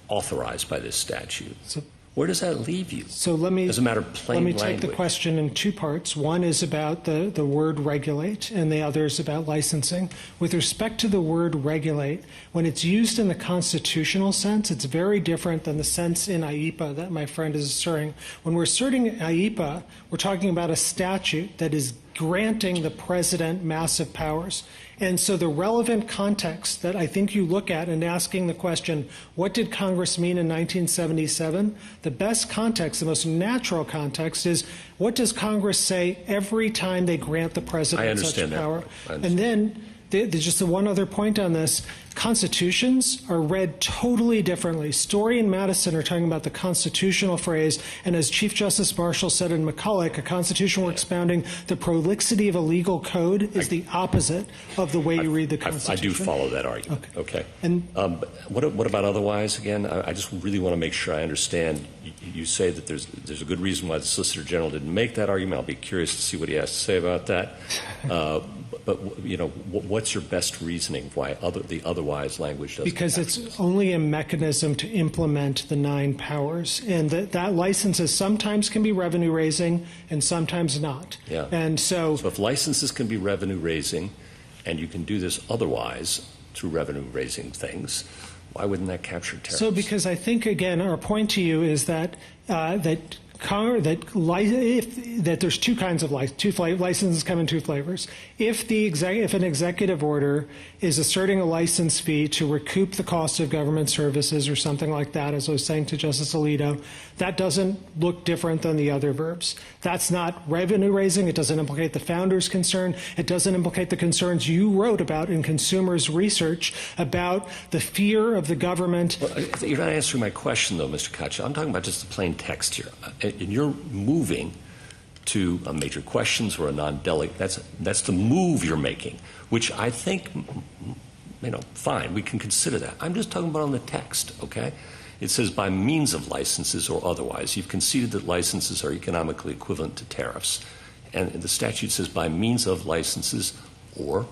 authorized by this statute. So, where does that leave you? So let me, as a matter of plain let me language? take the question in two parts. One is about the word regulate, and the other is about licensing. With respect to the word regulate, when it's used in the constitutional sense, it's very different than the sense in IEPA that my friend is asserting. When we're asserting IEPA, we're talking about a statute that is granting the president massive powers. And so the relevant context that I think you look at in asking the question, what did Congress mean in 1977? The best context, the most natural context is, what does Congress say every time they grant the president such power? And then just the one other point on this, constitutions are read totally differently. Story and Madison are talking about the constitutional phrase, and as Chief Justice Marshall said in McCulloch, a constitutional expounding the prolixity of a legal code is the opposite of the way you read the Constitution. I do follow that argument. Okay. And what about otherwise? Again, I just really want to make sure I understand. You say that there's a good reason why the Solicitor General didn't make that argument. I'll be curious to see what he has to say about that. But you know, what's your best reasoning why the otherwise language doesn't? Because it's only a mechanism to implement the 9 powers, and that licenses sometimes can be revenue raising and sometimes not. Yeah. And so if licenses can be revenue raising, and you can do this otherwise through revenue raising things, why wouldn't that capture tariffs? So because I think, again, our point to you is that that there's two kinds of licenses come in two flavors. If an executive order is asserting a license fee to recoup the cost of government services or something like that, as I was saying to Justice Alito, that doesn't look different than the other verbs. That's not revenue raising. It doesn't implicate the founder's concern. It doesn't implicate the concerns you wrote about in Consumers Research about the fear of the government. Well, you're not answering my question, though, Mr. Kacha. I'm talking about just the plain text here. And you're moving to a major questions or a non-delegate. That's the move you're making, which I think, fine, we can consider that. I'm just talking about on the text, okay? It says by means of licenses or otherwise. You've conceded that licenses are economically equivalent to tariffs. And the statute says by means of licenses or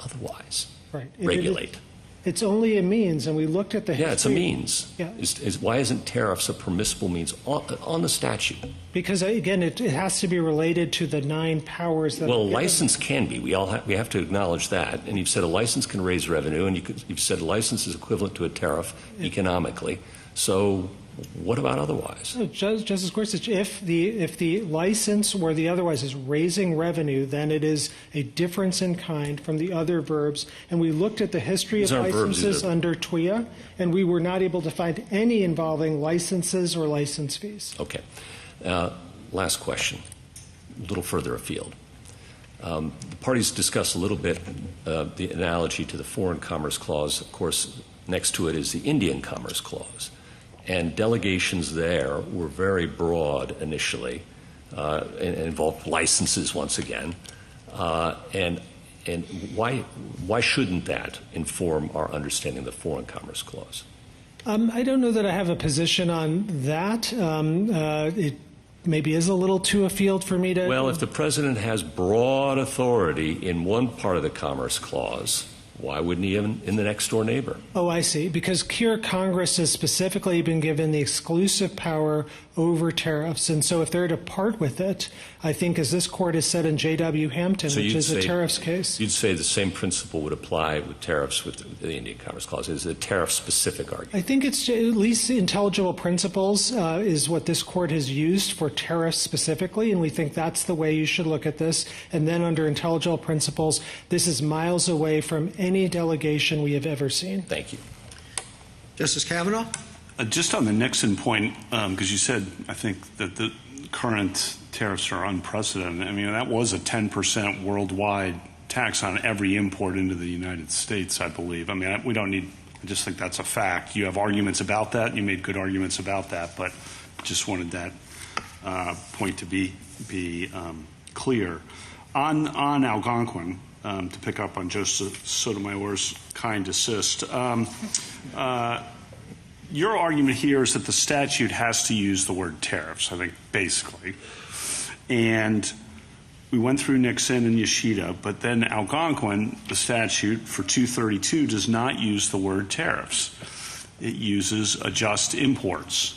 otherwise. Right. Regulate. It's only a means, and we looked at the history. Yeah, it's a means. Yeah. Why isn't tariffs a permissible means on the statute? Because, again, it has to be related to the 9 powers that Well, a license can be. We have to acknowledge that. And you've said a license can raise revenue, and you've said a license is equivalent to a tariff economically. So what about otherwise? So, Justice Gorsuch, if the license or the otherwise is raising revenue, then it is a difference in kind from the other verbs. And we looked at the history of licenses under TWIA, and we were not able to find any involving licenses or license fees. Okay. Last question, a little further afield. The parties discussed a little bit the analogy to the Foreign Commerce Clause. Of course, next to it is the Indian Commerce Clause. And delegations there were very broad initially and involved licenses once again. And why shouldn't that inform our understanding of the Foreign Commerce Clause? I don't know that I have a position on that. It maybe is a little too afield for me to... Well, if the president has broad authority in one part of the Commerce Clause, why wouldn't he in the next door neighbor? Oh, I see. Because here Congress has specifically been given the exclusive power over tariffs. And so if they're to part with it, I think as this court has said in J.W. Hampton, which is a tariffs case. You'd say the same principle would apply with tariffs with the Indian Commerce Clause. It's a tariff-specific argument. I think it's at least intelligible principles is what this court has used for tariffs specifically, and we think that's the way you should look at this. And then under intelligible principles, this is miles away from any delegation we have ever seen. Thank you. Justice Kavanaugh? Just on the Nixon point, because you said, I think, that the current tariffs are unprecedented. I mean, that was a 10% worldwide tax on every import into the United States, I believe. I mean, we don't need, I just think that's a fact. You have arguments about that. You made good arguments about that, but just wanted that point to be clear. On Algonquin, to pick up on Joseph Sotomayor's kind assist, your argument here is that the statute has to use the word tariffs, I think, basically. And we went through Nixon and Yoshida, but then Algonquin, the statute for 232, does not use the word tariffs. It uses adjust imports.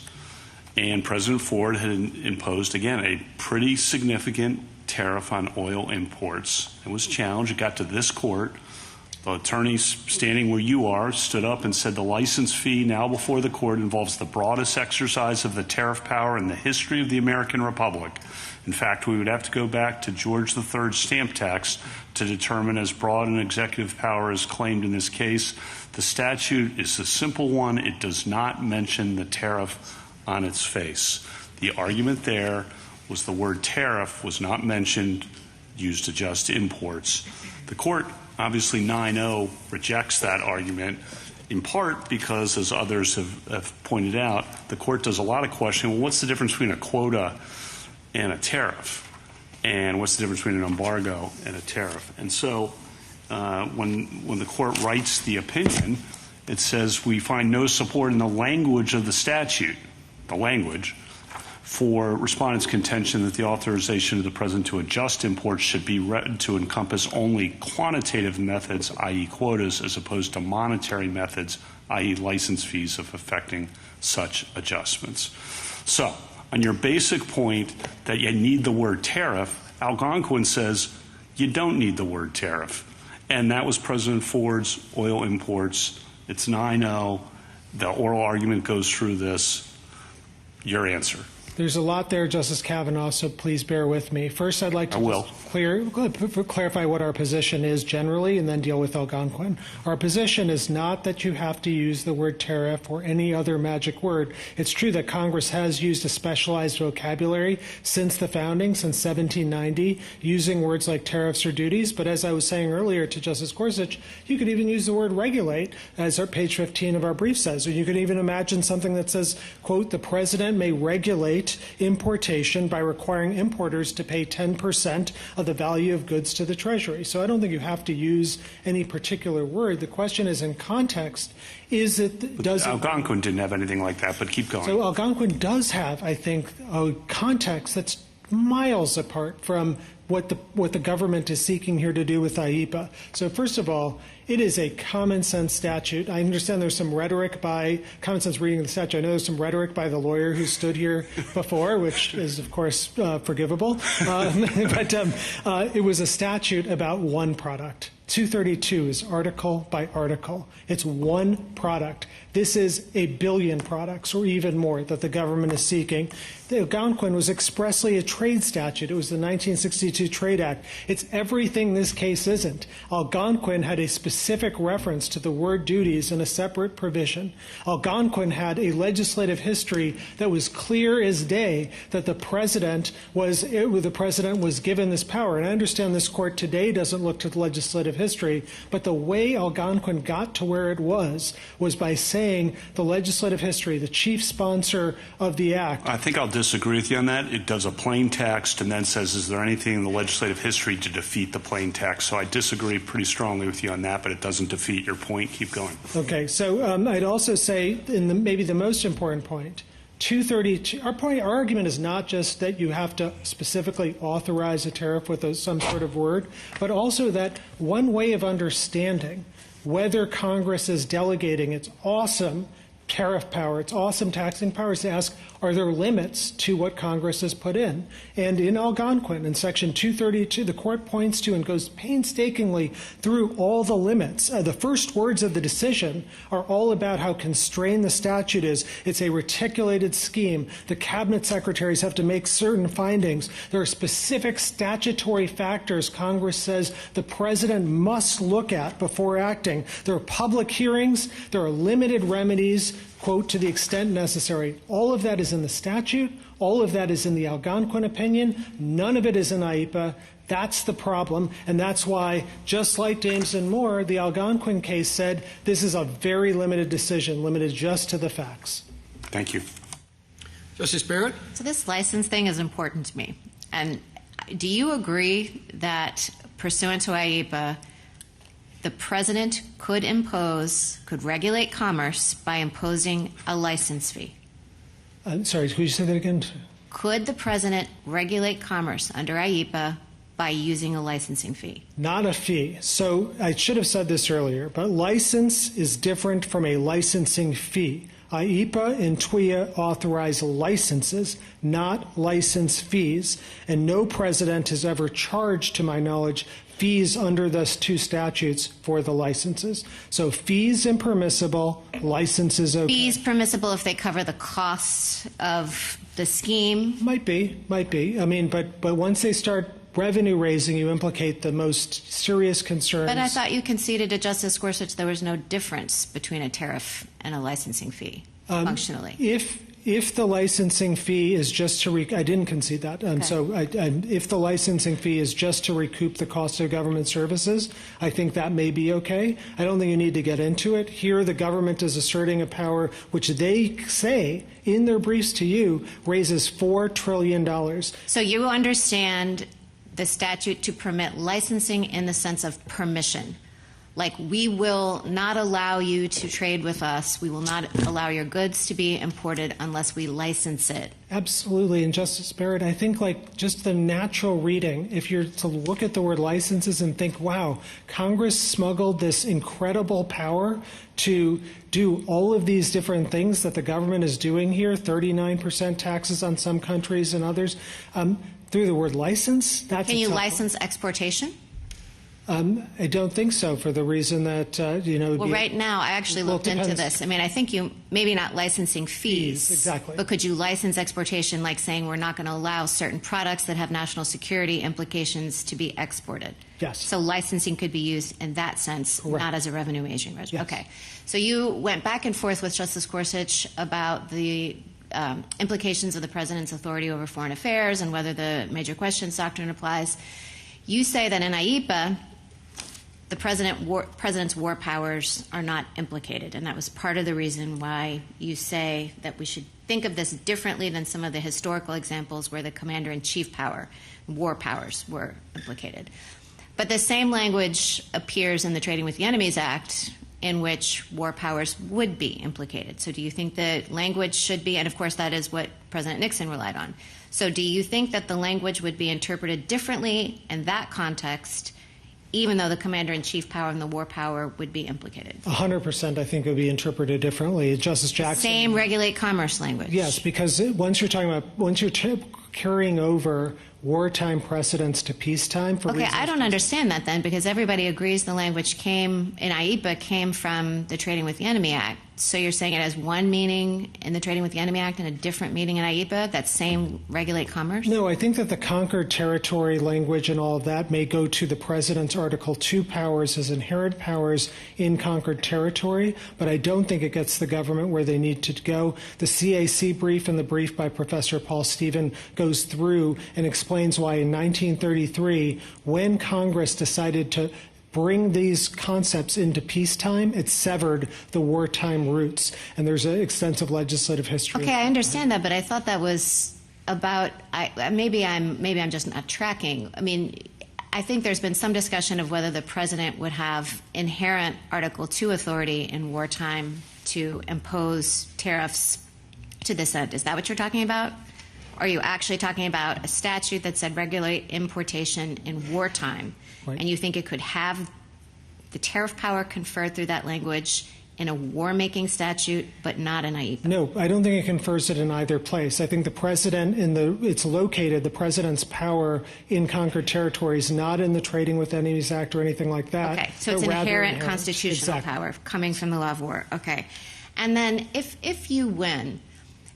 And President Ford had imposed, again, a pretty significant tariff on oil imports. It was challenged. It got to this court. The attorneys standing where you are stood up and said the license fee now before the court involves the broadest exercise of the tariff power in the history of the American Republic. In fact, we would have to go back to George III's stamp tax to determine as broad an executive power as claimed in this case. The statute is a simple one. It does not mention the tariff on its face. The argument there was the word tariff was not mentioned, used to adjust imports. The court, obviously 9-0, rejects that argument, in part because, as others have pointed out, the court does a lot of questioning. Well, what's the difference between a quota and a tariff? And what's the difference between an embargo and a tariff? And so when the court writes the opinion, it says we find no support in the language of the statute, the language, for respondents' contention that the authorization of the President to adjust imports should be read to encompass only quantitative methods, i.e. quotas, as opposed to monetary methods, i.e. license fees, of effecting such adjustments. So, on your basic point that you need the word tariff, Algonquin says you don't need the word tariff. And that was President Ford's oil imports. It's 9-0. The oral argument goes through this. Your answer. There's a lot there, Justice Kavanaugh, so please bear with me. First, I'd like to clarify what our position is generally and then deal with Algonquin. Our position is not that you have to use the word tariff or any other magic word. It's true that Congress has used a specialized vocabulary since the founding, since 1790, using words like tariffs or duties. But as I was saying earlier to Justice Gorsuch, you could even use the word regulate, as our page 15 of our brief says. Or you could even imagine something that says, quote, the President may regulate importation by requiring importers to pay 10% of the value of goods to the Treasury. So I don't think you have to use any particular word. The question is in context. Algonquin didn't have anything like that, but keep going. So Algonquin does have, I think, a context that's miles apart from what the government is seeking here to do with IEPA. So first of all, it is a common sense statute. I understand there's some rhetoric by common sense reading of the statute. I know there's some rhetoric by the lawyer who stood here before, which is, of course, forgivable. But it was a statute about one product. 232 is article by article. It's one product. This is a billion products or even more that the government is seeking. The Algonquin was expressly a trade statute. It was the 1962 Trade Act. It's everything this case isn't. Algonquin had a specific reference to the word duties in a separate provision. Algonquin had a legislative history that was clear as day that the president was given this power. And I understand this court today doesn't look to the legislative history, but the way Algonquin got to where it was by saying the legislative history, the chief sponsor of the act. I think I'll disagree with you on that. It does a plain text and then says, is there anything in the legislative history to defeat the plain text? So I disagree pretty strongly with you on that, but it doesn't defeat your point. Keep going. Okay. So I'd also say, maybe the most important point, 232. Our argument is not just that you have to specifically authorize a tariff with some sort of word, but also that one way of understanding whether Congress is delegating its awesome tariff power, its awesome taxing power, is to ask, are there limits to what Congress has put in? And in Algonquin, in Section 232, the court points to and goes painstakingly through all the limits. The first words of the decision are all about how constrained the statute is. It's a reticulated scheme. The cabinet secretaries have to make certain findings. There are specific statutory factors Congress says the president must look at before acting. There are public hearings. There are limited remedies, quote, to the extent necessary. All of that is in the statute. All of that is in the Algonquin opinion. None of it is in IEPA. That's the problem, and that's why, just like James and Moore, the Algonquin case said this is a very limited decision, limited just to the facts. Thank you. Justice Barrett? So this license thing is important to me. And do you agree that, pursuant to IEPA, the president could regulate commerce by imposing a license fee? I'm sorry, could you say that again? Could the president regulate commerce under IEPA by using a licensing fee? Not a fee. So I should have said this earlier, but license is different from a licensing fee. IEPA and TWIA authorize licenses, not license fees, and no president has ever charged, to my knowledge, fees under those two statutes for the licenses. So fees impermissible, licenses okay. Fees permissible if they cover the costs of the scheme? Might be. I mean, but once they start revenue raising, you implicate the most serious concerns. But I thought you conceded to Justice Gorsuch there was no difference between a tariff and a licensing fee, functionally. If the licensing fee is just to I didn't concede that. Okay. So if the licensing fee is just to recoup the cost of government services, I think that may be okay. I don't think you need to get into it. Here, the government is asserting a power which they say in their briefs to you raises $4 trillion. So you understand the statute to permit licensing in the sense of permission. Like, we will not allow you to trade with us. We will not allow your goods to be imported unless we license it. Absolutely. And Justice Barrett, I think like just the natural reading, if you're to look at the word licenses and think, wow, Congress smuggled this incredible power to do all of these different things that the government is doing here, 39% taxes on some countries and others, through the word license. That's Can you license exportation? I don't think so, for the reason that, Well, right now, I actually looked into this. I mean, I think you, maybe not licensing fees. Exactly. But could you license exportation, like saying we're not going to allow certain products that have national security implications to be exported? Yes. So licensing could be used in that sense, Correct. not as a revenue raising measure. Yes. Okay. So you went back and forth with Justice Gorsuch about the implications of the president's authority over foreign affairs and whether the major questions doctrine applies. You say that in IEPA, the president's war powers are not implicated, and that was part of the reason why you say that we should think of this differently than some of the historical examples where the commander-in-chief power, war powers, were implicated. But the same language appears in the Trading with the Enemies Act, in which war powers would be implicated. So do you think the language should be, and of course that is what President Nixon relied on, so do you think that the language would be interpreted differently in that context, even though the commander-in-chief power and the war power would be implicated? 100%, I think it would be interpreted differently. Justice Jackson. Same regulate commerce language. Yes, because once you're carrying over wartime precedents to peacetime for Okay, I don't understand that then, because everybody agrees the language came in IEPA came from the Trading with the Enemy Act. So you're saying it has one meaning in the Trading with the Enemy Act and a different meaning in IEPA, that same regulate commerce? No, I think that the conquered territory language and all of that may go to the president's Article 2 powers as inherent powers in conquered territory, but I don't think it gets the government where they need to go. The CAC brief and the brief by Professor Paul Stephen goes through and explains why in 1933, when Congress decided to bring these concepts into peacetime, it severed the wartime roots. And there's an extensive legislative history. Okay, I understand that, but I thought that was about, maybe I'm just not tracking. I mean, I think there's been some discussion of whether the president would have inherent Article 2 authority in wartime to impose tariffs to this end. Is that what you're talking about? Are you actually talking about a statute that said regulate importation in wartime? Right. And you think it could have the tariff power conferred through that language in a war-making statute, but not in IEPA? No, I don't think it confers it in either place. I think the president, it's located, the president's power in conquered territories, not in the Trading with Enemies Act or anything like that. Okay, so it's inherent constitutional power coming from the law of war. Okay. And then if you win,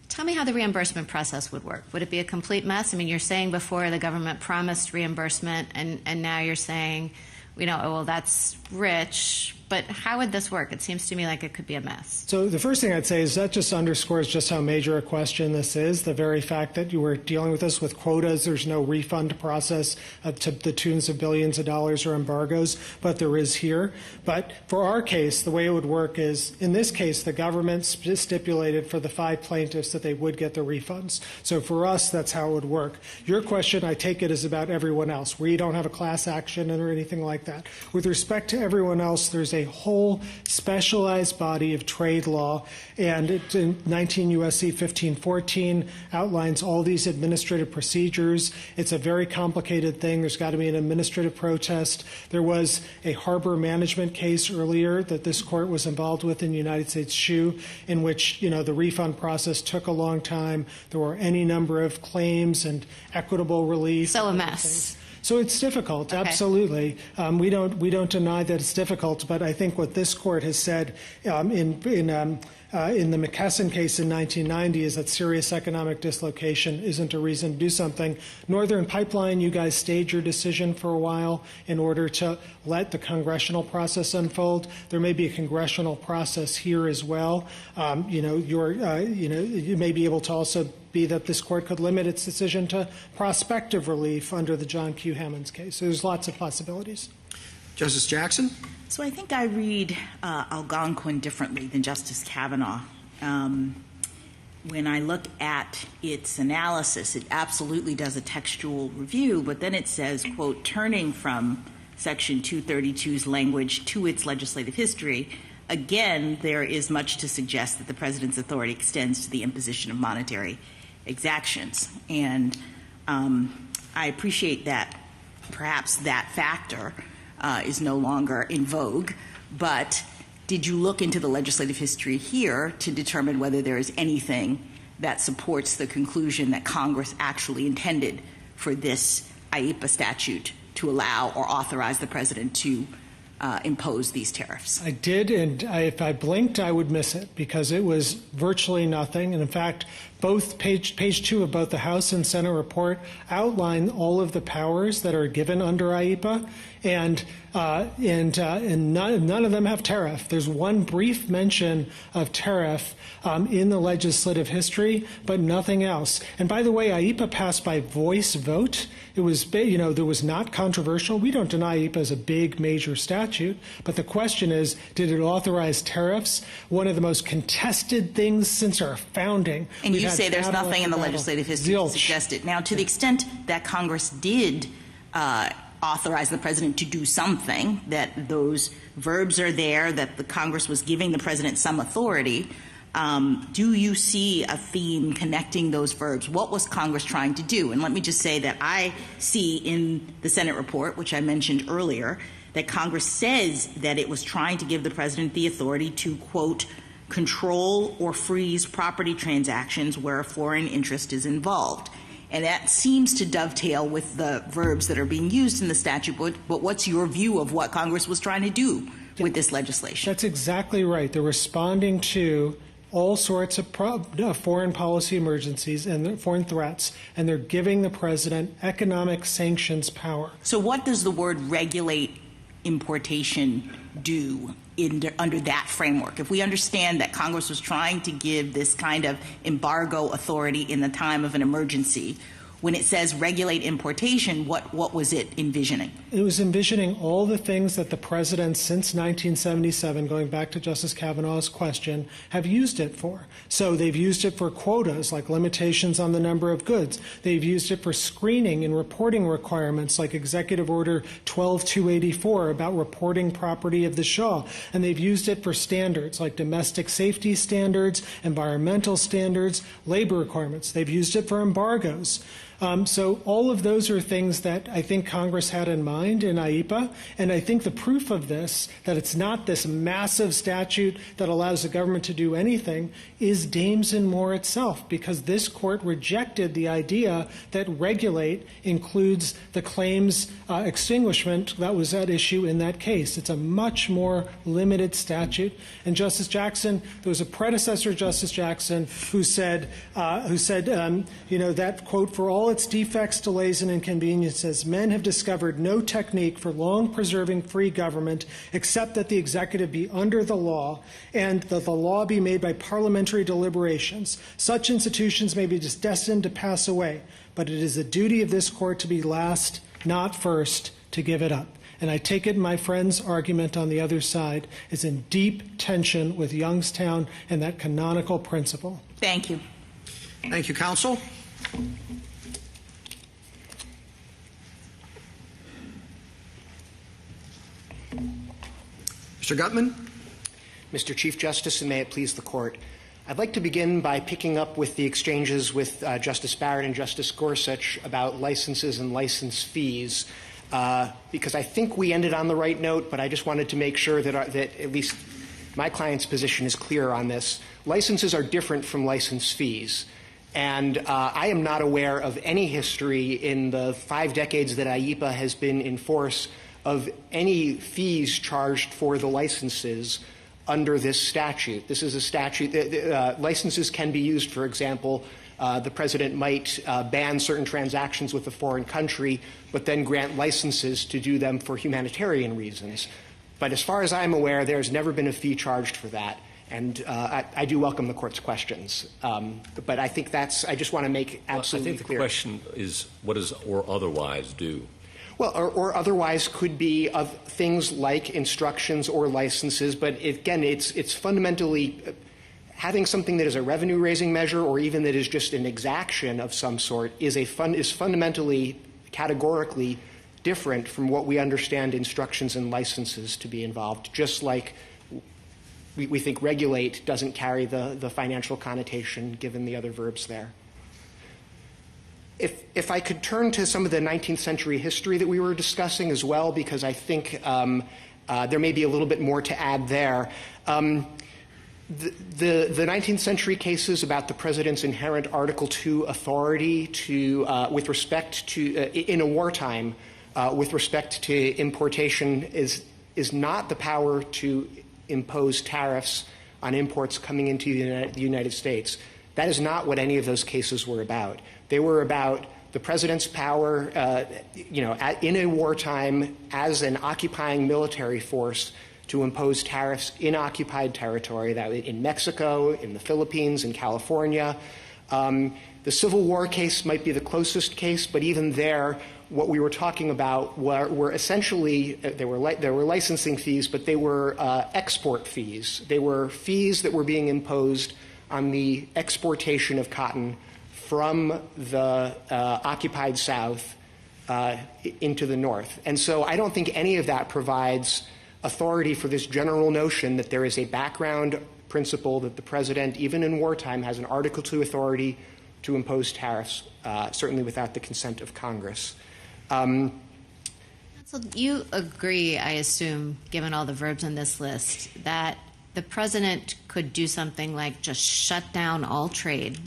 tell me how the reimbursement process would work. Would it be a complete mess? I mean, you're saying before the government promised reimbursement, and now you're saying, well, that's rich, but how would this work? It seems to me like it could be a mess. So the first thing I'd say is that just underscores just how major a question this is. The very fact that you were dealing with this with quotas, there's no refund process to the tunes of billions of dollars or embargoes, but there is here. But for our case, the way it would work is, in this case, the government stipulated for the 5 plaintiffs that they would get the refunds. So for us, that's how it would work. Your question, I take it, is about everyone else, where you don't have a class action or anything like that. With respect to everyone else, there's a whole specialized body of trade law, and it's in 19 U.S.C. 1514 outlines all these administrative procedures. It's a very complicated thing. There's got to be an administrative protest. There was a harbor management case earlier that this court was involved with in the United States Shoe, in which the refund process took a long time. There were any number of claims and equitable relief. So a mess. So it's difficult, okay. Absolutely. We don't deny that it's difficult, but I think what this court has said in the McKesson case in 1990 is that serious economic dislocation isn't a reason to do something. Northern Pipeline, you guys stayed your decision for a while in order to let the congressional process unfold. There may be a congressional process here as well. You may be able to also be that this court could limit its decision to prospective relief under the John Q. Hammonds case. So there's lots of possibilities. Justice Jackson? So I think I read Algonquin differently than Justice Kavanaugh. When I look at its analysis, it absolutely does a textual review, but then it says, quote, turning from Section 232's language to its legislative history, again, there is much to suggest that the president's authority extends to the imposition of monetary exactions. And I appreciate that perhaps that factor is no longer in vogue, but did you look into the legislative history here to determine whether there is anything that supports the conclusion that Congress actually intended for this IEPA statute to allow or authorize the president to impose these tariffs? I did, and if I blinked, I would miss it because it was virtually nothing. And in fact, both page 2 of both the House and Senate report outline all of the powers that are given under IEPA, and none of them have tariff. There's one brief mention of tariff in the legislative history, but nothing else. And by the way, IEPA passed by voice vote. It was, there was not controversial. We don't deny IEPA as a big, major statute, but the question is, did it authorize tariffs? One of the most contested things since our founding. And you say there's nothing in the legislative history to suggest it. Now, to the extent that Congress did authorize the president to do something, that those verbs are there, that the Congress was giving the president some authority, do you see a theme connecting those verbs? What was Congress trying to do? And let me just say that I see in the Senate report, which I mentioned earlier, that Congress says that it was trying to give the president the authority to, quote, control or freeze property transactions where a foreign interest is involved. And that seems to dovetail with the verbs that are being used in the statute. But what's your view of what Congress was trying to do with this legislation? That's exactly right. They're responding to all sorts of foreign policy emergencies and foreign threats, and they're giving the president economic sanctions power. So what does the word regulate importation do under that framework? If we understand that Congress was trying to give this kind of embargo authority in the time of an emergency, when it says regulate importation, what was it envisioning? It was envisioning all the things that the presidents since 1977, going back to Justice Kavanaugh's question, have used it for. So they've used it for quotas, like limitations on the number of goods. They've used it for screening and reporting requirements, like Executive Order 12284 about reporting property of the Shah. And they've used it for standards, like domestic safety standards, environmental standards, labor requirements. They've used it for embargoes. So all of those are things that I think Congress had in mind in IEPA, and I think the proof of this, that it's not this massive statute that allows the government to do anything, is Dames and Moore itself, because this court rejected the idea that regulate includes the claims extinguishment that was at issue in that case. It's a much more limited statute. And Justice Jackson, there was a predecessor, Justice Jackson, who said, that, quote, for all all its defects, delays, and inconveniences, men have discovered no technique for long preserving free government except that the executive be under the law and that the law be made by parliamentary deliberations. Such institutions may be destined to pass away, but it is the duty of this court to be last, not first, to give it up. And I take it my friend's argument on the other side is in deep tension with Youngstown and that canonical principle. Thank you. Thank you, counsel. Mr. Gutman. Mr. Chief Justice, and may it please the Court, I'd like to begin by picking up with the exchanges with Justice Barrett and Justice Gorsuch about licenses and license fees, because I think we ended on the right note, but I just wanted to make sure that at least my client's position is clear on this. Licenses are different from license fees. And I am not aware of any history in the 5 decades that IEPA has been in force of any fees charged for the licenses under this statute. This is a statute that licenses can be used, for example, the president might ban certain transactions with a foreign country, but then grant licenses to do them for humanitarian reasons. But as far as I'm aware, there's never been a fee charged for that. And I do welcome the Court's questions. But I think I just want to make absolutely clear. I think the question is, what does or otherwise do? Well, or otherwise could be of things like instructions or licenses. But again, it's fundamentally having something that is a revenue-raising measure or even that is just an exaction of some sort is fundamentally, categorically different from what we understand instructions and licenses to be involved, just like we think regulate doesn't carry the financial connotation given the other verbs there. If I could turn to some of the 19th century history that we were discussing as well, because I think there may be a little bit more to add there. The 19th century cases about the president's inherent Article II authority with respect to in a wartime with respect to importation is not the power to impose tariffs on imports coming into the United States. That is not what any of those cases were about. They were about the president's power, in a wartime as an occupying military force to impose tariffs in occupied territory, that in Mexico, in the Philippines, in California. The Civil War case might be the closest case, but even there, what we were talking about were essentially there were licensing fees, but they were export fees. They were fees that were being imposed on the exportation of cotton from the occupied South into the North. And so I don't think any of that provides authority for this general notion that there is a background principle that the president, even in wartime, has an Article II authority to impose tariffs, certainly without the consent of Congress. So you agree, I assume, given all the verbs on this list, that the president could do something like just shut down all trade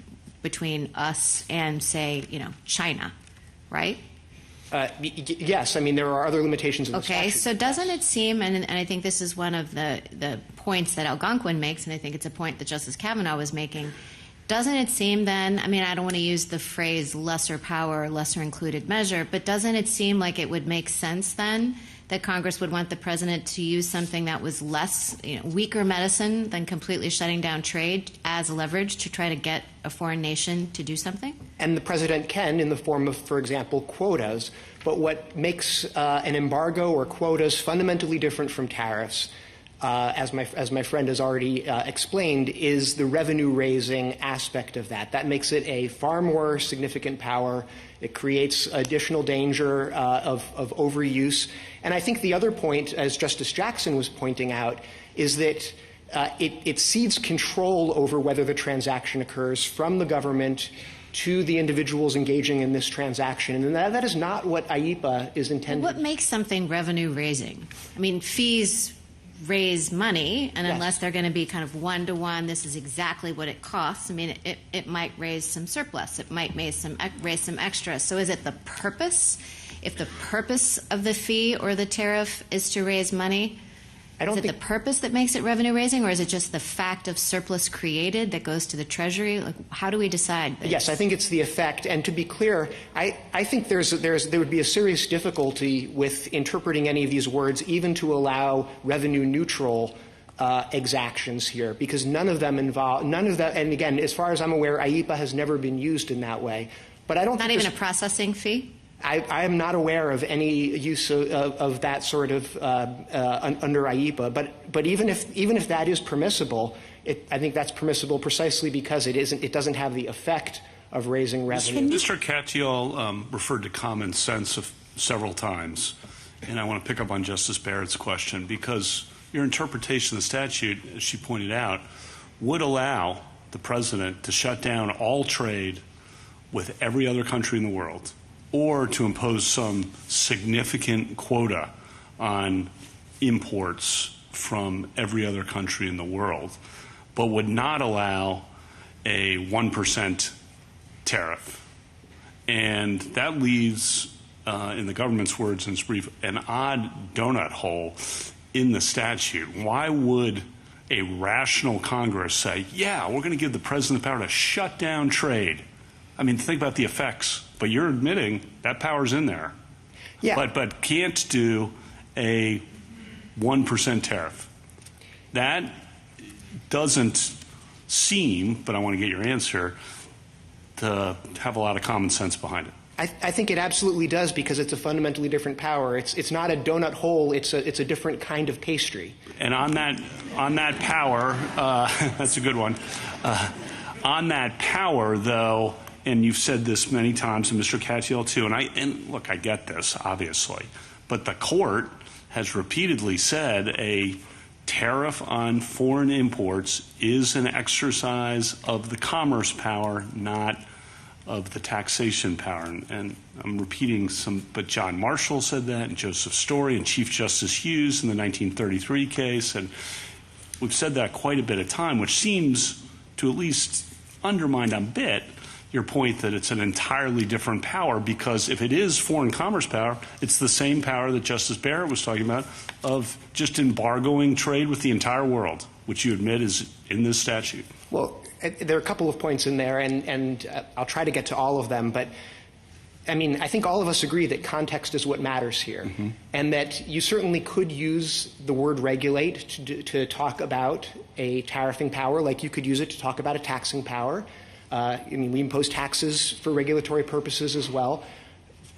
between us and, say, China, right? Yes. I mean, there are other limitations in the statute. Okay. So doesn't it seem, and I think this is one of the points that Algonquin makes, and I think it's a point that Justice Kavanaugh was making, doesn't it seem then, I mean, I don't want to use the phrase lesser power or lesser included measure, but doesn't it seem like it would make sense then that Congress would want the president to use something that was less, weaker medicine than completely shutting down trade as leverage to try to get a foreign nation to do something? And the president can in the form of, for example, quotas. But what makes an embargo or quotas fundamentally different from tariffs, as my friend has already explained, is the revenue-raising aspect of that. That makes it a far more significant power. It creates additional danger of overuse. And I think the other point, as Justice Jackson was pointing out, is that it cedes control over whether the transaction occurs from the government to the individuals engaging in this transaction. And that is not what IEPA is intended. What makes something revenue-raising? I mean, fees raise money, and unless they're going to be kind of one-to-one, this is exactly what it costs. I mean, it might raise some surplus. It might raise some extra. So is it the purpose? If the purpose of the fee or the tariff is to raise money, Is it the purpose that makes it revenue raising, or is it just the fact of surplus created that goes to the Treasury? Like, how do we decide this? Yes, I think it's the effect. And to be clear, I think there would be a serious difficulty with interpreting any of these words, even to allow revenue neutral exactions here, because none of them. And again, as far as I'm aware, IEPA has never been used in that way. But I don't. Not even a processing fee? I am not aware of any use of that sort of under IEPA. But even if that is permissible, I think that's permissible precisely because it doesn't have the effect of raising revenue. Mr. Katyal referred to common sense several times, and I want to pick up on Justice Barrett's question because your interpretation of the statute, as she pointed out, would allow the president to shut down all trade with every other country in the world, or to impose some significant quota on imports from every other country in the world, but would not allow a 1% tariff. And that leaves, in the government's words in its brief, an odd donut hole in the statute. Why would a rational Congress say, yeah, we're going to give the president the power to shut down trade? I mean, think about the effects. But you're admitting that power's in there. Yeah. But can't do a 1% tariff. That doesn't seem, but I want to get your answer, to have a lot of common sense behind it. I think it absolutely does because it's a fundamentally different power. It's not a donut hole. It's a different kind of pastry. And on that power, that's a good one. On that power, though, and you've said this many times, and Mr. Katyal too, and look, I get this, obviously, but the court has repeatedly said a tariff on foreign imports is an exercise of the commerce power, not of the taxation power. And I'm repeating some, but John Marshall said that, and Joseph Story, and Chief Justice Hughes in the 1933 case, and we've said that quite a bit of time, which seems to at least undermine a bit your point that it's an entirely different power, because if it is foreign commerce power, it's the same power that Justice Barrett was talking about of just embargoing trade with the entire world, which you admit is in this statute. Well, there are a couple of points in there, and I'll try to get to all of them. But, I mean, I think all of us agree that context is what matters here, and that you certainly could use the word regulate to talk about a tariffing power, like you could use it to talk about a taxing power. I mean, we impose taxes for regulatory purposes as well.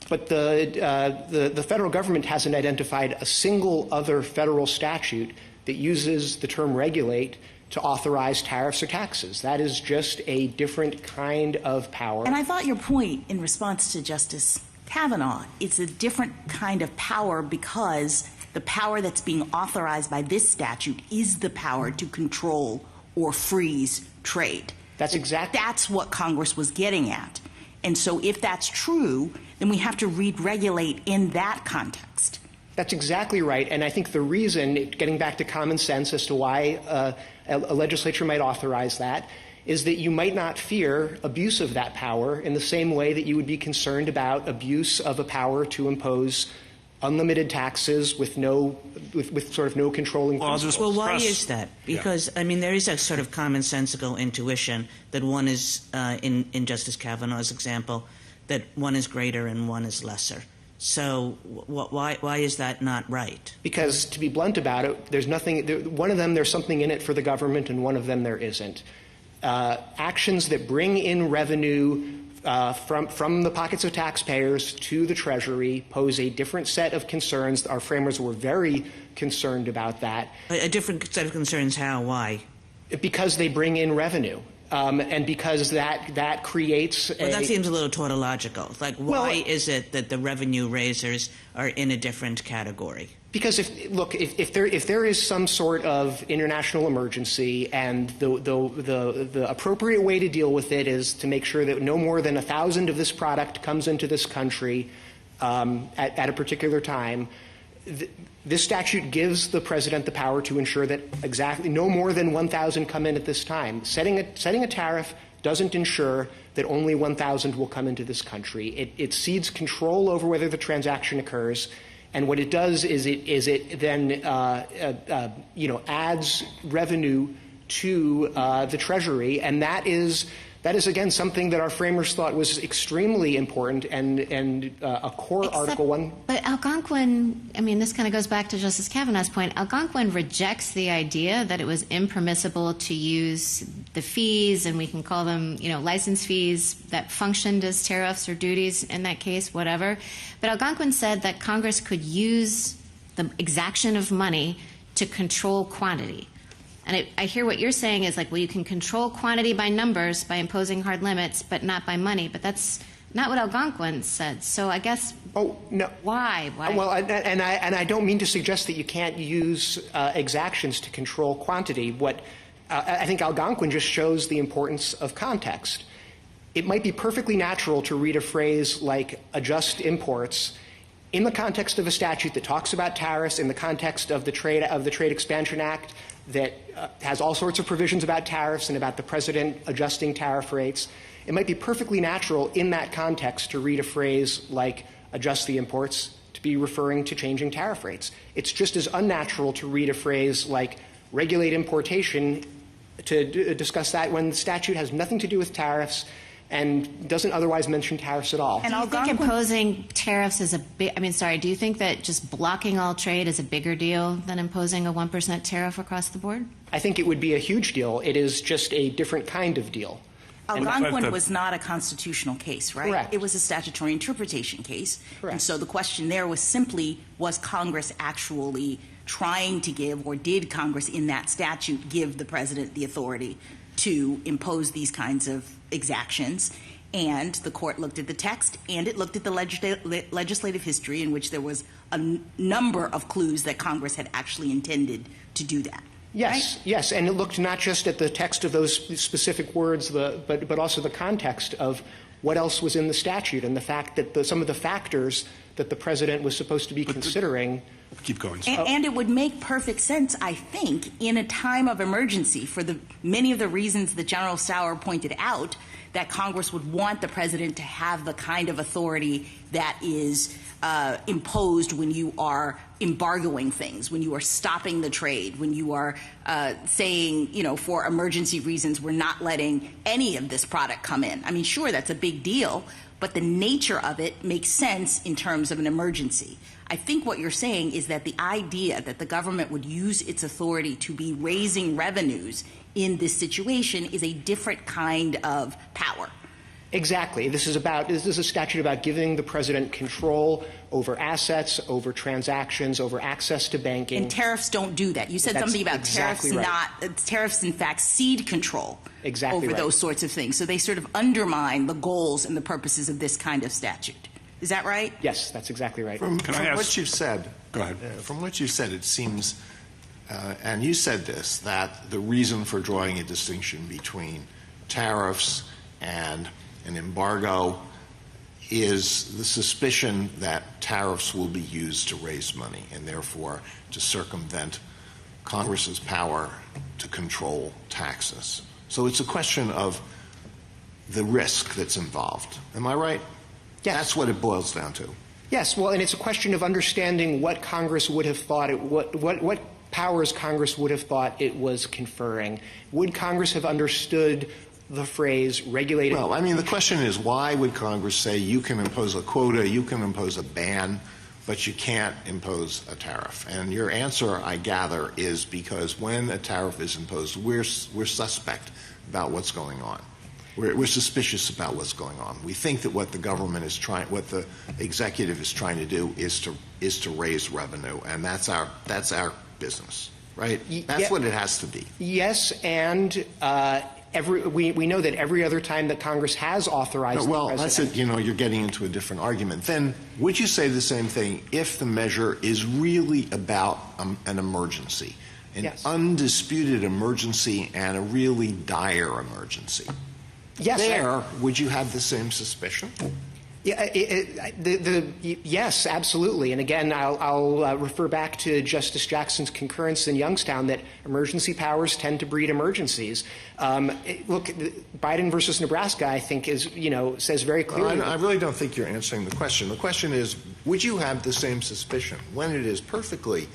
But the federal government hasn't identified a single other federal statute that uses the term regulate to authorize tariffs or taxes. That is just a different kind of power. And I thought your point in response to Justice Kavanaugh, it's a different kind of power because the power that's being authorized by this statute is the power to control or freeze trade. That's what Congress was getting at. And so if that's true, then we have to read regulate in that context. That's exactly right. And I think the reason, getting back to common sense as to why a legislature might authorize that, is that you might not fear abuse of that power in the same way that you would be concerned about abuse of a power to impose unlimited taxes with sort of no controlling principles. Well, why is that? Because, I mean, there is a sort of commonsensical intuition that one is, in Justice Kavanaugh's example, that one is greater and one is lesser. So why is that not right? Because, to be blunt about it, there's nothing. One of them, there's something in it for the government, and one of them there isn't. Actions that bring in revenue from the pockets of taxpayers to the Treasury pose a different set of concerns. Our framers were very concerned about that. A different set of concerns? How? Why? Because they bring in revenue. And because that creates that seems a little tautological. Like, why is it that the revenue raisers are in a different category? Because if there is some sort of international emergency and the appropriate way to deal with it is to make sure that no more than 1,000 of this product comes into this country at a particular time, this statute gives the president the power to ensure that exactly no more than 1,000 come in at this time. Setting a tariff doesn't ensure that only 1,000 will come into this country. It cedes control over whether the transaction occurs. And what it does is it then adds revenue to the Treasury, and that is again something that our framers thought was extremely important and a core Article 1. But Algonquin, I mean, this kind of goes back to Justice Kavanaugh's point. Algonquin rejects the idea that it was impermissible to use the fees, and we can call them, license fees that functioned as tariffs or duties in that case, whatever. But Algonquin said that Congress could use the exaction of money to control quantity. And I hear what you're saying is you can control quantity by numbers by imposing hard limits, but not by money. But that's not what Algonquin said. So I guess. Oh no. Why? Well, I don't mean to suggest that you can't use exactions to control quantity. I think Algonquin just shows the importance of context. It might be perfectly natural to read a phrase like adjust imports in the context of a statute that talks about tariffs, in the context of the Trade Expansion Act that has all sorts of provisions about tariffs and about the president adjusting tariff rates. It might be perfectly natural in that context to read a phrase like adjust the imports to be referring to changing tariff rates. It's just as unnatural to read a phrase like regulate importation to discuss that when the statute has nothing to do with tariffs and doesn't otherwise mention tariffs at all. And do you think imposing tariffs is do you think that just blocking all trade is a bigger deal than imposing a 1% tariff across the board? I think it would be a huge deal. It is just a different kind of deal. Algonquin was not a constitutional case, right? Correct. It was a statutory interpretation case. Correct. And so the question there was simply, was Congress actually trying to give, or did Congress in that statute give the president the authority to impose these kinds of exactions? And the court looked at the text, and it looked at the legislative history in which there was a number of clues that Congress had actually intended to do that. Yes, right? yes, and it looked not just at the text of those specific words, but also the context of what else was in the statute and the fact that some of the factors that the president was supposed to be considering. Keep going. And it would make perfect sense, I think, in a time of emergency for many of the reasons that General Sauer pointed out, that Congress would want the president to have the kind of authority that is imposed when you are embargoing things, when you are stopping the trade, when you are saying, for emergency reasons, we're not letting any of this product come in. I mean, sure, that's a big deal, but the nature of it makes sense in terms of an emergency. I think what you're saying is that the idea that the government would use its authority to be raising revenues in this situation is a different kind of power. Exactly. This is a statute about giving the president control over assets, over transactions, over access to banking. And tariffs don't do that. You said something about exactly tariffs in fact cede control over those sorts of things. So they sort of undermine the goals and the purposes of this kind of statute. Is that right? Yes, that's exactly right. From what you've said, go ahead. From what you've said, it seems, and you said this, that the reason for drawing a distinction between tariffs and an embargo is the suspicion that tariffs will be used to raise money and therefore to circumvent Congress's power to control taxes. So it's a question of the risk that's involved. Am I right? Yes. That's what it boils down to. Yes, well, and it's a question of understanding what Congress would have thought what powers Congress would have thought it was conferring. Would Congress have understood the phrase regulated? Well, I mean, the question is, why would Congress say you can impose a quota, you can impose a ban, but you can't impose a tariff? And your answer, I gather, is because when a tariff is imposed, we're suspect about what's going on. We're suspicious about what's going on. We think that what the government is what the executive is trying to do is to raise revenue, and that's our business, right? That's what it has to be. Yes, and we know that every other time that Congress has authorized well, the president. that's it. You're getting into a different argument. Then would you say the same thing if the measure is really about an emergency, an undisputed emergency and a really dire emergency? Yes. Would you have the same suspicion? Yeah, yes, absolutely. And again, I'll refer back to Justice Jackson's concurrence in Youngstown that emergency powers tend to breed emergencies. Look, Biden versus Nebraska, I think, says very clearly. I really don't think you're answering the question. The question is, would you have the same suspicion when it is perfectly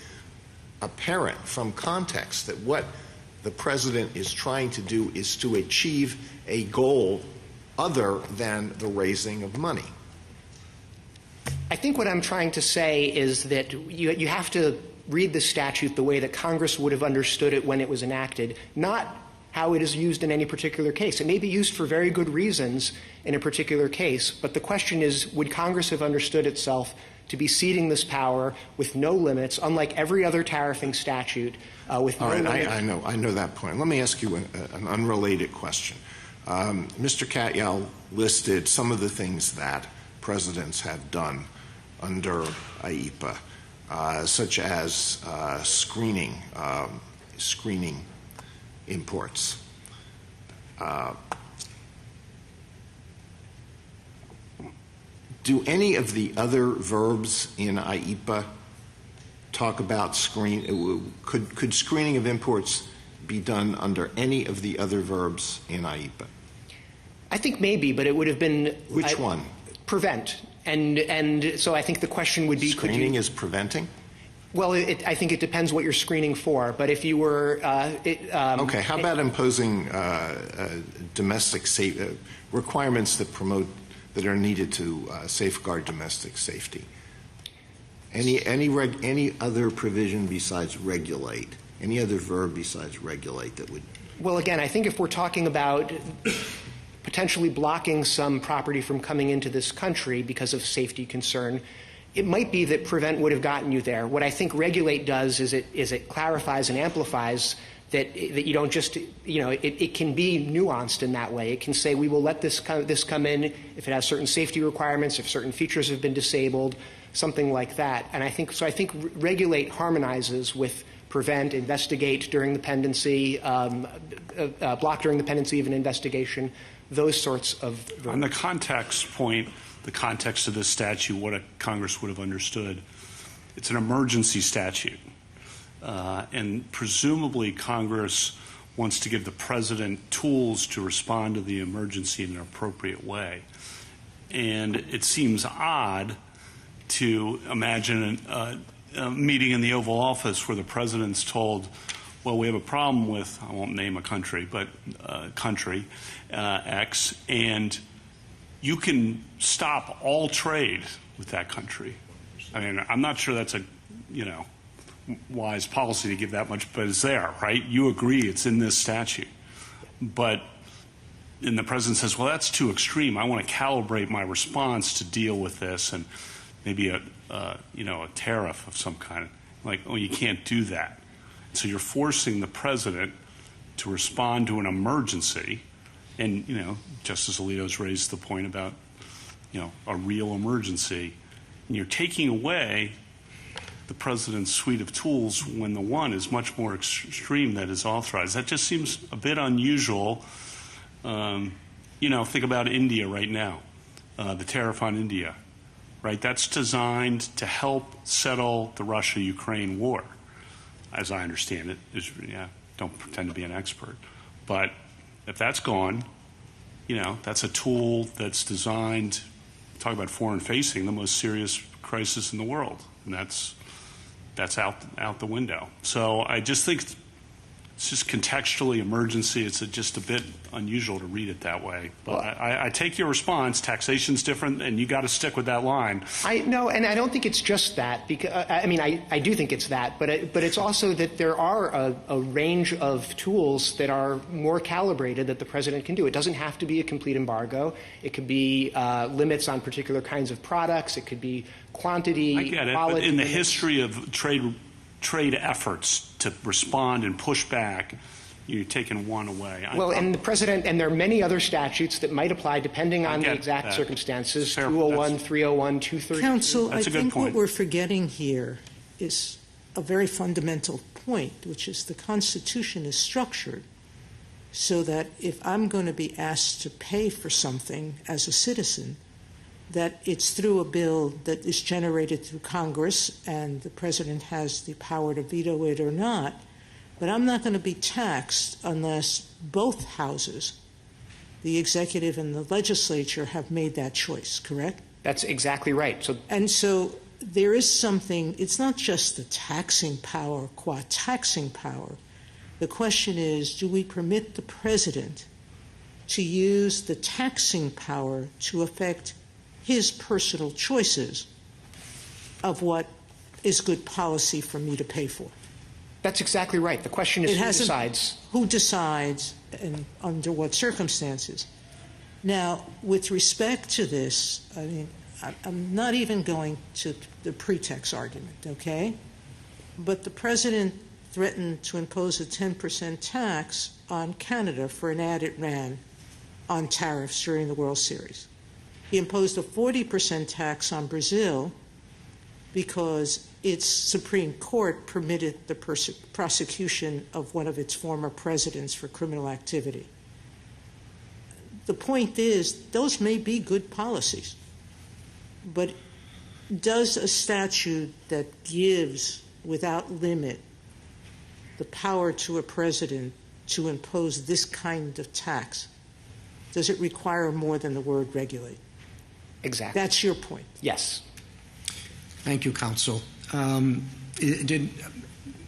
apparent from context that what the president is trying to do is to achieve a goal other than the raising of money? I think what I'm trying to say is that you have to read the statute the way that Congress would have understood it when it was enacted, not how it is used in any particular case. It may be used for very good reasons in a particular case, but the question is, would Congress have understood itself to be ceding this power with no limits, unlike every other tariffing statute with no limits? I know that point. Let me ask you an unrelated question. Mr. Katyal listed some of the things that presidents have done under IEPA, such as screening imports. Do any of the other verbs in IEPA talk about could screening of imports be done under any of the other verbs in IEPA? I think maybe, but it would have been which one? Prevent, and so I think the question would be: screening is preventing? Well, I think it depends what you're screening for. But if you were okay, how about imposing domestic requirements that are needed to safeguard domestic safety? Any other provision besides regulate? Any other verb besides regulate that would? Well, again, I think if we're talking about potentially blocking some property from coming into this country because of safety concern, it might be that prevent would have gotten you there. What I think regulate does is it clarifies and amplifies that you don't just, it can be nuanced in that way. It can say we will let this come in if it has certain safety requirements, if certain features have been disabled, something like that. And I think regulate harmonizes with prevent, investigate during the pendency, block during the pendency of an investigation, those sorts of verbs. On the context point, the context of this statute, what Congress would have understood, it's an emergency statute. And presumably Congress wants to give the president tools to respond to the emergency in an appropriate way. And it seems odd to imagine a meeting in the Oval Office where the president's told, well, we have a problem with, I won't name a country, but country X, and you can stop all trade with that country. I mean, I'm not sure that's a, wise policy to give that much, but it's there, right? You agree it's in this statute. But and the president says, well, that's too extreme. I want to calibrate my response to deal with this, and maybe a tariff of some kind. Like, oh, you can't do that. So you're forcing the president to respond to an emergency, and Justice Alito's raised the point about a real emergency, and you're taking away the president's suite of tools when the one is much more extreme that is authorized. That just seems a bit unusual. Think about India right now, the tariff on India, right? That's designed to help settle the Russia-Ukraine war, as I understand it. Don't pretend to be an expert. But if that's gone, that's a tool that's designed, talk about foreign facing, the most serious crisis in the world. And that's out the window. So I just think it's just contextually emergency. It's just a bit unusual to read it that way. But I take your response. Taxation's different, and you got to stick with that line. No, and I don't think it's just that. Because I do think it's that, but it's also that there are a range of tools that are more calibrated that the president can do. It doesn't have to be a complete embargo. It could be limits on particular kinds of products. It could be quantity. I get it, but in the history of trade efforts to respond and push back, you're taking one away. And the president, and there are many other statutes that might apply depending on the exact circumstances, 201, 301, 230. Counsel, I think what we're forgetting here is a very fundamental point, which is the Constitution is structured so that if I'm going to be asked to pay for something as a citizen, that it's through a bill that is generated through Congress and the president has the power to veto it or not. But I'm not going to be taxed unless both houses, the executive and the legislature, have made that choice, correct? That's exactly right. So there is something, it's not just the taxing power, qua taxing power. The question is, do we permit the president to use the taxing power to affect his personal choices of what is good policy for me to pay for? That's exactly right. The question is who decides. Who decides and under what circumstances? Now, with respect to this, I mean, I'm not even going to the pretext argument, okay? But the president threatened to impose a 10% tax on Canada for an ad it ran on tariffs during the World Series. He imposed a 40% tax on Brazil because its Supreme Court permitted the prosecution of one of its former presidents for criminal activity. The point is, those may be good policies, but does a statute that gives, without limit, the power to a president to impose this kind of tax, does it require more than the word regulate? Exactly. That's your point. Yes. Thank you, counsel. Did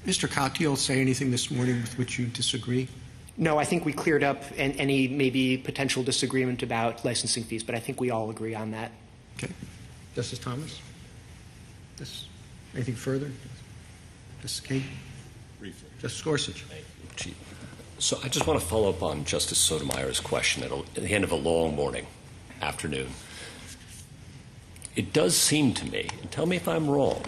Mr. Katyal say anything this morning with which you disagree? No, I think we cleared up any maybe potential disagreement about licensing fees, but I think we all agree on that. Okay. Justice Thomas? Anything further? Justice Kagan? Briefly. Justice Gorsuch? Thank you, Chief. So I just want to follow up on Justice Sotomayor's question at the end of a long morning, afternoon. It does seem to me, and tell me if I'm wrong,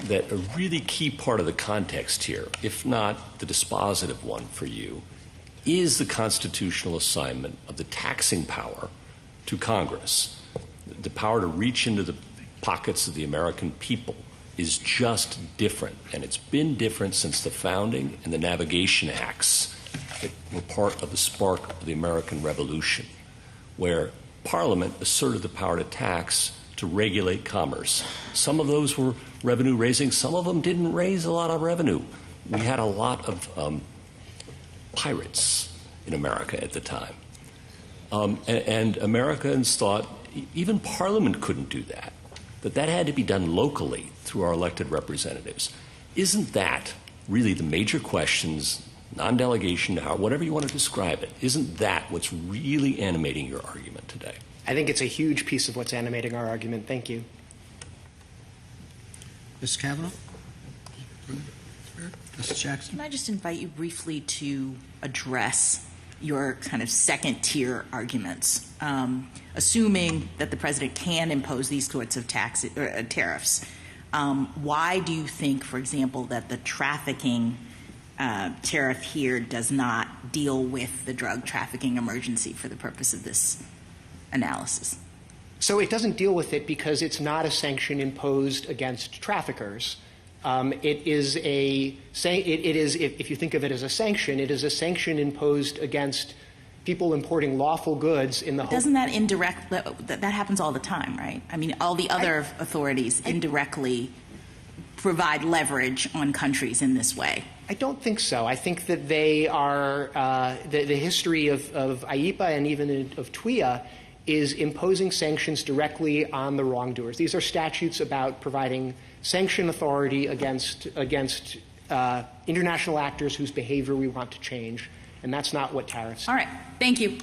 that a really key part of the context here, if not the dispositive one for you, is the constitutional assignment of the taxing power to Congress. The power to reach into the pockets of the American people is just different, and it's been different since the founding and the Navigation Acts that were part of the spark of the American Revolution, where Parliament asserted the power to tax to regulate commerce. Some of those were revenue raising, some of them didn't raise a lot of revenue. We had a lot of pirates in America at the time. And Americans thought even Parliament couldn't do that, that had to be done locally through our elected representatives. Isn't that really the major questions, non-delegation, whatever you want to describe it, isn't that what's really animating your argument today? I think it's a huge piece of what's animating our argument. Thank you. Ms. Kavanaugh? Mrs. Jackson? Can I just invite you briefly to address your kind of second-tier arguments, assuming that the president can impose these sorts of tariffs? Why do you think, for example, that the trafficking tariff here does not deal with the drug trafficking emergency for the purpose of this analysis? So it doesn't deal with it because it's not a sanction imposed against traffickers. It is, if you think of it as a sanction, it is a sanction imposed against people importing lawful goods in the hope. Doesn't that that happens all the time, right? I mean, all the other authorities indirectly provide leverage on countries in this way. I don't think so. I think that they are, the history of IEPA and even of TWIA is imposing sanctions directly on the wrongdoers. These are statutes about providing sanction authority against international actors whose behavior we want to change, and that's not what tariffs. All right. Thank you.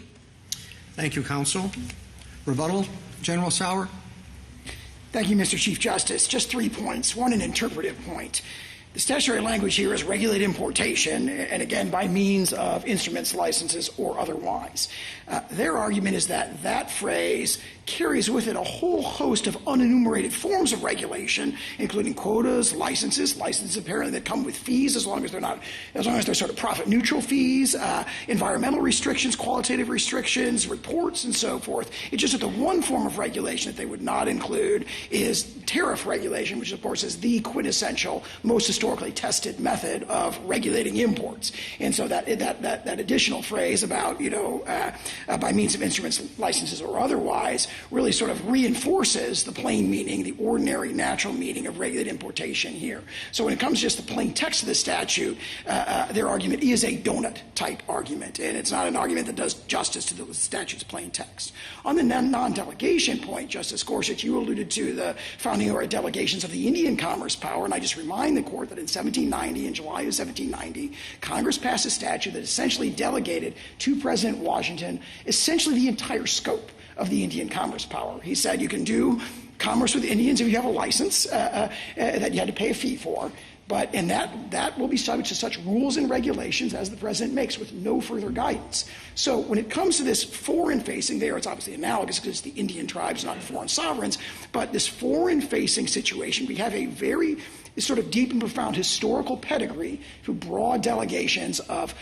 Thank you, counsel. Rebuttal, General Sauer. Thank you, Mr. Chief Justice. Just 3 points. One, an interpretive point. The statutory language here is regulate importation, and again, by means of instruments, licenses, or otherwise. Their argument is that that phrase carries with it a whole host of unenumerated forms of regulation, including quotas, licenses apparently that come with fees as long as they're sort of profit neutral fees, environmental restrictions, qualitative restrictions, reports, and so forth. It's just that the one form of regulation that they would not include is tariff regulation, which of course is the quintessential, most historically tested method of regulating imports. And so that additional phrase about, by means of instruments, licenses, or otherwise, really sort of reinforces the plain meaning, the ordinary, natural meaning of regulated importation here. So when it comes to just the plain text of the statute, their argument is a donut-type argument, and it's not an argument that does justice to the statute's plain text. On the non-delegation point, Justice Gorsuch, you alluded to the founding or delegations of the Indian commerce power, and I just remind the Court that in 1790, in July of 1790, Congress passed a statute that essentially delegated to President Washington essentially the entire scope of the Indian commerce power. He said you can do commerce with Indians if you have a license that you had to pay a fee for, and that will be subject to such rules and regulations as the President makes with no further guidance. So when it comes to this foreign-facing there, it's obviously analogous because it's the Indian tribes, not foreign sovereigns, but this foreign-facing situation, we have a very sort of deep and profound historical pedigree through broad delegations of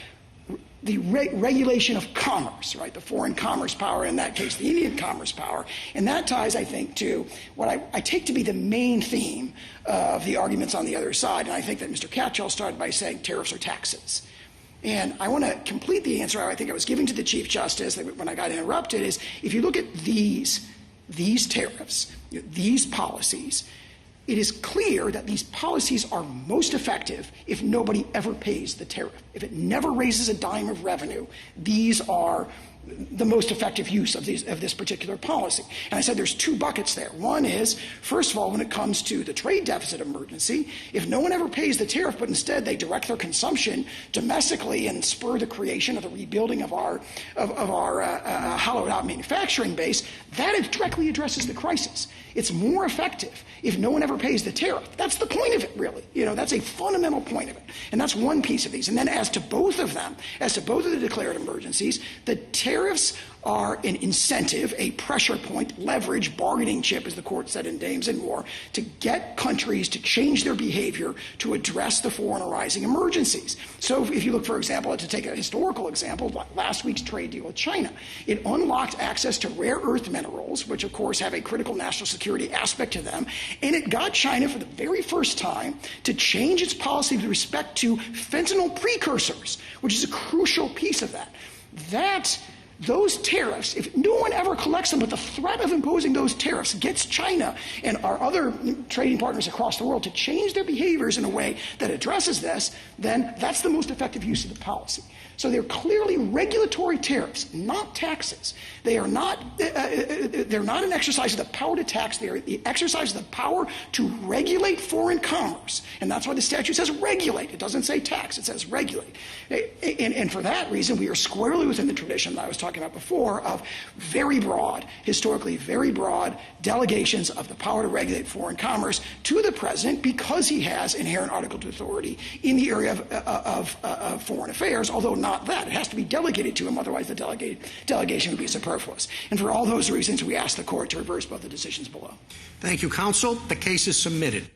the regulation of commerce, right? The foreign commerce power, in that case, the Indian commerce power. And that ties, I think, to what I take to be the main theme of the arguments on the other side. And I think that Mr. Catchall started by saying tariffs are taxes. And I want to complete the answer I think I was giving to the Chief Justice when I got interrupted is if you look at these tariffs, these policies, it is clear that these policies are most effective if nobody ever pays the tariff. If it never raises a dime of revenue, these are the most effective use of this particular policy. And I said there's two buckets there. One is, first of all, when it comes to the trade deficit emergency, if no one ever pays the tariff, but instead they direct their consumption domestically and spur the creation of the rebuilding of our hollowed out manufacturing base, that directly addresses the crisis. It's more effective if no one ever pays the tariff. That's the point of it, really. That's a fundamental point of it. And that's one piece of these. And then as to both of them, as to both of the declared emergencies, the tariffs are an incentive, a pressure point, leverage, bargaining chip, as the Court said in Dames and Moore, to get countries to change their behavior to address the foreign arising emergencies. So if you look, for example, to take a historical example, last week's trade deal with China, it unlocked access to rare earth minerals, which of course have a critical national security aspect to them, and it got China for the very first time to change its policy with respect to fentanyl precursors, which is a crucial piece of that. Those tariffs, if no one ever collects them, but the threat of imposing those tariffs gets China and our other trading partners across the world to change their behaviors in a way that addresses this, then that's the most effective use of the policy. So they're clearly regulatory tariffs, not taxes. They're not an exercise of the power to tax. They are the exercise of the power to regulate foreign commerce. And that's why the statute says regulate. It doesn't say tax. It says regulate. And for that reason, we are squarely within the tradition that I was talking about before of very broad, historically very broad delegations of the power to regulate foreign commerce to the President because he has inherent article of authority in the area of foreign affairs, although not that. It has to be delegated to him, otherwise the delegation would be superfluous. And for all those reasons, we ask the Court to reverse both the decisions below. Thank you, counsel. The case is submitted.